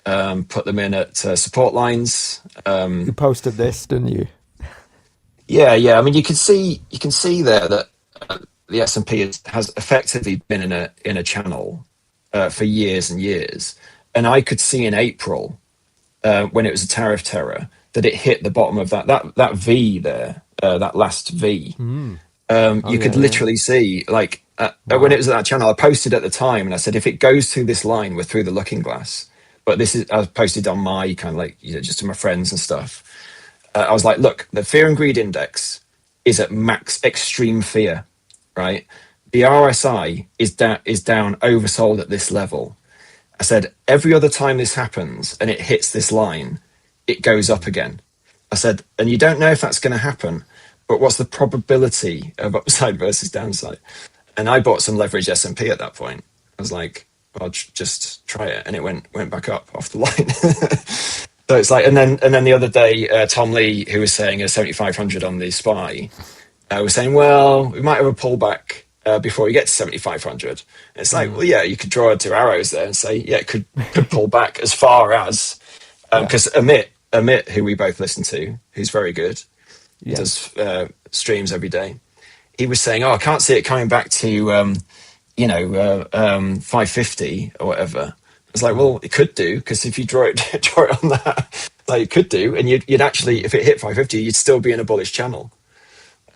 put them in at support lines. You posted this, didn't you? Yeah, yeah. I mean, you can see there that the S&P has effectively been in a channel for years and years, and I could see in April when it was a tariff terror that it hit the bottom of that V there, that last V. Oh You could yeah, yeah. literally see, like, when it Wow. was at that channel, I posted at the time and I said, if it goes through this line, we're through the looking glass. But this is, I posted on my kind of like, you know, just to my friends and stuff. I was like, look, the fear and greed index is at max extreme fear, right? The RSI is down oversold at this level. I said, every other time this happens and it hits this line, it goes up again. I said, and you don't know if that's going to happen, but what's the probability of upside versus downside? And I bought some leveraged S&P at that point. I was like, well, I'll just try it, and it went back up off the line. So it's like, and then the other day, Tom Lee, who was saying a 7,500 on the SPY, was saying, well, we might have a pullback before we get to 7,500. It's like, well, yeah, you could draw two arrows there and say, yeah, it could pull back as far as, Yeah. because Amit, who we both listen to, who's very good, Yeah. does streams every day. He was saying, oh, I can't see it coming back to, 550 or whatever. It's like, well, it could do, because if you draw it draw it on that, like it could do, and you'd actually, if it hit 550, you'd still be in a bullish channel.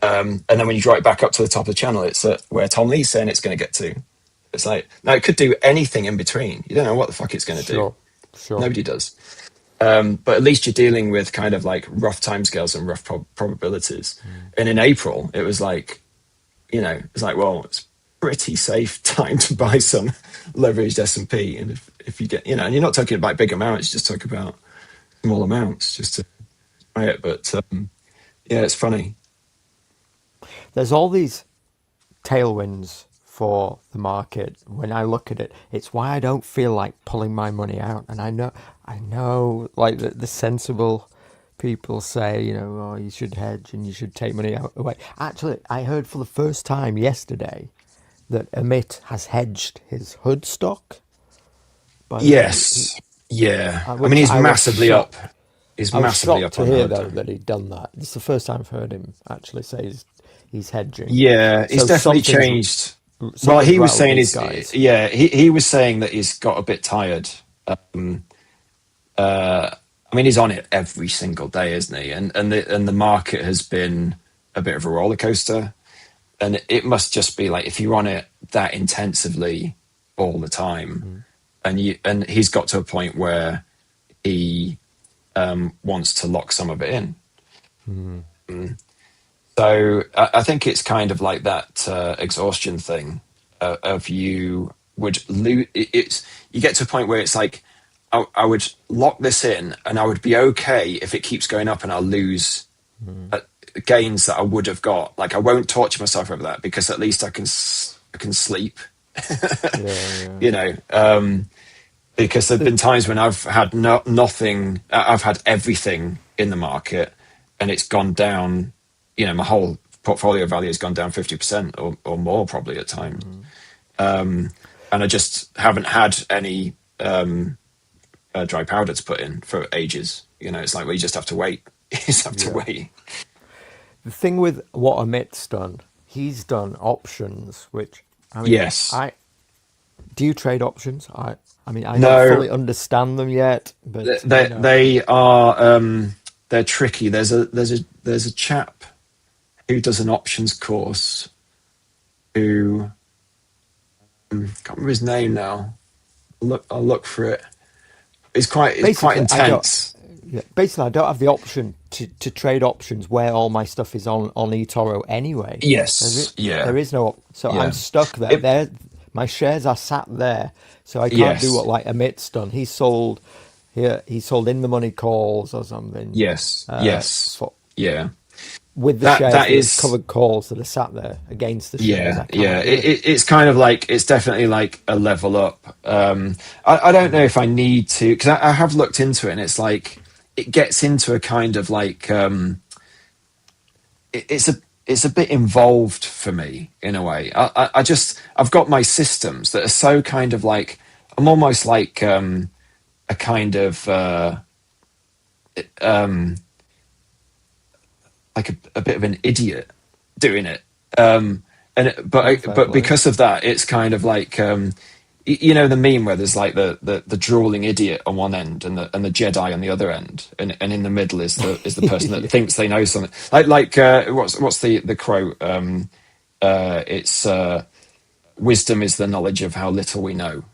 And then when you draw it back up to the top of the channel, it's at where Tom Lee's saying it's going to get to. It's like, now it could do anything in between. You don't know what the fuck it's going to do. Sure. Sure. Nobody does. But at least you're dealing with kind of like rough timescales and rough probabilities. And in April, it was like, you know, it's like, well, it's pretty safe time to buy some leveraged S&P. And if you get, you know, and you're not talking about big amounts, you just talk about small amounts just to buy it. But yeah, it's funny. There's all these tailwinds for the market. When I look at it, it's why I don't feel like pulling my money out. And I know, like the sensible people say, you know, oh, you should hedge and you should take money out away. Actually, I heard for the first time yesterday that Amit has hedged his hood stock. By the way, Yes. Yeah. I mean, which he's I was massively up. shocked. He's I was massively shocked up to on the hear hood. though that he'd done that. It's the first time I've heard him actually say he's hedging. Yeah, he's So definitely changed. Well, something's he was rattled saying these is, guys. yeah, he was saying that he's got a bit tired. I mean, he's on it every single day, isn't he? And the market has been a bit of a roller coaster, and it must just be like if you're on it that intensively all the time, and he's got to a point where he wants to lock some of it in. So I think it's kind of like that exhaustion thing of you would lose. It's you get to a point where it's like I would lock this in, and I would be okay if it keeps going up, and I'll lose gains that I would have got. Like I won't torture myself over that because at least I can sleep. Yeah, You know, because there've been times when I've had nothing. I've had everything in the market, and it's gone down. You know, my whole portfolio value has gone down 50% or more probably at times. And I just haven't had any dry powder to put in for ages. You know, it's like, well, you just have to wait. You just have to yeah. wait. The thing with what Amit's done, he's done options, which I mean, Yes. do you trade options? I mean, I don't No, fully understand them yet, but you know, they are. they're tricky. There's a chap who does an options course who can't remember his name now. I'll look for it. It's quite intense. Basically, I don't have the option to trade options where all my stuff is on eToro anyway. Yes, There yeah, is no, so I'm yeah. stuck there. It, My shares are sat there, so I can't do what yes, like Amit's done. He sold in the money calls or something, yes, uh, yes, for yeah. with the That shares that that are is covered calls that are sat there against the shares. Yeah, I yeah. cannot do it. It's kind of like it's definitely like a level up. I don't know if I need to because I have looked into it and it's like it gets into a kind of like it's a bit involved for me in a way. I've got my systems that are so kind of like I'm almost like a kind of um, like a bit of an idiot doing it. Oh, fair But play. because of that, it's kind of like you know the meme where there's like the drooling idiot on one end and the Jedi on the other end, and in the middle is the person that Yeah. thinks they know something. What's the quote? It's wisdom is the knowledge of how little we know,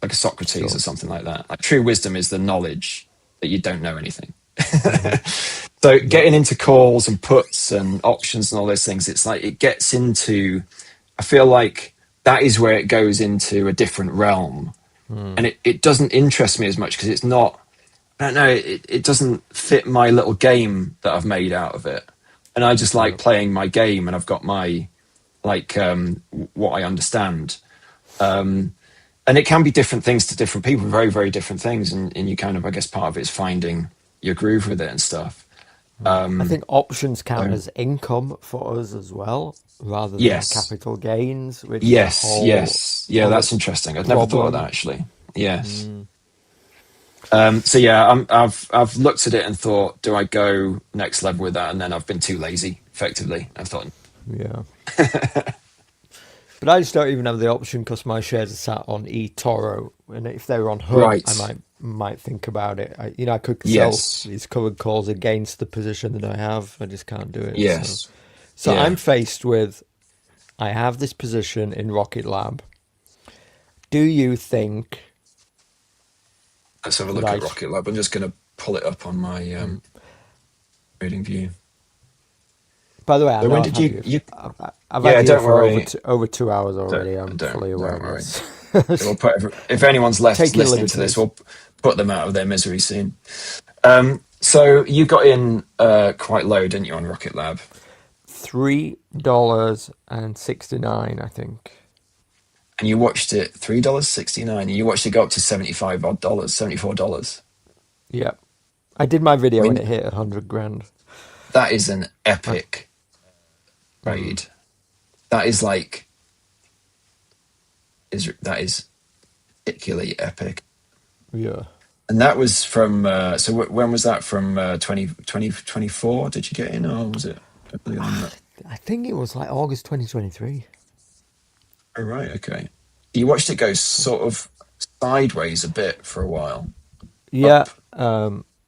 like a Socrates or Sure. something like that. Like true wisdom is the knowledge that you don't know anything. Hmm. So Yeah. getting into calls and puts and options and all those things, it's like it gets into. I feel like that is where it goes into a different realm, Hmm. and it doesn't interest me as much because it's not. I don't know. It doesn't fit my little game that I've made out of it, and I just like Yeah. playing my game, and I've got my like what I understand. And it can be different things to different people, very, very different things. And you kind of, I guess, part of it is finding your groove with it and stuff. I Um, think options count so, as income for us as well, rather than yes, capital gains, which is a yes, whole yes. Yeah, other that's interesting. I'd never thought of that problem. actually. Yes. Mm, So yeah, I've looked at it and thought, do I go next level with that? And then I've been too lazy, effectively. I thought, yeah. But I just don't even have the option because my shares are sat on eToro, and if they were on Hub, I right. might think about it. I could sell Yes. these covered calls against the position that I have. I just can't do it. Yes. So I'm Yeah. faced with I have this position in Rocket Lab. Do you think Let's have a that look at Rocket Lab. I'm just going to pull it up on my trading view. By the way, I So know when I've did had you, you. you, I've had yeah, you don't for worry. over 2 hours Don't already. I'm fully aware don't of worry. this. We'll put if anyone's left Take your listening to this, liberties. we'll put them out of their misery soon. So you got in quite low, didn't you, on Rocket Lab? $3.69, I think. And you watched it $3.69, and you watched it go up to 75 odd dollars, $74. Yeah, I did my I video when mean, it hit 100 grand. that is an I, epic mm, trade. That is like that is particularly epic. yeah, And that was from when was that from 2024? Did you get in, or was it earlier than that? I think it was like August 2023. Oh, right, okay. You watched it go sort of sideways a bit for a while, Yeah, up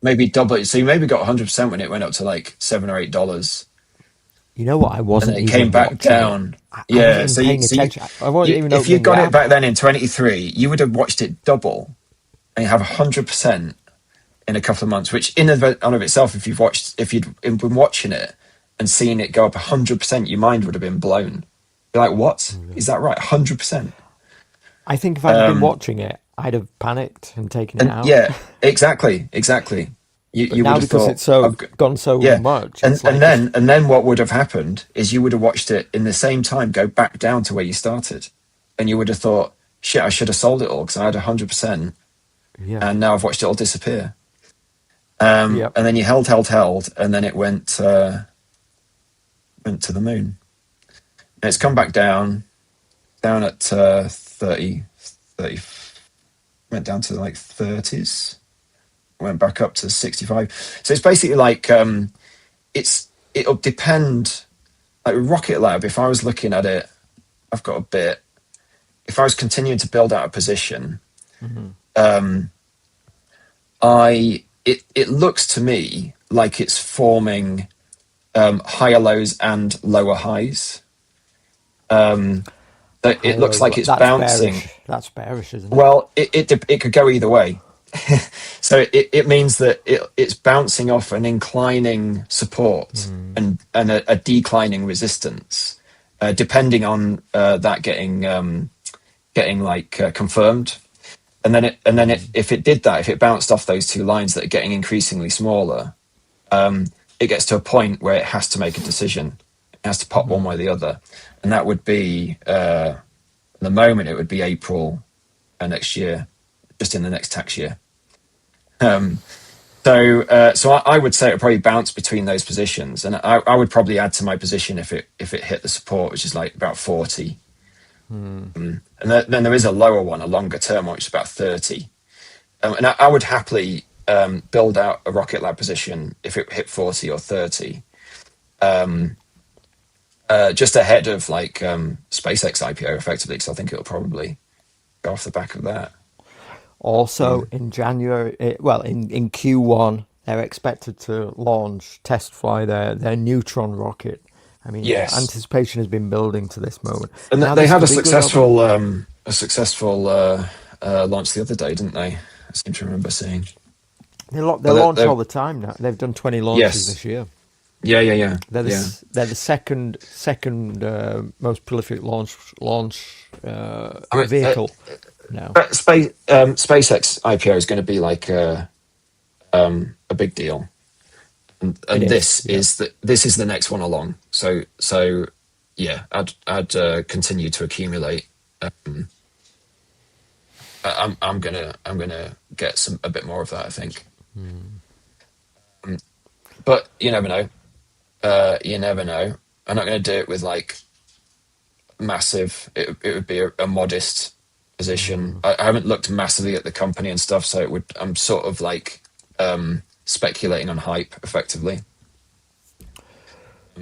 maybe double it. So you maybe got 100% when it went up to like $7 or $8, you know what? I and then wasn't it came even back watching it. down. I wasn't Yeah, even paying attention. I wasn't you even if you opening the got it app. back then in 23, you would have watched it double and you have 100% in a couple of months, which in of itself, if you'd been watching it and seen it go up 100%, your mind would have been blown. You're like, what is that right? 100%. I think if I'd been Um, watching it, I'd have panicked and taken it and out. yeah, exactly. You But you would now have because thought, it's so gone so yeah, much, and it's like if then what would have happened is you would have watched it in the same time go back down to where you started, and you would have thought, shit, I should have sold it all because I had 100%, yeah, and now I've watched it all disappear. yep, And then you held, and then it went to the moon. And it's come back down at 30, went down to like 30s, went back up to 65. So it's basically like it'll depend. Like Rocket Lab, if I was looking at it, I've got a bit. If I was continuing to build out a position, hmm um, I it looks to me like it's forming higher lows and lower highs. It looks like it's That's bouncing. bearish. That's bearish, isn't it? Well, it could go either way. So it means that it's bouncing off an inclining support and a declining resistance, depending on that getting like confirmed. If it did that, if it bounced off those two lines that are getting increasingly smaller, it gets to a point where it has to make a decision. It has to pop one way or the other, and that would be at the moment it would be April next year, just in the next tax year. So I would say it would probably bounce between those positions, and I would probably add to my position if it hit the support, which is like about 40. And then there is a lower one, a longer term one, which is about 30. And I would happily build out a Rocket Lab position if it hit 40 or 30, just ahead of like SpaceX IPO, effectively, because I think it'll probably go off the back of that. Also, in January, in Q1, they're expected to test fly their Neutron rocket. I mean, Yes, anticipation has been building to this moment. and Now, they this had could be good. a successful launch the other day, didn't they? I seem to remember seeing. They Well, launch all the time now. They've done 20 launches yes, this year. yeah. They're the second most prolific launch I mean, vehicle now. SpaceX IPO is going to be like a big deal, It and is, yeah. this is the next one along. So yeah, I'd continue to accumulate. I'm gonna get a bit more of that, I think. But you never know. You never know. I'm not going to do it with like massive. It would be a modest position. I haven't looked massively at the company and stuff, so I'm sort of like speculating on hype, effectively.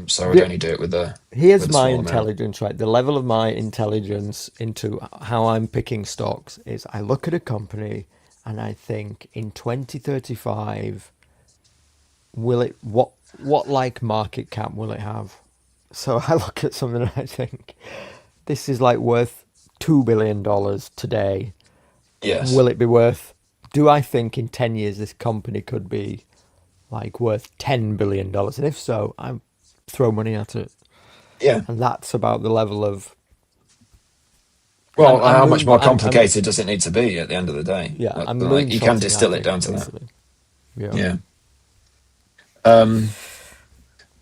So I would only do it with Here's a my small amount. intelligence, right? The level of my intelligence into how I'm picking stocks is I look at a company and I think in 2035, what like market cap will it have? So I look at something and I think this is like worth $2 billion today. Yes. Will it be worth, do I think in 10 years this company could be like worth $10 billion? And if so, I throw money at it. Yeah. And that's about the level of. Well, I'm how much moon. more I'm complicated does it need to be at the end of the day? yeah. I'm Like you can moonshotting. I distill it think down to that. basically. Yeah. Yeah.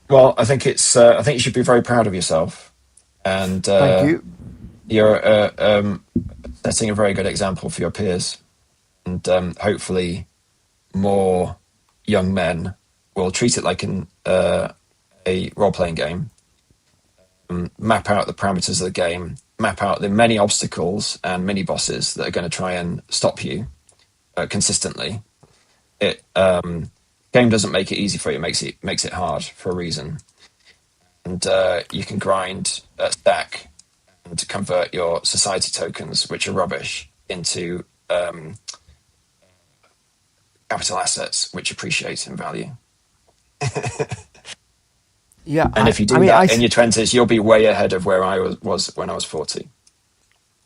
Well, I think you should be very proud of yourself, and Thank you. you're setting a very good example for your peers, and hopefully more young men will treat it like a role-playing game, map out the parameters of the game, map out the many obstacles and mini bosses that are going to try and stop you consistently. It game doesn't make it easy for you; it makes it hard for a reason. And you can grind, stack, and convert your society tokens, which are rubbish, into capital assets, which appreciate in value. Yeah. And if you do that in your 20s, you'll be way ahead of where I was when I was 40.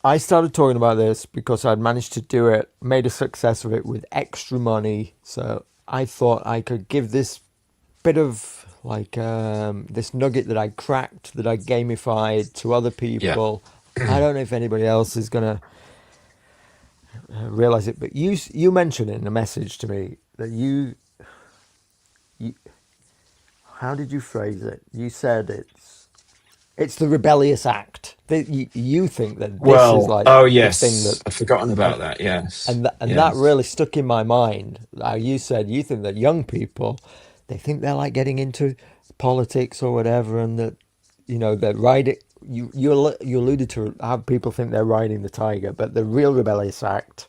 I started talking about this because I'd managed to do it, made a success of it with extra money. So I thought I could give this bit of like this nugget that I cracked, that I gamified to other Yeah. people. I don't know if anybody else is gonna realize it, but you mentioned in a message to me that you how did you phrase it? You said it's the rebellious act. That you think that this is Well, like oh the thing yes, that I've forgotten and about that. Yes, that yes, really stuck in my mind. You said you think that young people, they think they're like getting into politics or whatever, and that they're riding. You alluded to how people think they're riding the tiger, but the real rebellious act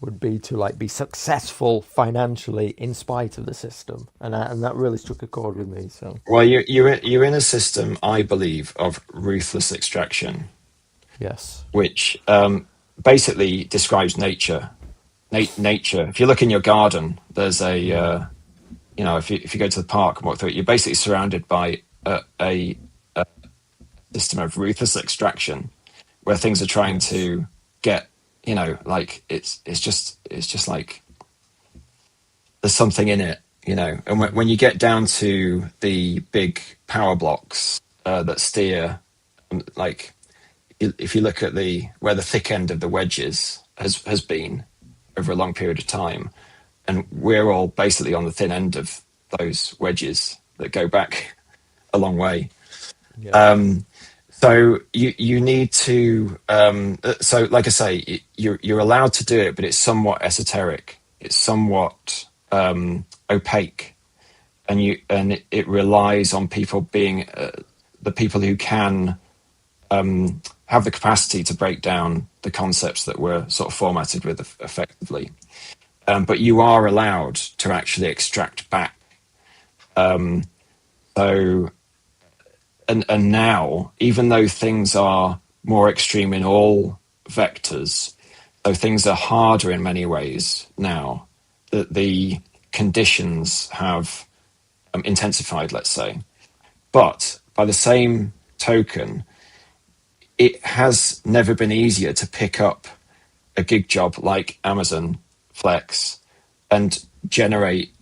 would be to like be successful financially in spite of the system, and that really struck a chord with me. So Well, you're in a system, I believe, of ruthless extraction, yes, which basically describes nature. nature. If you look in your garden, there's a if you go to the park and walk through it, you're basically surrounded by a system of ruthless extraction where things are trying Yes. to get, like it's just like there's something in it, and when you get down to the big power blocks that steer, like if you look at where the thick end of the wedges has been over a long period of time, and we're all basically on the thin end of those wedges that go back a long way. Yeah. So you need to so like I say, you're allowed to do it, but it's somewhat esoteric. It's somewhat opaque, and it relies on people being the people who can have the capacity to break down the concepts that we're sort of formatted with effectively. But you are allowed to actually extract back. So and now, even though things are more extreme in all vectors, so things are harder in many ways now, that the conditions have intensified, let's say. But by the same token, it has never been easier to pick up a gig job like Amazon Flex and generate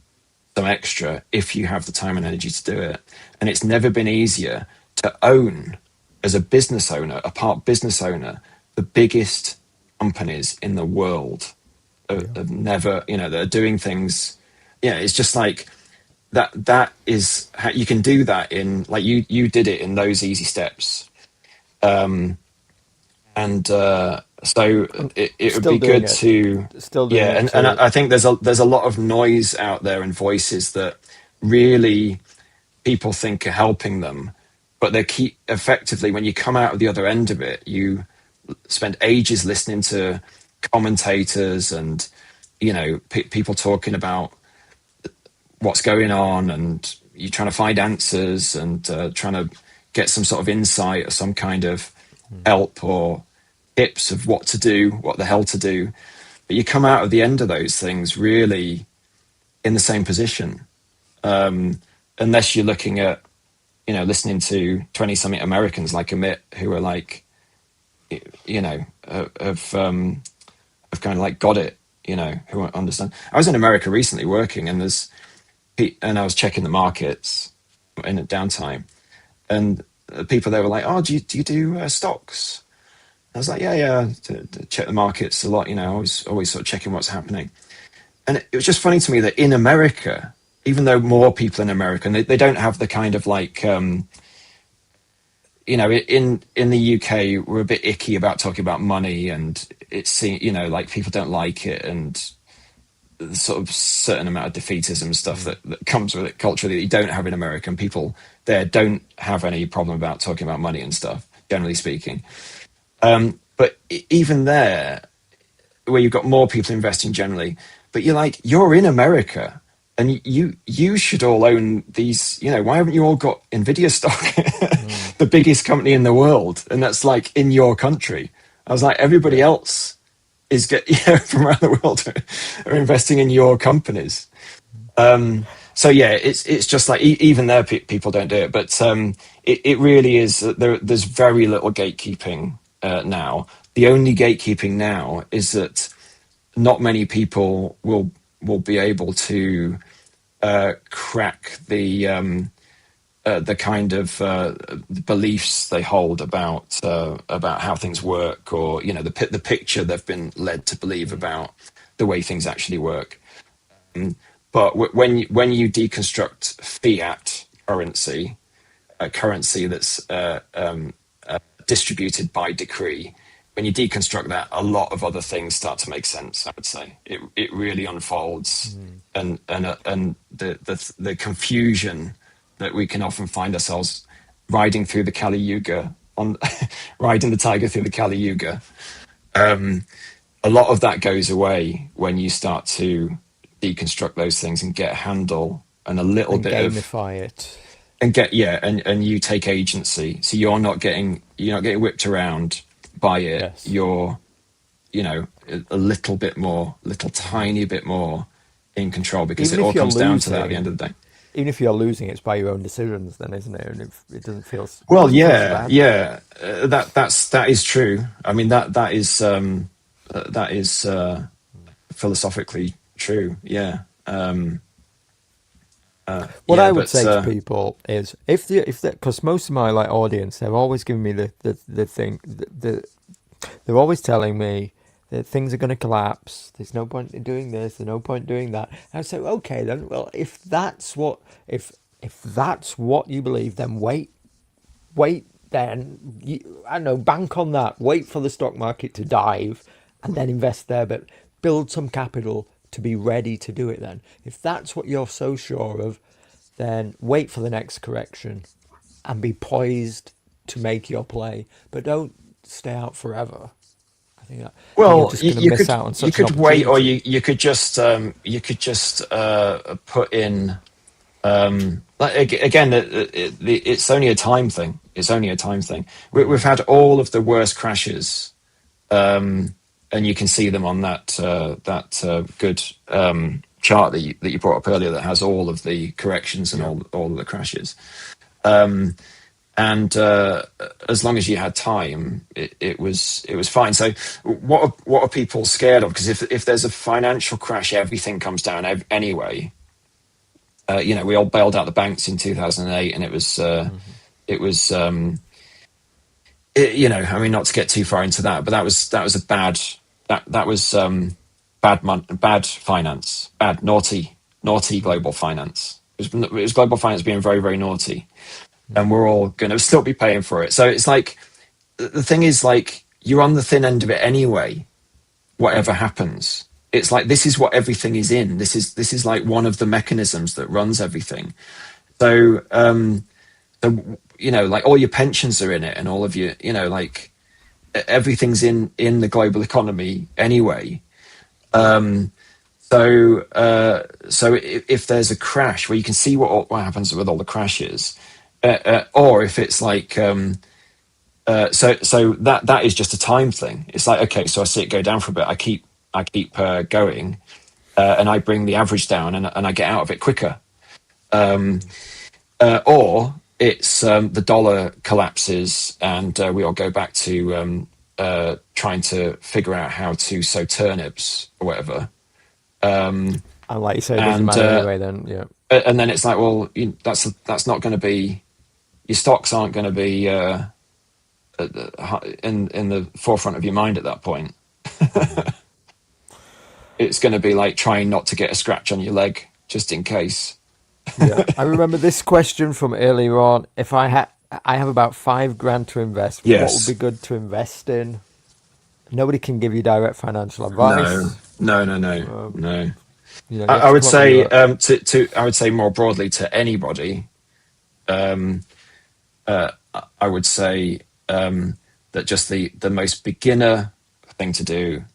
some extra if you have the time and energy to do it. And it's never been easier to own, as a business owner, a part business owner, the biggest companies in the world have never, that are doing things. It's just like that is how you can do that in, like, you did it in those easy steps. And so it would Still be doing good it. to, Still doing yeah, it and to. I think there's a lot of noise out there and voices that really people think are helping them, but they keep effectively, when you come out of the other end of it, you spend ages listening to commentators and people talking about what's going on, and you're trying to find answers and trying to get some sort of insight or some kind of help or tips of what to do, what the hell to do. But you come out of the end of those things really in the same position, unless you're looking at, listening to 20 something Americans like Amit, who are like, have kind of like got it, who understand. I was in America recently working, and I was checking the markets in a downtime, and the people there were like, "Oh, do you do stocks?" I was like, "Yeah, to check the markets a lot, always sort of checking what's happening." And it was just funny to me that in America, even though more people in America, and they don't have the kind of like, in the UK, we're a bit icky about talking about money, and it's, like people don't like it, and the sort of certain amount of defeatism stuff that comes with it culturally that you don't have in America. And people there don't have any problem about talking about money and stuff, generally speaking. But even there, where you've got more people investing generally, but you're in America, and you should all own these. Why haven't you all got Nvidia stock, the biggest company in the world, and that's like in your country? I was like, everybody else is from around the world are investing in your companies. So yeah, it's just like even there people don't do it, but it really is. There's very little gatekeeping now. The only gatekeeping now is that not many people will be able to crack the kind of beliefs they hold about how things work, or the picture they've been led to believe about the way things actually work. But when you deconstruct fiat currency, a currency that's distributed by decree, when you deconstruct that, a lot of other things start to make sense. I would say it really unfolds, and the confusion that we can often find ourselves riding through the Kali Yuga, on riding the tiger through the Kali Yuga. A lot of that goes away when you start to deconstruct those things and get a handle and a little And bit gamify it. and and you take agency. So you're not getting whipped around by it. Yes. You're you know, a little bit more, little tiny bit more in control, because Even it all if you're comes down to that at the end losing, of the day. even if you're losing, it's by your own decisions, then, isn't it? And if it Well, doesn't feel so yeah, bad. yeah, that is true. I mean, that is philosophically true. Yeah, What I yeah, would but say to people is, if because most of my like audience, they're always giving me the thing, they're always telling me that things are going to collapse. There's no point in doing this. There's no point doing that. And I say, okay, then. Well, if that's what you believe, then wait. Then I don't know, bank on that. Wait for the stock market to dive, and then invest there. But build some capital to be ready to do it. Then, if that's what you're so sure of, then wait for the next correction, and be poised to make your play. But don't stay out forever. I think you're well, just going to miss out on you such an could wait, or opportunity. you could just put in like again, it's only a time thing. It's only a time thing. We've had all of the worst crashes, and you can see them on that good chart that you brought up earlier, that has all of the corrections and Yeah. all of the crashes. And as long as you had time, it was fine. So what are people scared of? Because if there's a financial crash, everything comes down anyway. You know, we all bailed out the banks in 2008, and Hmm. it was you know, I mean, not to get too far into that, but that was a bad that was bad finance, bad naughty global finance. It was global finance being very, very naughty, and we're all going to still be paying for it. So it's like, the thing is, like, you're on the thin end of it anyway, whatever happens. It's like, this is what everything is in. This is like one of the mechanisms that runs everything. So you know, like, all your pensions are in it, and all of your, you know, like, everything's in the global economy anyway. Yeah. So if there's a crash, where you can see what happens with all the crashes, or if it's like so that is just a time thing. It's like, okay, so I see it go down for a bit, I keep going, and I bring the average down, and I get out of it quicker. Or it's the dollar collapses, and we all go back to trying to figure out how to sow turnips or whatever. And like you say, it doesn't And matter anyway. Then, yeah. and then it's like, well, that's not going to be, your stocks aren't going to be in the forefront of your mind at that point. It's going to be like trying not to get a scratch on your leg, just in case. Yeah, I remember this question from earlier on. If I have about 5 grand to invest, what would be Yes. good to invest in? Nobody can give you direct financial No. advice. No. No. No. Um, No. you have I to would come up with say your. I would say more broadly to anybody. Um, I would say that just the most beginner thing to do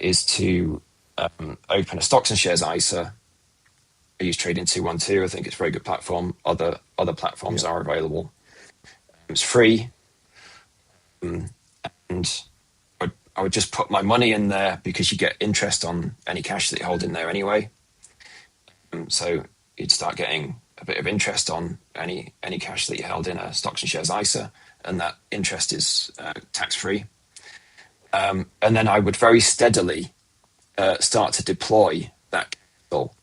is to open a stocks and shares ISA. I use Trading 212. I think it's a very good platform. Other platforms Yeah. are available. It's free, and I would just put my money in there, because you get interest on any cash that you hold in there anyway. So you'd start getting a bit of interest on any cash that you held in a stocks and shares ISA, and that interest is tax free. And then I would very steadily start to deploy that capital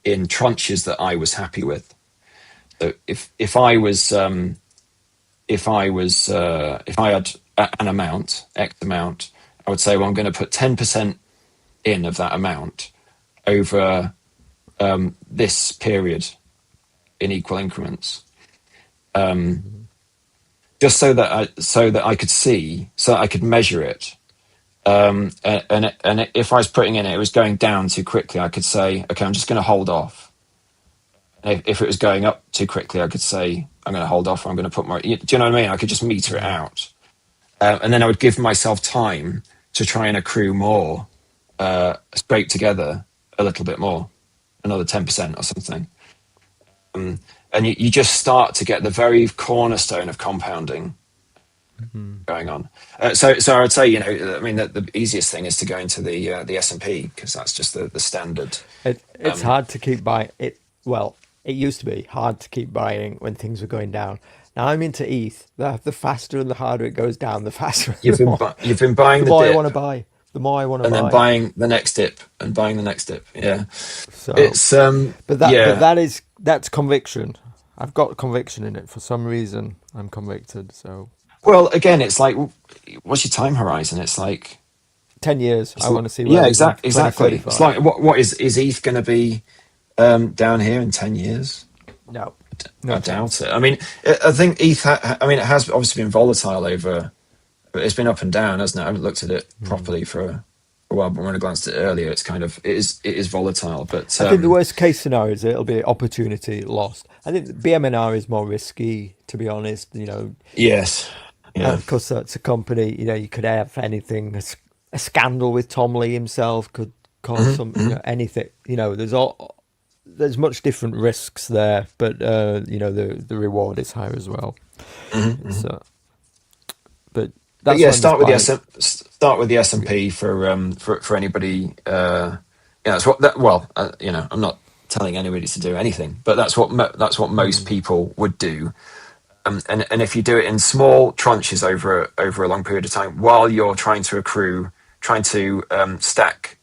in tranches that I was happy with. So if I had an amount, X amount, I would say, well, I'm going to put 10% in of that amount over this period in equal increments, just so that I could see, so that I could measure it. And if I was putting in it, it was going down too quickly, I could say, okay, I'm just going to hold off. And if it was going up too quickly, I could say, I'm going to hold off, or I'm going to put more. Do you know what I mean? I could just meter it Mm. out, and then I would give myself time to try and accrue more, scrape together a little bit more, another 10% or something. And you just start to get the very cornerstone of compounding, going on. So I would say, I mean, the easiest thing is to go into the S&P, because that's just the standard. It's hard to keep buying it. Well, it used to be hard to keep buying when things were going down. Now I'm into ETH. The faster and the harder it goes down, the faster and You've been buying the the more I want to dip, buy. The more I want to and then buy. buying the next dip, and buying the next dip. Yeah, So, it's but yeah. that's conviction. I've got conviction in it for some reason. I'm convicted. So Well, again, it's like, what's your time horizon? It's like, 10 years. I want to see where yeah, it is in exactly. It's 2035. like, what is ETH going to be down here in 10 years? No, I no doubt chance. it. I mean, I think ETH. I mean, it has obviously been volatile over. It's been up and down, hasn't it? I haven't looked at it properly for a while, but when I glanced at it earlier, it's kind of it is volatile. But I think the worst case scenario is it'll be opportunity lost. I think BMNR is more risky, to be honest. yes, yeah, Because that's a company. You could have anything. A scandal with Tom Lee himself could cause hmm some. hmm Anything. There's much different risks there, but the reward is higher as well. hmm So, but But that's yeah, why I'm just buying. start with the S&P for anybody. That's what that. Well, I'm not telling anybody to do anything, but that's what most Mm, people would do. And if you do it in small tranches over a long period of time, while you're trying to accrue, trying to stack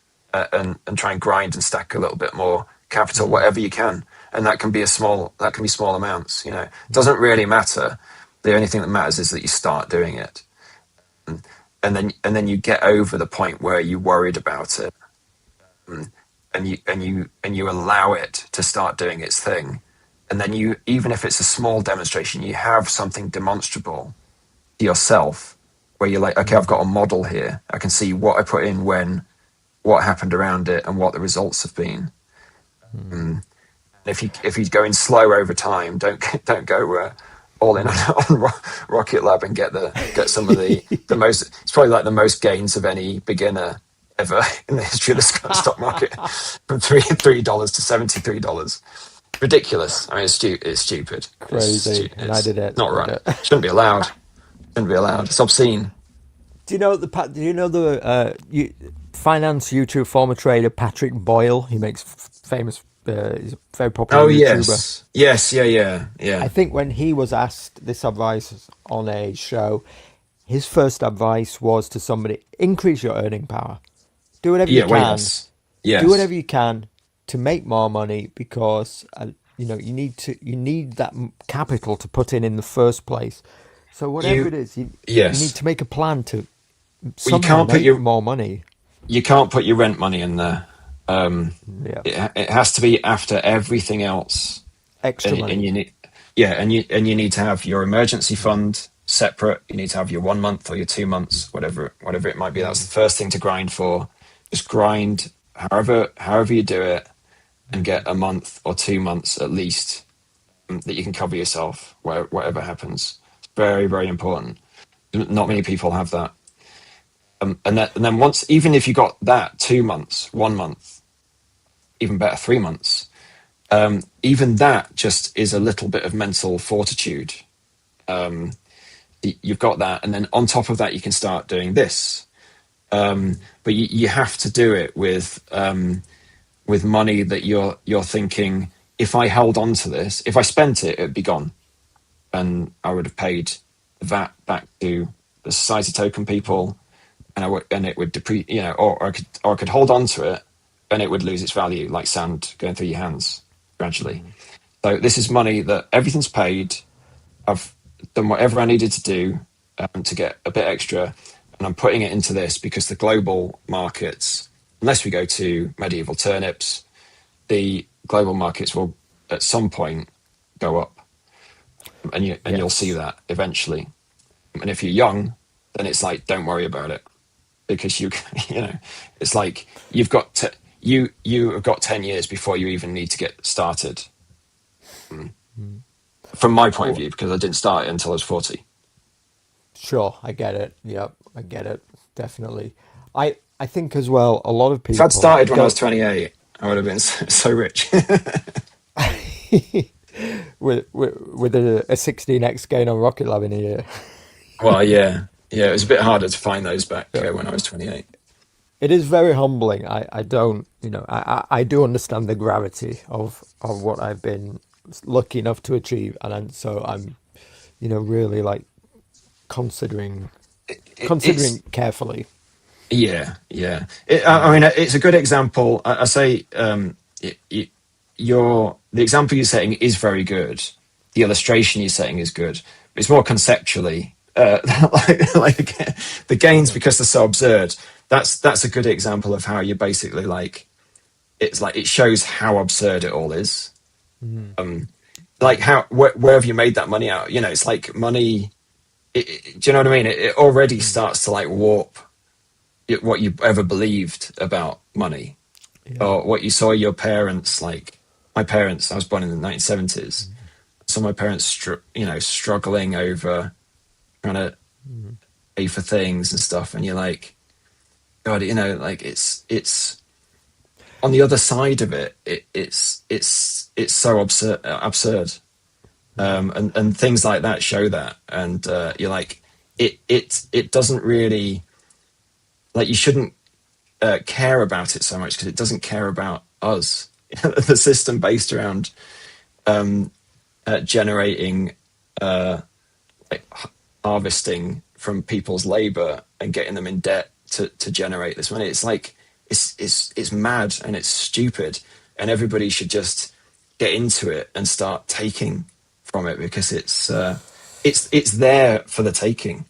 and try and grind and stack a little bit more capital, mm, whatever you can, and that can be small amounts. It doesn't really matter. The only thing that matters is that you start doing it, and then you get over the point where you worried about it, and you allow it to start doing its thing, and then you, even if it's a small demonstration, you have something demonstrable to yourself where you're like, okay, I've got a model here. I can see what I put in when, what happened around it, and what the results have been. mm. And if you go in slow over time, don't go all in on Rocket Lab and get some of the most. It's probably like the most gains of any beginner ever in the history of the stock market, from $3 to $73. Ridiculous. I mean, it's stupid. Crazy, and I It's did it. not But right. Shouldn't be allowed. Shouldn't be allowed. It's obscene. finance YouTube former trader Patrick Boyle? He makes famous. He's a very popular Oh YouTuber. yes, yeah, yeah, I yeah, think when he was asked this advice on a show, his first advice was to somebody: increase your earning power. Do whatever you yeah. Well, can. yes, Do yes. whatever you can to make more money because you need that capital to put in the first place. So whatever You it is, you need yes. to make a plan to Well, somehow make more money. you can't put your rent money in there. Yeah, It has to be after everything else, extra and money. you need, yeah, and you need to have your emergency fund separate. You need to have your 1 month or your 2 months, whatever it might be. That's Mm, the first thing to grind for. Just grind however you do it, and get a month or 2 months at least, that you can cover yourself whatever happens. It's very, very important. Not many people have that. And then once, even if you got that 2 months, 1 month, even better, 3 months, even that just is a little bit of mental fortitude. Um, you've got that, and then on top of that, you can start doing this. But you have to do it with money that you're thinking, if I held on to this, if I spent it, it'd be gone, and I would have paid the VAT back to the society token people, and it would depreciate, or I could hold on to it, and it would lose its value like sand going through your hands gradually. mm, So this is money that everything's paid. I've done whatever I needed to do, to get a bit extra, and I'm putting it into this because the global markets, unless we go to medieval turnips, the global markets will at some point go up, and you'll see yes. that eventually. And if you're young, then it's like, don't worry about it, because you know it's like you have got 10 years before you even need to get started, Mm. from my point of Oh, view, because I didn't start it until I was 40. sure, I get it. Yep, I get it. Definitely. I think as well. A lot of If I'd people started when I was go 28, I would have been so rich. with a 16x gain on Rocket Lab in a year. Well, yeah, yeah. It was a bit harder to find those back Yeah. when I was 28. It is very humbling. I don't, I do understand the gravity of what I've been lucky enough to achieve, and so I'm, really like considering It's considering carefully. yeah, yeah. I mean, it's a good example. I say the example you're setting is very good. The illustration you're setting is good. It's more conceptually like the gains Yeah. because they're so absurd. That's a good example of how you basically like it's like it shows how absurd it all is. Mm. Like how where have you made that money out? It's like money. Do you know what I mean? It already Mm. starts to like warp what you ever believed about money Yeah. or what you saw your parents like. My parents, I was born in the 1970s, so my parents struggling over trying to Mm. pay for things and stuff, and you're like, god, like it's on the other side of it, it's so absurd. Mm. And things like that show that, and you're like, it doesn't really, like, you shouldn't care about it so much because it doesn't care about us. The system based around generating, like harvesting from people's labor and getting them in debt to generate this money. It's like it's mad and it's stupid, and everybody should just get into it and start taking from it because it's there for the taking.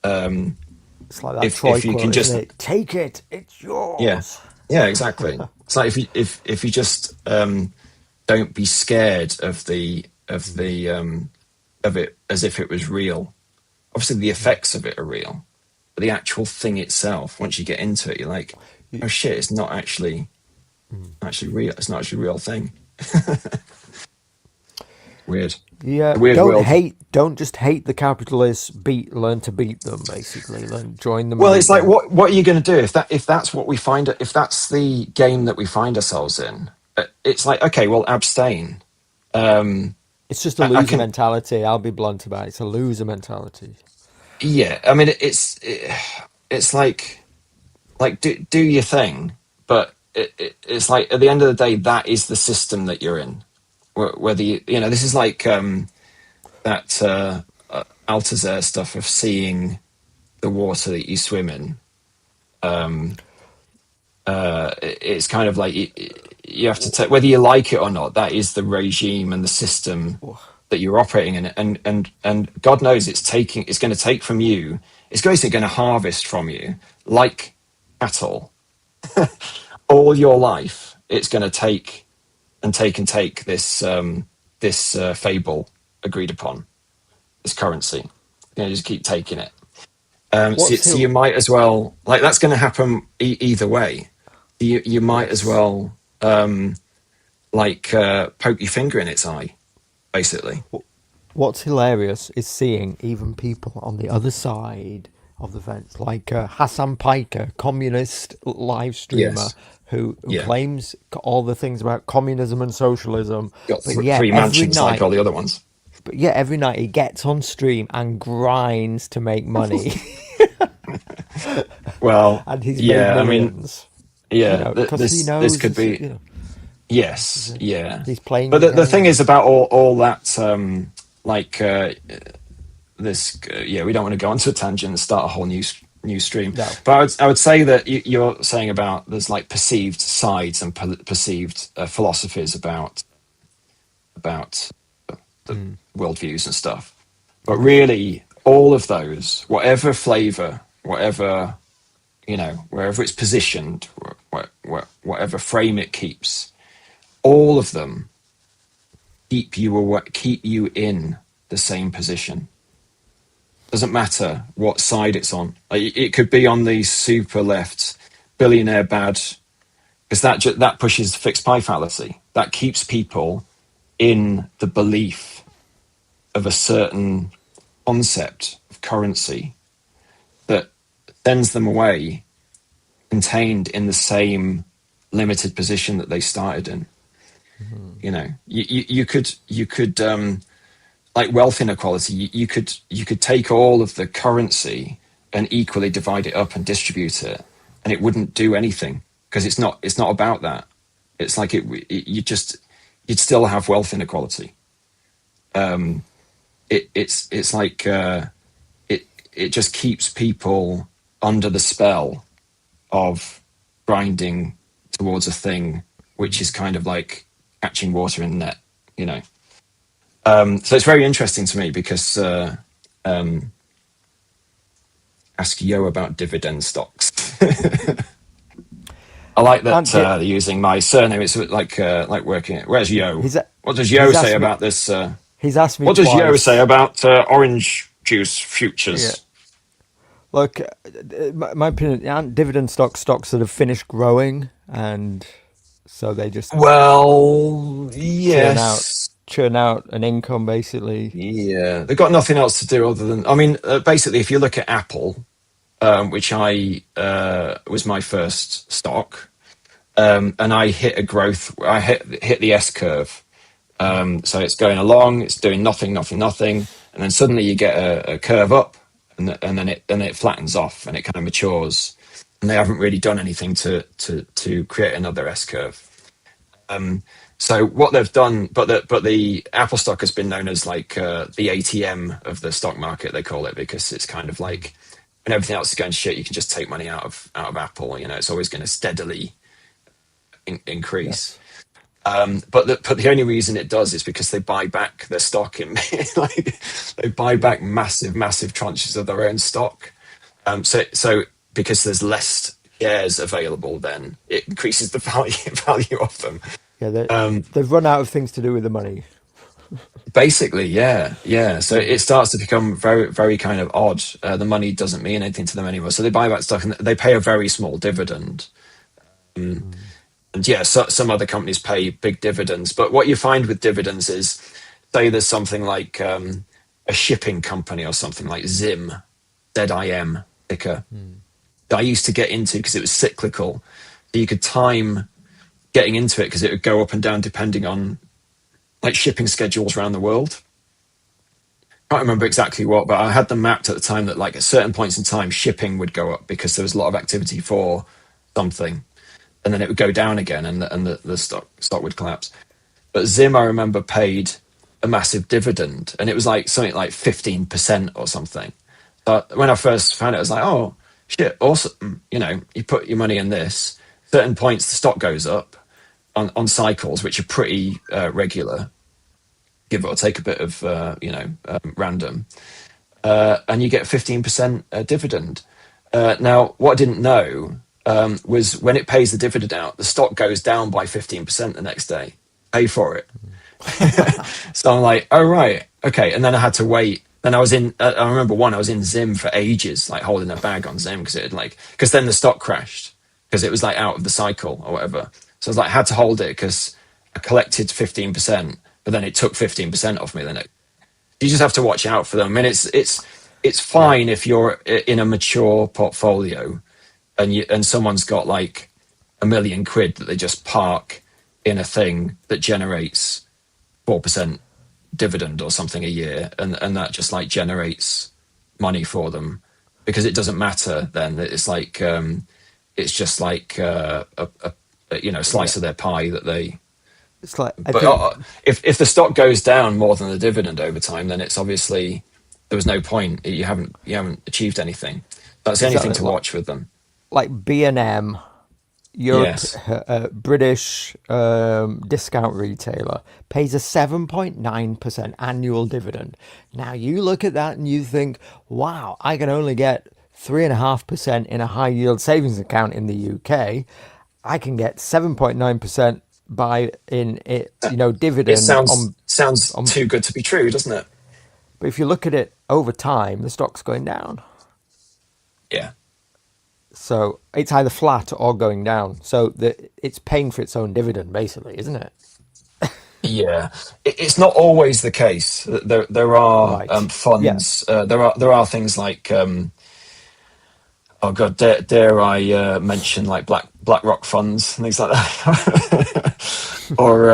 It's like that If Troy you can quote, isn't just it? Take it, it's yeah, yours. yeah, exactly. It's like if you just don't be scared of it as if it was real. Obviously, the effects of it are real, but the actual thing itself, once you get into it, you're like, You- oh shit, it's not actually real. It's not actually a real thing. Weird, Yeah, a weird world. don't just hate the capitalists. Learn to beat them. Basically, join the Well, it's like movement. what are you going to do if that's what we find, if that's the game that we find ourselves in? It's like, okay, well, abstain. Um, It's just a I loser can, mentality. I'll be blunt about it. It's a loser mentality. yeah. I mean, it's like do your thing, but it's like at the end of the day, that is the system that you're in. Whether this is like that Althusser stuff of seeing the water that you swim in. It's kind of like you have to take, whether you like it or not, that is the regime and the system that you're operating in, and God knows it's going to take from you, it's basically going to harvest from you like cattle all your life. It's going to take and take and take this fable agreed upon, this currency. Just keep taking it. What's So you Hill? might as well, like, that's going to happen either way. You might as Yes. well poke your finger in its eye, basically. What's hilarious is seeing even people on the other side of the fence, like Hassan Piker, communist live streamer, Yes. who Yeah. claims all the things about communism and socialism, Got but yeah, three mansions like all the other ones. every night he gets on stream and grinds to make money, Well, and he's made yeah. I mean, millions. yeah. Because he This knows, could be, he's, yes, yeah. he's playing But the the thing is game. about all that, like this. Yeah, we don't want to go onto a tangent and start a whole new stream. No. But I would say that you're saying about there's like perceived sides and perceived philosophies about the Mm. worldviews and stuff. But really, all of those, whatever flavor, whatever, wherever it's positioned, whatever frame it keeps, all of them keep you in the same position. Doesn't matter what side it's on. Like, it could be on the super left, billionaire bad, because that pushes the fixed pie fallacy. That keeps people in the belief of a certain concept of currency that sends them away contained in the same limited position that they started in. Mhm. You could like wealth inequality, you could take all of the currency and equally divide it up and distribute it, and it wouldn't do anything because it's not about that. It's like you'd still have wealth inequality. It's like it just keeps people under the spell of grinding towards a thing which is kind of like catching water in the net, you know. So it's very interesting to me because ask Yo about dividend stocks. I like that they're using my surname. It's like working. Where's Yo? What does Yo say about this? He's asked me What does Yo twice. say about orange juice Yeah. futures? Look, my opinion, aren't dividend stocks that have finished growing, and so they just Well, churn out yes. churn out an income basically. Yeah, they've got nothing else to do other than. I mean, basically, if you look at Apple, which I was my first stock, and I hit a growth. I hit the S curve. So it's going along, it's doing nothing, nothing, nothing, and then suddenly you get a curve up, and then it flattens off and it kind of matures, and they haven't really done anything to create another S curve. So what they've done, but the Apple stock has been known as like the ATM of the stock market. They call it because it's kind of like when everything else is going to shit, you can just take money out of Apple. You know, it's always going to steadily increase. Yes. But the only reason it does is because they buy back their stock in like they buy back massive tranches of their own stock. So because there's less shares available, then it increases the value of them. Yeah, they've run out of things to do with the money. Basically, yeah. So it starts to become very kind of odd. The money doesn't mean anything to them anymore. So they buy back stock and they pay a very small dividend. And yeah, some other companies pay big dividends. But what you find with dividends is, say there's something like a shipping company or something like ZIM ticker, that I used to get into because it was cyclical. So you could time getting into it because it would go up and down depending on like shipping schedules around the world. I can't remember exactly what, but I had them mapped at the time that like at certain points in time, shipping would go up because there was a lot of activity for something. And then it would go down again, and the stock would collapse. But Zim, I remember, paid a massive dividend, and it was like something like 15% or something. But when I first found it, I was like, "Oh shit, awesome!" You know, you put your money in this. Certain points, the stock goes up on cycles, which are pretty regular, give or take a bit of random, and you get 15% dividend. Now, what I didn't know. Was when it pays the dividend out, the stock goes down by 15% the next day. Pay for it. So I'm like, oh, right. Okay. And then I had to wait. Then I was I remember I was in Zim for ages, like holding a bag on Zim because then the stock crashed because it was like out of the cycle or whatever. So I was like, I had to hold it because I collected 15%, but then it took 15% off me. Then you just have to watch out for them. I mean, it's fine if you're in a mature portfolio and someone's got like £1 million that they just park in a thing that generates 4% dividend or something a year, and that just like generates money for them because it doesn't matter. Then it's like it's just like a slice of their pie that they. It's like If the stock goes down more than the dividend over time, then it's obviously there was no point. You haven't achieved anything. That's the only thing to watch with them. Like B&M, Europe, Yes. British discount retailer, pays a 7.9% annual dividend. Now you look at that and you think, wow, I can only get 3.5% in a high yield savings account in the UK. I can get 7.9% dividend. It sounds too good to be true, doesn't it? But if you look at it over time, the stock's going down. Yeah. So it's either flat or going down. So it's paying for its own dividend, basically, isn't it? Yeah, it's not always the case. There are Right. funds. There are things like oh god, dare I mention like BlackRock funds and things like that, or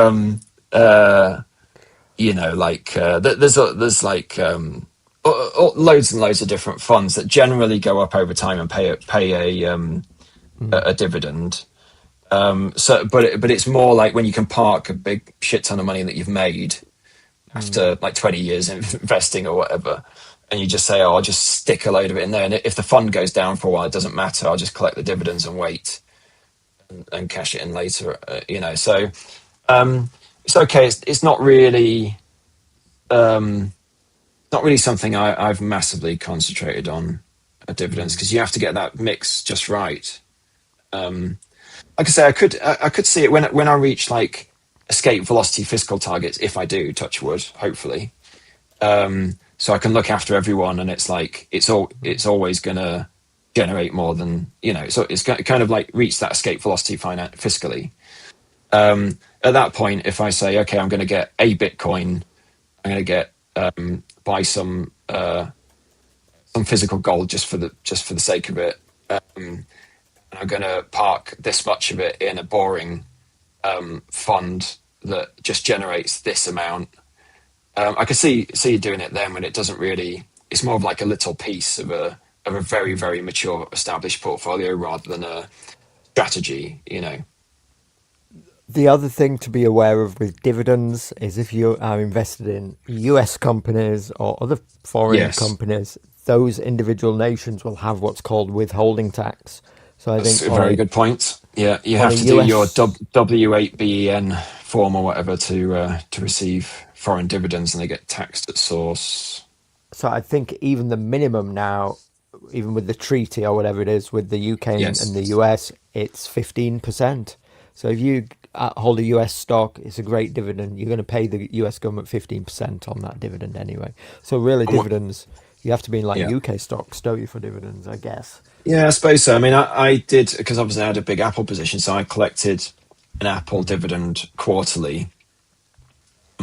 like there's like loads and loads of different funds that generally go up over time and pay a dividend. But it's more like when you can park a big shit ton of money that you've made after like 20 years in investing or whatever, and you just say, oh, I'll just stick a load of it in there, and if the fund goes down for a while, it doesn't matter, I'll just collect the dividends and wait and cash it in later. So it's okay. It's not really something I've massively concentrated on, dividends, because you have to get that mix just right. Like I say, I could see it when I reach like escape velocity fiscal targets, if I do, touch wood, hopefully. So I can look after everyone, and it's like it's always gonna generate more than, so it's kind of like reach that escape velocity fiscally. At that point, if I say, okay, I'm going to get a Bitcoin, I'm going to get buy some physical gold just for the sake of it, and I'm going to park this much of it in a boring fund that just generates this amount. I could see you doing it then, when it doesn't really. It's more of like a little piece of a very, very mature, established portfolio rather than a strategy. The other thing to be aware of with dividends is if you are invested in US companies or other foreign Yes, companies, those individual nations will have what's called withholding tax. So I that's think a very good point. Yeah, you on a have to do your US, W8BEN form or whatever to receive foreign dividends, and they get taxed at source. so I think even the minimum now, even with the treaty or whatever it is with the UK and the Yes. US, it's 15%. So if you hold a US stock, it's a great dividend. You're going to pay the US government 15% on that dividend anyway. So really, And what, dividends, you have to be in like yeah. UK stocks, don't you, for dividends, I guess. Yeah, I suppose so. I mean, I did, because obviously I had a big Apple position, so I collected an Apple dividend quarterly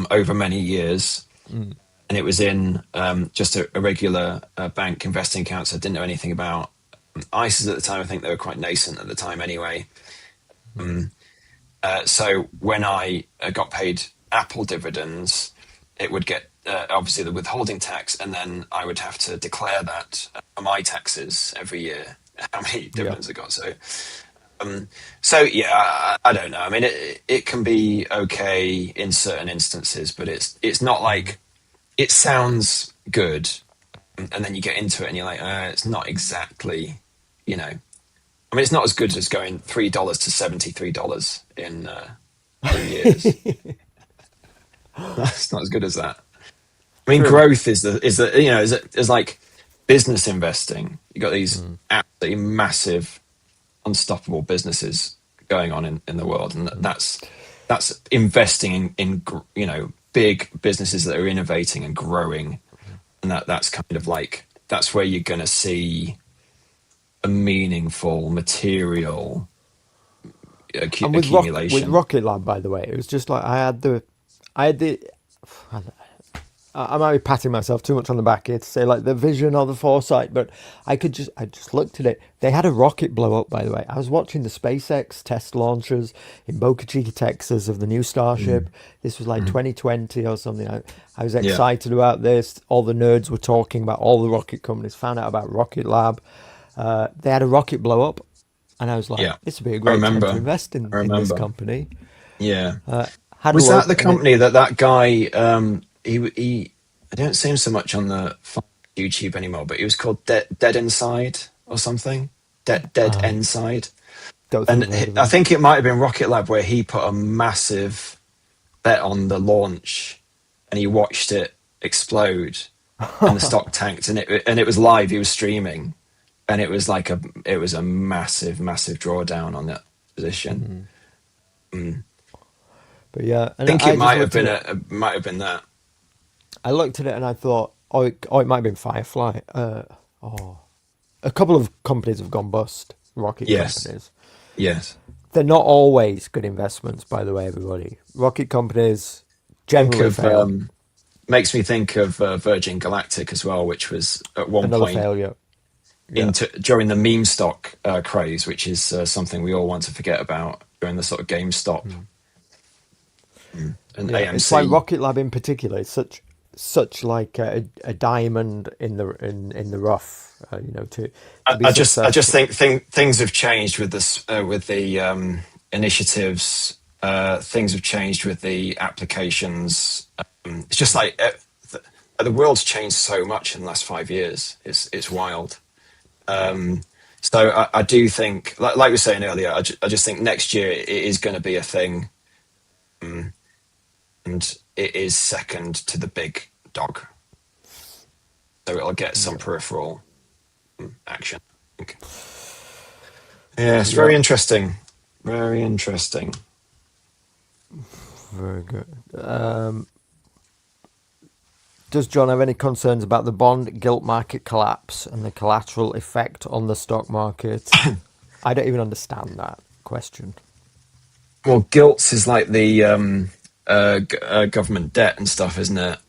over many years, Mm. and it was in just a regular bank investing account. So I didn't know anything about ISAs at the time. I think they were quite nascent at the time anyway. So when I got paid Apple dividends, it would get obviously the withholding tax, and then I would have to declare that on my taxes every year, how many Yeah. dividends I got. So yeah, I don't know. I mean, it can be okay in certain instances, but it's not like, it sounds good, and then you get into it and you're like, it's not exactly, you know. I mean, it's not as good as going $3 to $73 in 3 years. That's not as good as that. I mean, True. growth is like business investing. You got these absolutely massive, unstoppable businesses going on in the world, and that's investing in big businesses that are innovating and growing, and that's kind of like, that's where you're going to see a meaningful material And with accumulation. Rocket Lab, by the way, it was just like I had the, I might be patting myself too much on the back here to say like the vision or the foresight, but I just looked at it. They had a rocket blow up, by the way. I was watching the SpaceX test launches in Boca Chica, Texas, of the new Starship. Mm. This was like Mm. 2020 or something. I was Yeah, excited about this. All the nerds were talking about all the rocket companies. Found out about Rocket Lab. They had a rocket blow up, and I was like, yeah. "This would be a I great time to remember. invest I in this remember. company." Yeah. Had a Was that look, the and it company that guy? He I don't see him so much on the YouTube anymore, but he was called Dead Inside or something. Dead uh, Inside, don't think and I've heard of I him. think it might have been Rocket Lab where he put a massive bet on the launch, and he watched it explode, and the stock tanked, and it was live. He was streaming, and it was a massive drawdown on that position. Mm. But yeah, I and think it I just might have looked at been it. might have been that. I looked at it and I thought, it might have been Firefly. A couple of companies have gone bust. Rocket Yes, companies. yes. They're not always good investments, by the way, everybody. Rocket companies Think generally of fail. makes me think of Virgin Galactic as well, which was at one Another point failure. Yeah. into during the meme stock craze, which is something we all want to forget about during the sort of GameStop. and Yeah, it's why AMC. Rocket Lab in particular is such like a diamond in the rough. To be I just successful. think things have changed with this with the initiatives. Things have changed with the applications. It's just like the world's changed so much in the last 5 years. It's wild. So I do think, like we were saying earlier, I just think next year it is going to be a thing, and it is second to the big dog. So it'll get some Yeah, peripheral action. I think. Yeah, it's yeah, very interesting. Very interesting. very good. Does John have any concerns about the bond gilt market collapse and the collateral effect on the stock market? I don't even understand that question. Well, gilts is like the government debt and stuff, isn't it?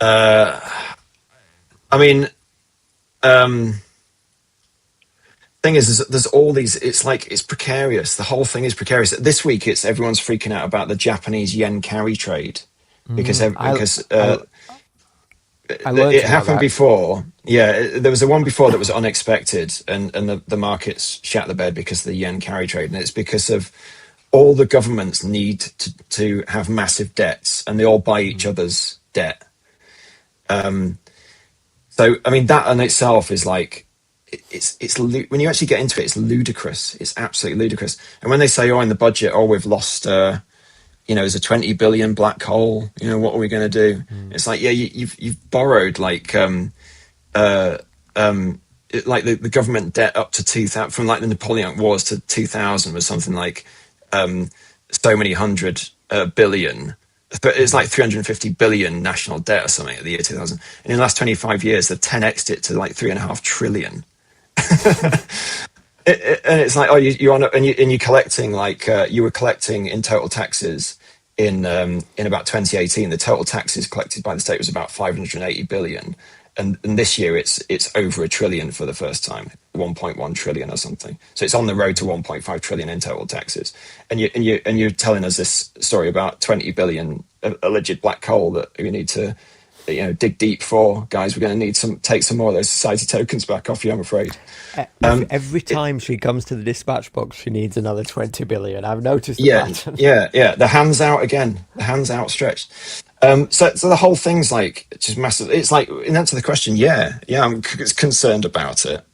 Uh, I mean, um, thing is there's all these. It's like it's precarious. The whole thing is precarious. This week, it's everyone's freaking out about the Japanese yen carry trade because Mm, I I learnt it about happened that. before. Yeah, there was the one before that was unexpected, and the markets shat the bed because of the yen carry trade, and it's because of all the governments need to have massive debts, and they all buy each Mm, other's debt. So, I mean, that in itself is like when you actually get into it, it's ludicrous. It's absolutely ludicrous. And when they say, "Oh, in the budget, oh, we've lost." There's a 20 billion black hole. What are we going to do? mm, It's like, yeah, you've borrowed uh, like the government debt up to 2000 from like the Napoleonic Wars to 2000 was something like so many hundred billion. But it's like mm. 350 billion national debt or something at the year 2000. And in the last 25 years, they've 10x'd it to like 3.5 trillion. And it's like, oh, you're on, and you're collecting like you were collecting in total taxes in about 2018. The total taxes collected by the state was about 580 billion, and this year it's over a trillion for the first time, 1.1 trillion or something. So it's on the road to 1.5 trillion in total taxes. And you're telling us this story about 20 billion alleged black coal that we need to dig deep for. Guys, we're going to need take some more of those society tokens back off you, I'm afraid. Um, Every it, time she comes to the dispatch box, she needs another 20 billion. I've noticed the yeah, pattern. yeah. The hands out again, the hands outstretched. So the whole thing's like just massive. It's like in answer to the question, yeah, I'm concerned about it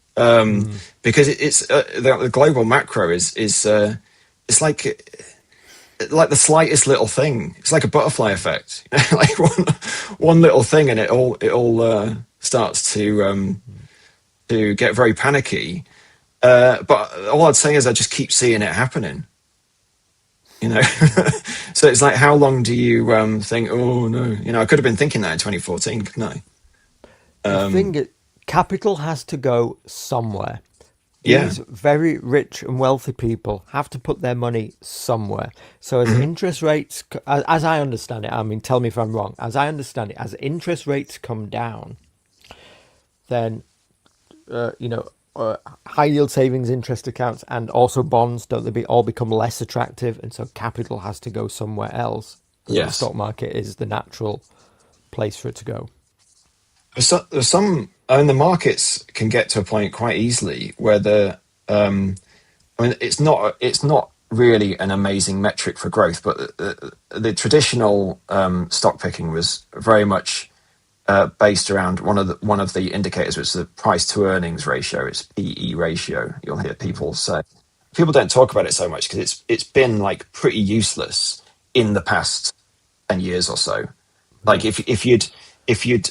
Mm, because it's the global macro is it's like the slightest little thing. It's like a butterfly effect, like one little thing, and it all starts to get very panicky. But all I'd say is I just keep seeing it happening. you know So it's like, how long do you think, oh no, I could have been thinking that in 2014, couldn't I? the um thing is, capital has to go somewhere. yeah. These very rich and wealthy people have to put their money somewhere. So as Mhm. interest rates, as I understand it, I mean, tell me if I'm wrong. As I understand it, as interest rates come down, then uh, you know, high yield savings interest accounts and also bonds, don't they all become less attractive, and so capital has to go somewhere else. And the Yes. stock market is the natural place for it to go. There's some, I mean, the markets can get to a point quite easily where um I mean, it's not really an amazing metric for growth, but the traditional stock picking was very much based around one of the indicators, which is the price to earnings ratio. It's PE ratio. You'll hear Mm, people say. People don't talk about it so much because it's been like pretty useless in the past 10 years or so. Like yeah. if you'd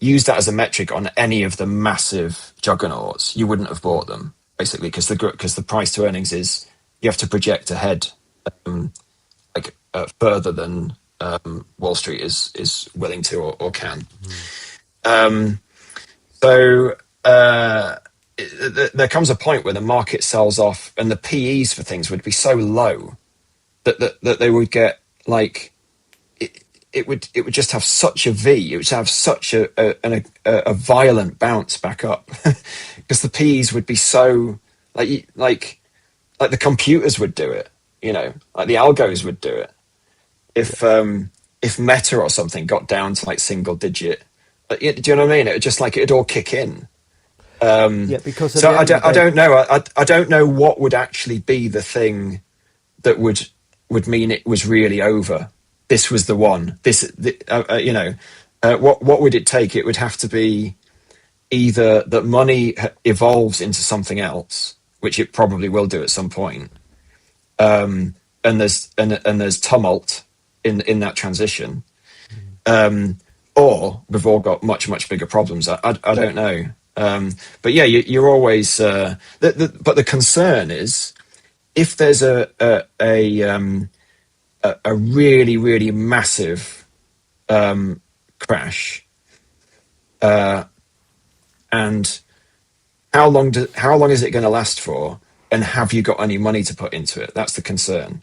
used that as a metric on any of the massive juggernauts, you wouldn't have bought Mm, them basically because the price to earnings is, you have to project ahead, like further than Wall Street is willing to or can. mm, Um, so there comes a point where the market sells off, and the PEs for things would be so low that they would get like it would just have such a V. It would have such a violent bounce back up because the P's would be so like the computers would do it. Like the algos would do it. If Yes. if Meta or something got down to like single digit, do you know what I mean? It would just like it'd all kick in. Yeah, because at So the end of the I day, don't know. I don't know what would actually be the thing that would mean it was really over. This was the one. What would it take? It would have to be either that money evolves into something else, which it probably will do at some point, and there's tumult in that transition, or we've all got much bigger problems. I don't know. But yeah, you're always. But the concern is if there's a really massive crash, and how long is it going to last for? And have you got any money to put into it? That's the concern.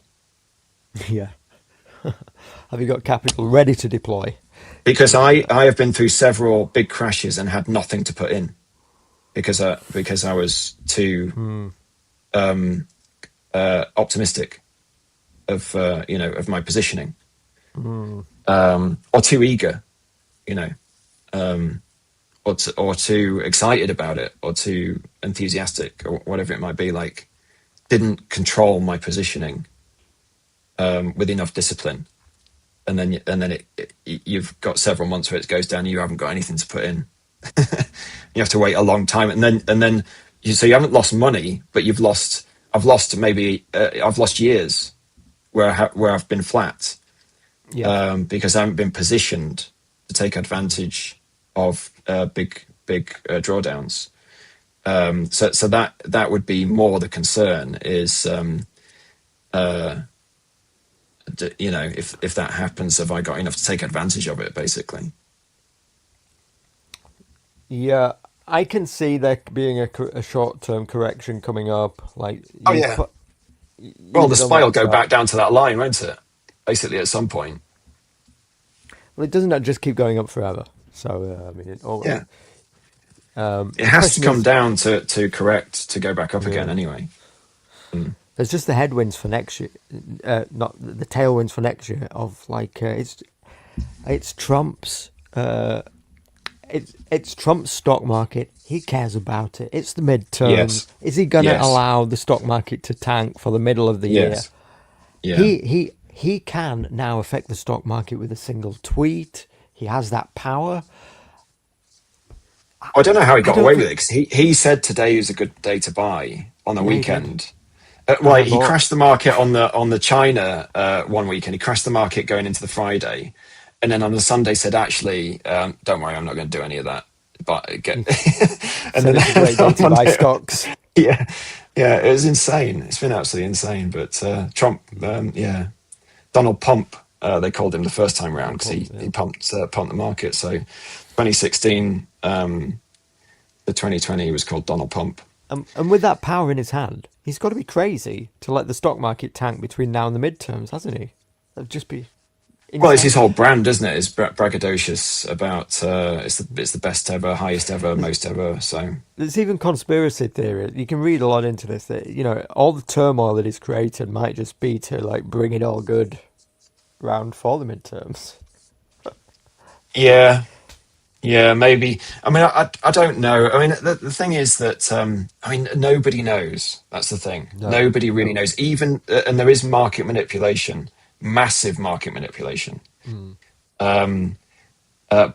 yeah, have you got capital ready to deploy? Because I have been through several big crashes and had nothing to put in because I was too optimistic of my positioning, or too eager, you know, or too excited about it, or too enthusiastic, or whatever it might be. Like, didn't control my positioning with enough discipline, and then you've got several months where it goes down and you haven't got anything to put in. You have to wait a long time, and then so you haven't lost money, but I've lost years where I've been flat, Yeah, because I haven't been positioned to take advantage of big drawdowns. So that would be more the concern is, if that happens, have I got enough to take advantage of it, basically? yeah. I can see there being a short-term correction coming up. Like Oh yeah. you Well, the hit on spy will that go chart. back down to that line, won't it? Basically, at some point. Well, it doesn't just keep going up forever. So I mean, Yeah. It the has to question come is, down to correct to go back up again yeah, anyway. there's just the headwinds for next year, not the tailwinds for next year. Of like it's Trump's. It's Trump's stock market. He cares about it. It's the midterms. Yes. Is he going to Yes. allow the stock market to tank for the middle of the year? Yes. Yeah. He can now affect the stock market with a single tweet. He has that power. I don't know how he I got don't away with it think. because he said today was a good day to buy on the Yeah, he did, weekend. and Well, I he bought. crashed the market on the China one weekend. He crashed the market going into the Friday, and then on the Sunday said, "Actually, don't worry, I'm not going to do any of that." But He and said then it's a great day on to buy Monday, stocks. yeah, yeah, it was insane. It's been absolutely insane. But Trump, yeah, Donald Pump, they called him the first time round Donald because Trump, he yeah. pumped the market. So 2016 to 2020 was called Donald Pump. And with that power in his hand, he's got to be crazy to let the stock market tank between now and the midterms, hasn't he? That'd just be Well, it's his insane. whole brand, isn't it? It's braggadocious about it's the best ever, highest ever, most ever. So There's even conspiracy theory. You can read a lot into this. That all the turmoil that he's created might just be to like bring it all good round for the midterms. yeah, yeah, maybe. I mean, I don't know. I mean, the thing is that I mean, nobody knows. That's the thing. No, Nobody really no. knows. Even and there is market manipulation, massive market manipulation. Mm.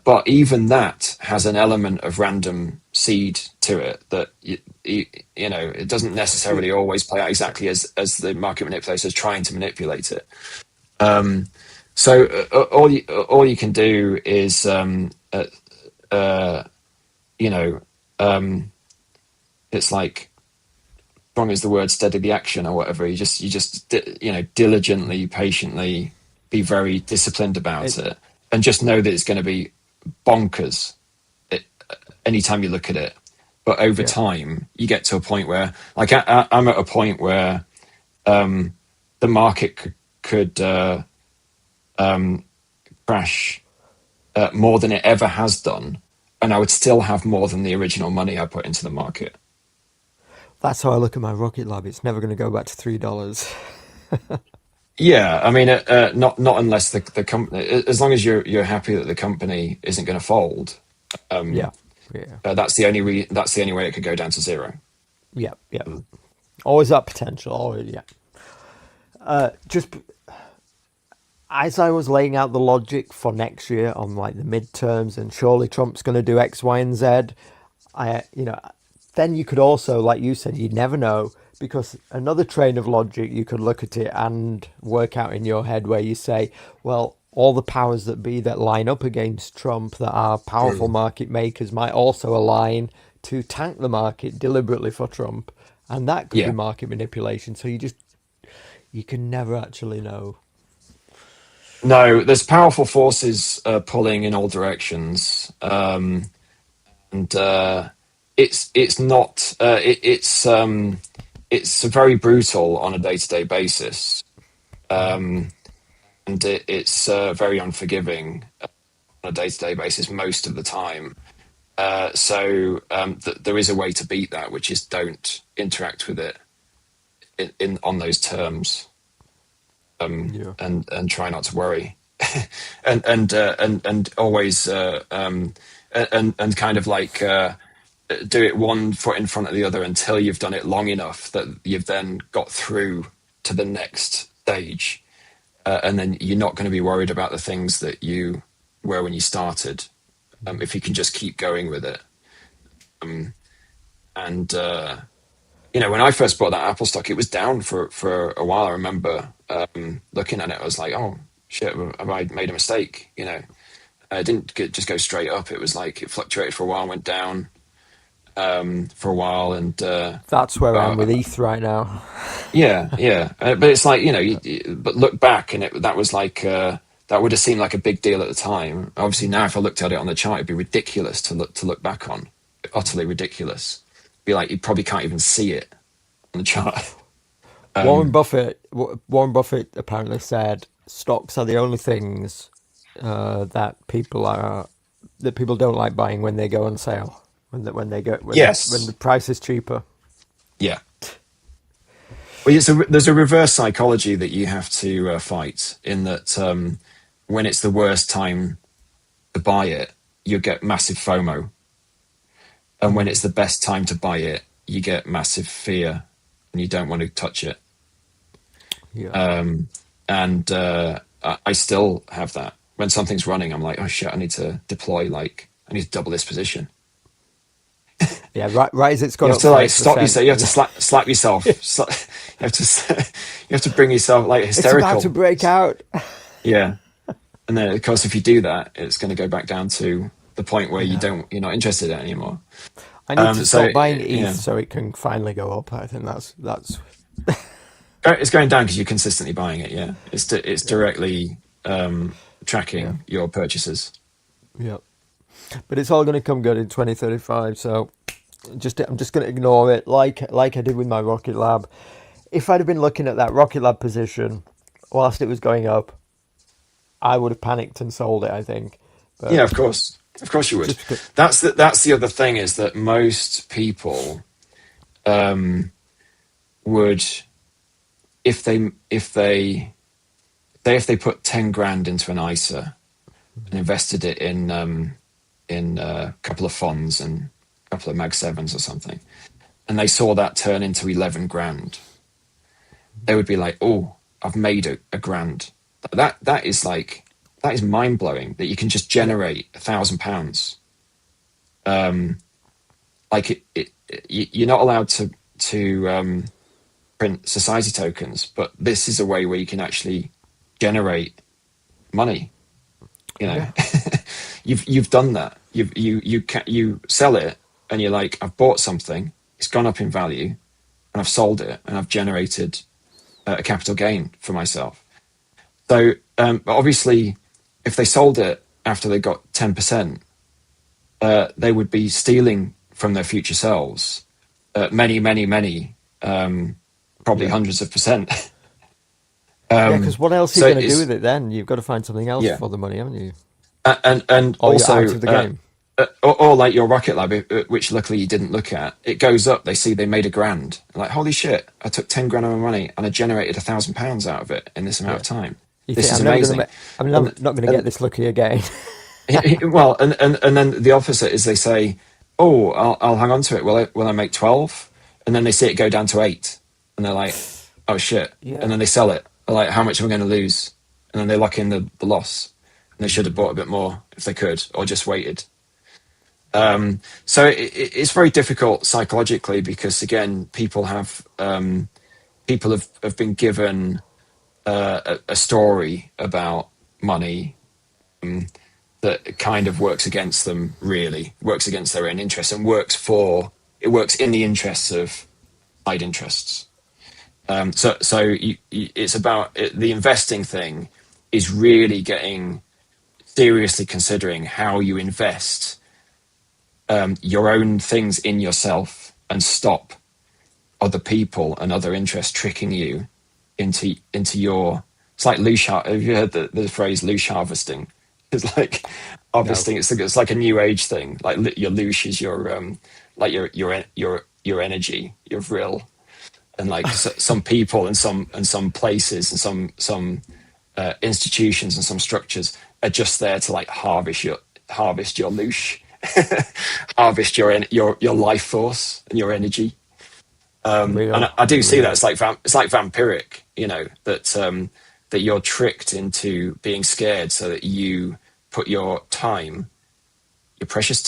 But even that has an element of random seed to it that it doesn't Yeah, necessarily always play out exactly as the market manipulator is trying to manipulate it. So all you can do is you know it's like strong is the word, steady the action, or whatever. You just diligently, patiently be very disciplined about it, it, and just know that it's going to be bonkers anytime you look at it. But over yeah, time, you get to a point where, like, I'm at a point where the market could crash more than it ever has done, and I would still have more than the original money I put into the market. that's how I look at my Rocket Lab. It's never going to go back to $3. Yeah, I mean, not unless the company, as long as you're happy that the company isn't going to fold. Yeah, Um, yeah, that's the only way it could go down to zero. yeah, yeah. Always that potential. Always, yeah. Just as I was laying out the logic for next year on like the midterms, and surely Trump's going to do X, Y, and Z. Then you could also, like you said, you never know, because another train of logic you could look at it and work out in your head where you say, well, all the powers that be that line up against Trump that are powerful Mm. market makers might also align to tank the market deliberately for Trump, and that could be Yeah. market manipulation. So you can never actually know. No, there's powerful forces pulling in all directions, and it's not it's very brutal on a day-to-day basis, and it's very unforgiving on a day-to-day basis most of the time. There is a way to beat that, which is don't interact with it in on those terms, Yeah. and try not to worry, and always and kind of like do it one foot in front of the other until you've done it long enough that you've then got through to the next stage, and then you're not going to be worried about the things that you were when you started, if you can just keep going with it. And when I first bought that Apple stock, it was down for a while. I remember looking at it, I was like, oh shit, have I made a mistake? It didn't just go straight up. It was like it fluctuated for a while, went down for a while, and That's where I am but with ETH right now. yeah. But it's like, but look back, and that was like that would have seemed like a big deal at the time. Obviously, now if I looked at it on the chart, it'd be ridiculous to look back on, utterly ridiculous. Be like you probably can't even see it on the chart. Warren Um, Buffett. Warren Buffett apparently said stocks are the only things that people don't like buying when they go on sale. When the yes, price is cheaper. yeah. Well, there's a reverse psychology that you have to fight in that, when it's the worst time to buy it, you get massive FOMO, and when it's the best time to buy it, you get massive fear, and you don't want to touch it. Yeah. And I still have that. When something's running, I'm like, oh shit, I need to deploy. Like, I need to double this position. Yeah. Right as it's You gone have up to like five stop percent. yourself. You have to slap yourself. You have to you have to bring yourself like It's about to hysterical. break out. Yeah, and then of course, if you do that, it's going to go back down to the point where Yeah. you're not interested in it anymore. I need to So stop buying ETH yeah, so it can finally go up. I think that's it's going down because you're consistently buying it. Yeah, it's yeah. directly Yeah. tracking your purchases. Yeah. But it's all going to come good in 2035. So I'm just going to ignore it, like I did with my Rocket Lab. If I'd have been looking at that Rocket Lab position whilst it was going up, I would have panicked and sold it, I think. Yeah, But of course you would. just because, That's the other thing, is that most people would, if they put 10 grand into an ISA and invested it in a couple of funds and a couple of Mag Sevens or something, and they saw that turn into 11 grand, they would be like, oh, I've made a grand. That is like, that is mind blowing that you can just yeah, generate £1,000. Like you're not allowed to print society tokens, but this is a way where you can actually generate money. You know, yeah, you've done that. You sell it, and you're like, I've bought something, it's gone up in value, and I've sold it, and I've generated a capital gain for myself. So, but obviously, if they sold it after they got 10%, they would be stealing from their future selves many, probably yeah. hundreds of percent. Yeah, because what else are So you going to do it's with it then? You've got to find something else yeah, for the money, haven't you? and Or you're out also of the game. or like your Rocket Lab, which luckily you didn't look at, it goes up. They see they made a grand. Like, holy shit! I took 10 grand of my money and I generated £1,000 out of it in this amount Yeah. of time. You This think is I'm never amazing. I'm And not going to get and this lucky again? well, and then the opposite is they say, oh, I'll hang on to it. Will I make 12? And then they see it go down to 8, and they're like, oh shit! And Yeah. then they sell it. They're like, how much am I going to lose? And then they lock in the loss. And they should have bought a bit more if they could, or just waited. So it's very difficult psychologically because again, people have been given a story about money that kind of works against them, really works against their own interests, and works in the interests of side interests. It's about the investing thing is really getting seriously considering how you invest your own things in yourself and stop other people and other interests tricking you into your. It's like have you heard the phrase loosh harvesting? It's like No. harvesting. It's like a new age thing. Like your loosh is like your energy, your vril, and like some people and some places and some institutions and some structures are just there to like harvest your loosh, harvest your life force and your energy. And Real, I do see that real. it's like vampiric, that you're tricked into being scared, so that you put your time, your precious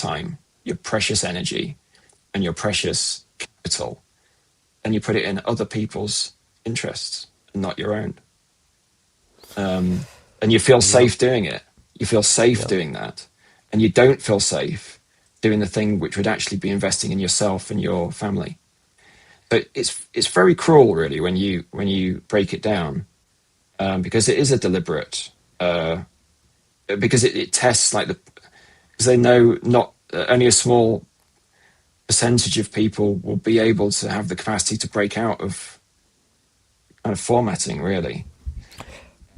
energy, and your precious capital, and you put it in other people's interests and not your own. And you feel Yep. safe doing it. You feel safe Yep. doing that, and you don't feel safe doing the thing which would actually be investing in yourself and your family. But it's very cruel, really, when you break it down, because it is a deliberate, because it tests like because they know not only a small percentage of people will be able to have the capacity to break out of kind of formatting, really.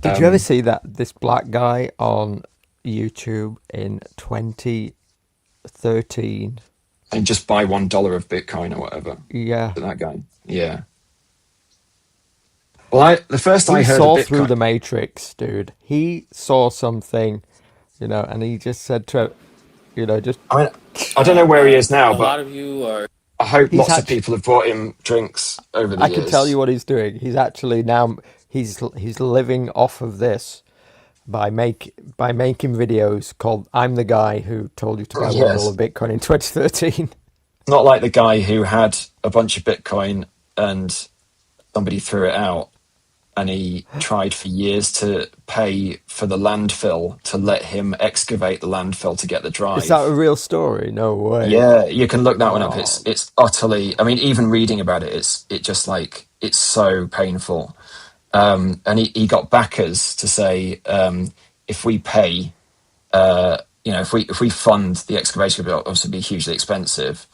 Did you ever see that this black guy on YouTube in 2013? And just buy $1 of Bitcoin or whatever. Yeah. That guy, yeah. Well, the first I He heard of saw through Bitcoin, the matrix, dude. He saw something, and he just said to, just I mean, I don't know where he is now, A lot but of you are I hope he's lots of actually. people have bought him drinks over the I can tell you years. what he's doing. He's actually now he's living off of this by making videos called "I'm the guy who told you to buy $1 Yes, Bitcoin in 2013." not like the guy who had a bunch of Bitcoin and somebody threw it out, and he tried for years to pay for the landfill to let him excavate the landfill to get the Is that a drive. real story? No way. Yeah, you can look that one up. It's Oh, it's utterly. I mean, even reading about it, it just like it's so painful. And he got backers to say, if we pay, if we fund the excavation, it'll obviously be hugely expensive.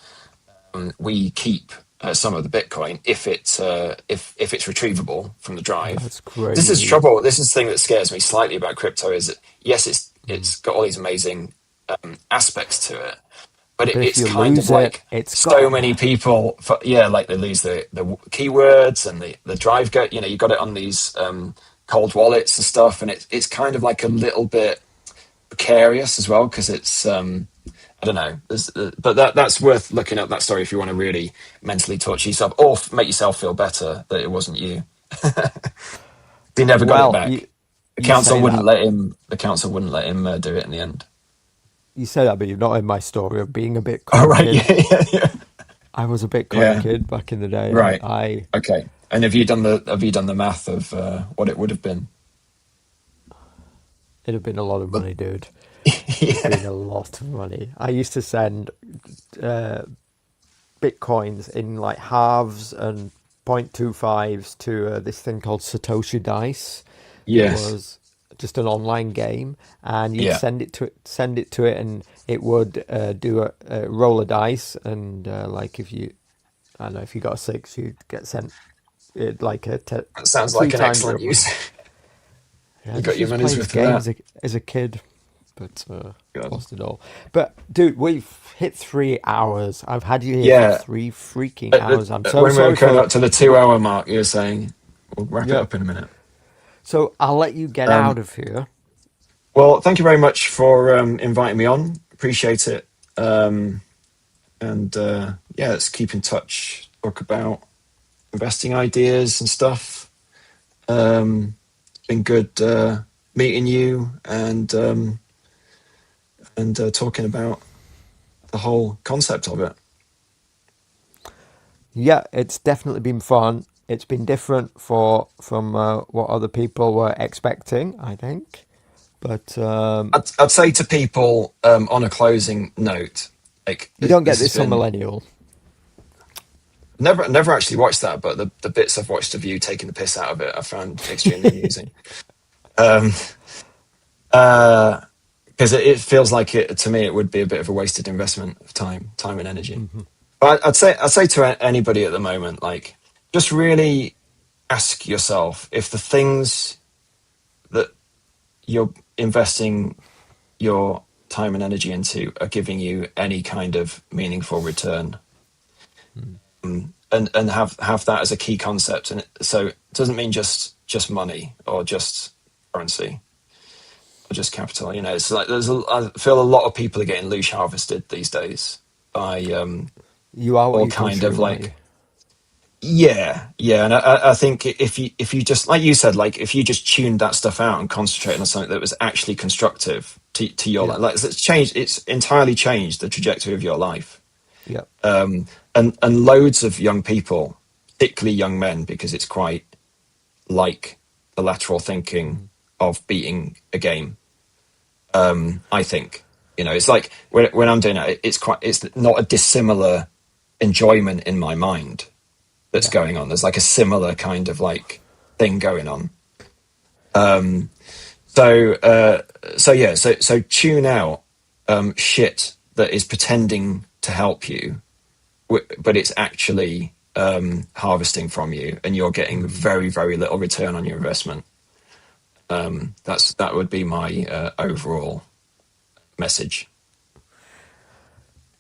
We keep some of the Bitcoin if it's retrievable from the drive. that's This is crazy. trouble. This is the thing that scares me slightly about crypto. Is that yes, it's got all these amazing aspects to it, but But if it's you kind of lose it, like it's so gone. many people. Yeah, like they lose the keywords and the drive. You got it on these cold wallets and stuff, and it's kind of like a little bit precarious as well because it's I don't know, but that's worth looking up that story if you want to really mentally torture yourself or make yourself feel better that it wasn't you. He never got it Well, you back. The you council say wouldn't that, let him. The council wouldn't let him do it in the end. you say that, but you've not heard my story of being a Oh Bitcoin right, kid. yeah, yeah, yeah, I was a Bitcoin yeah. kid back in the day. Right. I Okay. And have you done the math of what it would have been? It'd have been a lot of But money, dude. It'd have yeah, been a lot of money. I used to send uh, Bitcoins in like halves and 0.25s to this thing called Satoshi Dice. It yes, was just an online game, and you'd yeah. send it to it, and it would do a roll of dice, and like if you, I don't know, if you got a six, you'd get sent it like That sounds three like an times excellent your money. use. Yeah, I You just got your used to money's play this worth of game that. as a kid. but God. lost it all. But dude, we've hit 3 hours. I've had you here Yeah. for 3 freaking hours. I'm so When we were sorry coming for. up to the 2 hour mark, you were saying we'll wrap it Yeah. up in a minute. So I'll let you get out of here. Well, thank you very much for inviting me on. Appreciate it. And yeah, let's keep in touch. Talk about investing ideas and stuff. It's been good meeting you and talking about the whole concept of it. Yeah, it's definitely been fun. It's been different from what other people were expecting, I think. But I'd say to people on a closing note, like you don't get this has this on been Millennial. never actually watched that, but the bits I've watched of you taking the piss out of it, I found extremely amusing. Because it feels like to me it would be a bit of a wasted investment of time and energy. Mm-hmm. But I'd say to anybody at the moment, like, just really ask yourself if the things that you're investing your time and energy into are giving you any kind of meaningful return. And have that as a key concept. And so it doesn't mean just money or just currency or just capital. You know, it's like I feel a lot of people are getting loose harvested these days by You are what all you kind consume, of aren't you? like yeah. And I think if you just, like you said, like if you just tuned that stuff out and concentrated on something that was actually constructive to your life, like it's entirely changed the trajectory of your life. Yeah. And loads of young people, particularly young men, because it's quite like the lateral thinking of beating a game. I think, you know, it's like when I'm doing it, it's not a dissimilar enjoyment in my mind that's going on. There's like a similar kind of like thing going on. So tune out shit that is pretending to help you, but it's actually harvesting from you, and you're getting very, very little return on your investment. That would be my overall message.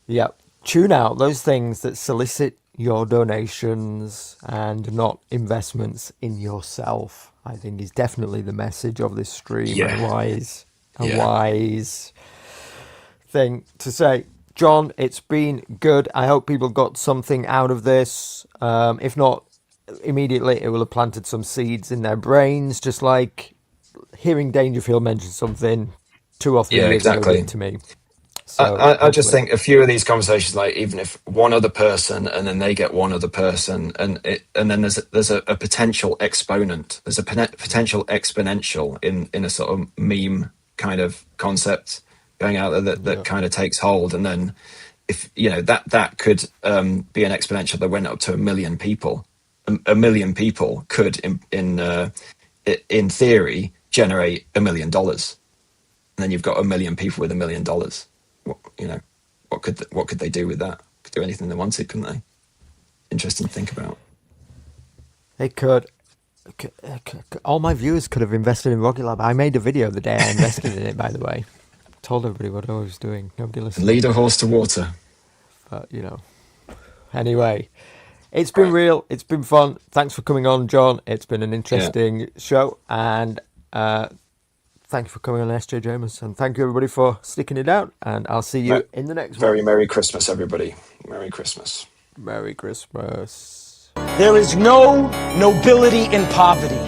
Yeah. Tune out those things that solicit your donations and not investments in yourself, I think, is definitely the message of this stream. Yeah. A wise thing to say. John, it's been good. I hope people got something out of this. If not immediately, it will have planted some seeds in their brains, just like hearing Dangerfield mention something 2 or 3 years ago did to me. So I just think a few of these conversations, like even if one other person and then they get one other person, and then there's a potential exponent, there's a potential exponential in a sort of meme kind of concept going out there that kind of takes hold, and then if you know that could be an exponential that went up to 1 million people. A million people could in theory generate $1 million, and then you've got 1 million people with $1 million. What could they do with that? Could do anything they wanted, couldn't they? Interesting to think about. They could. All my viewers could have invested in Rocket Lab. I made a video the day I invested in it, by the way. Told everybody what I was doing. Nobody listened. Lead a horse to water. But, anyway, it's been real. It's been fun. Thanks for coming on, John. It's been an interesting show. And thank you for coming on SJJMAS. And thank you, everybody, for sticking it out. And I'll see you in the next one. Very Merry Christmas, everybody. Merry Christmas. Merry Christmas. There is no nobility in poverty.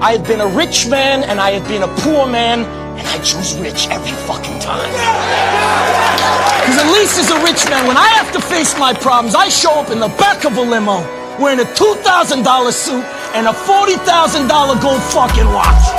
I have been a rich man and I have been a poor man, and I choose rich every fucking time. Because at least as a rich man, when I have to face my problems, I show up in the back of a limo wearing a $2,000 suit and a $40,000 gold fucking watch.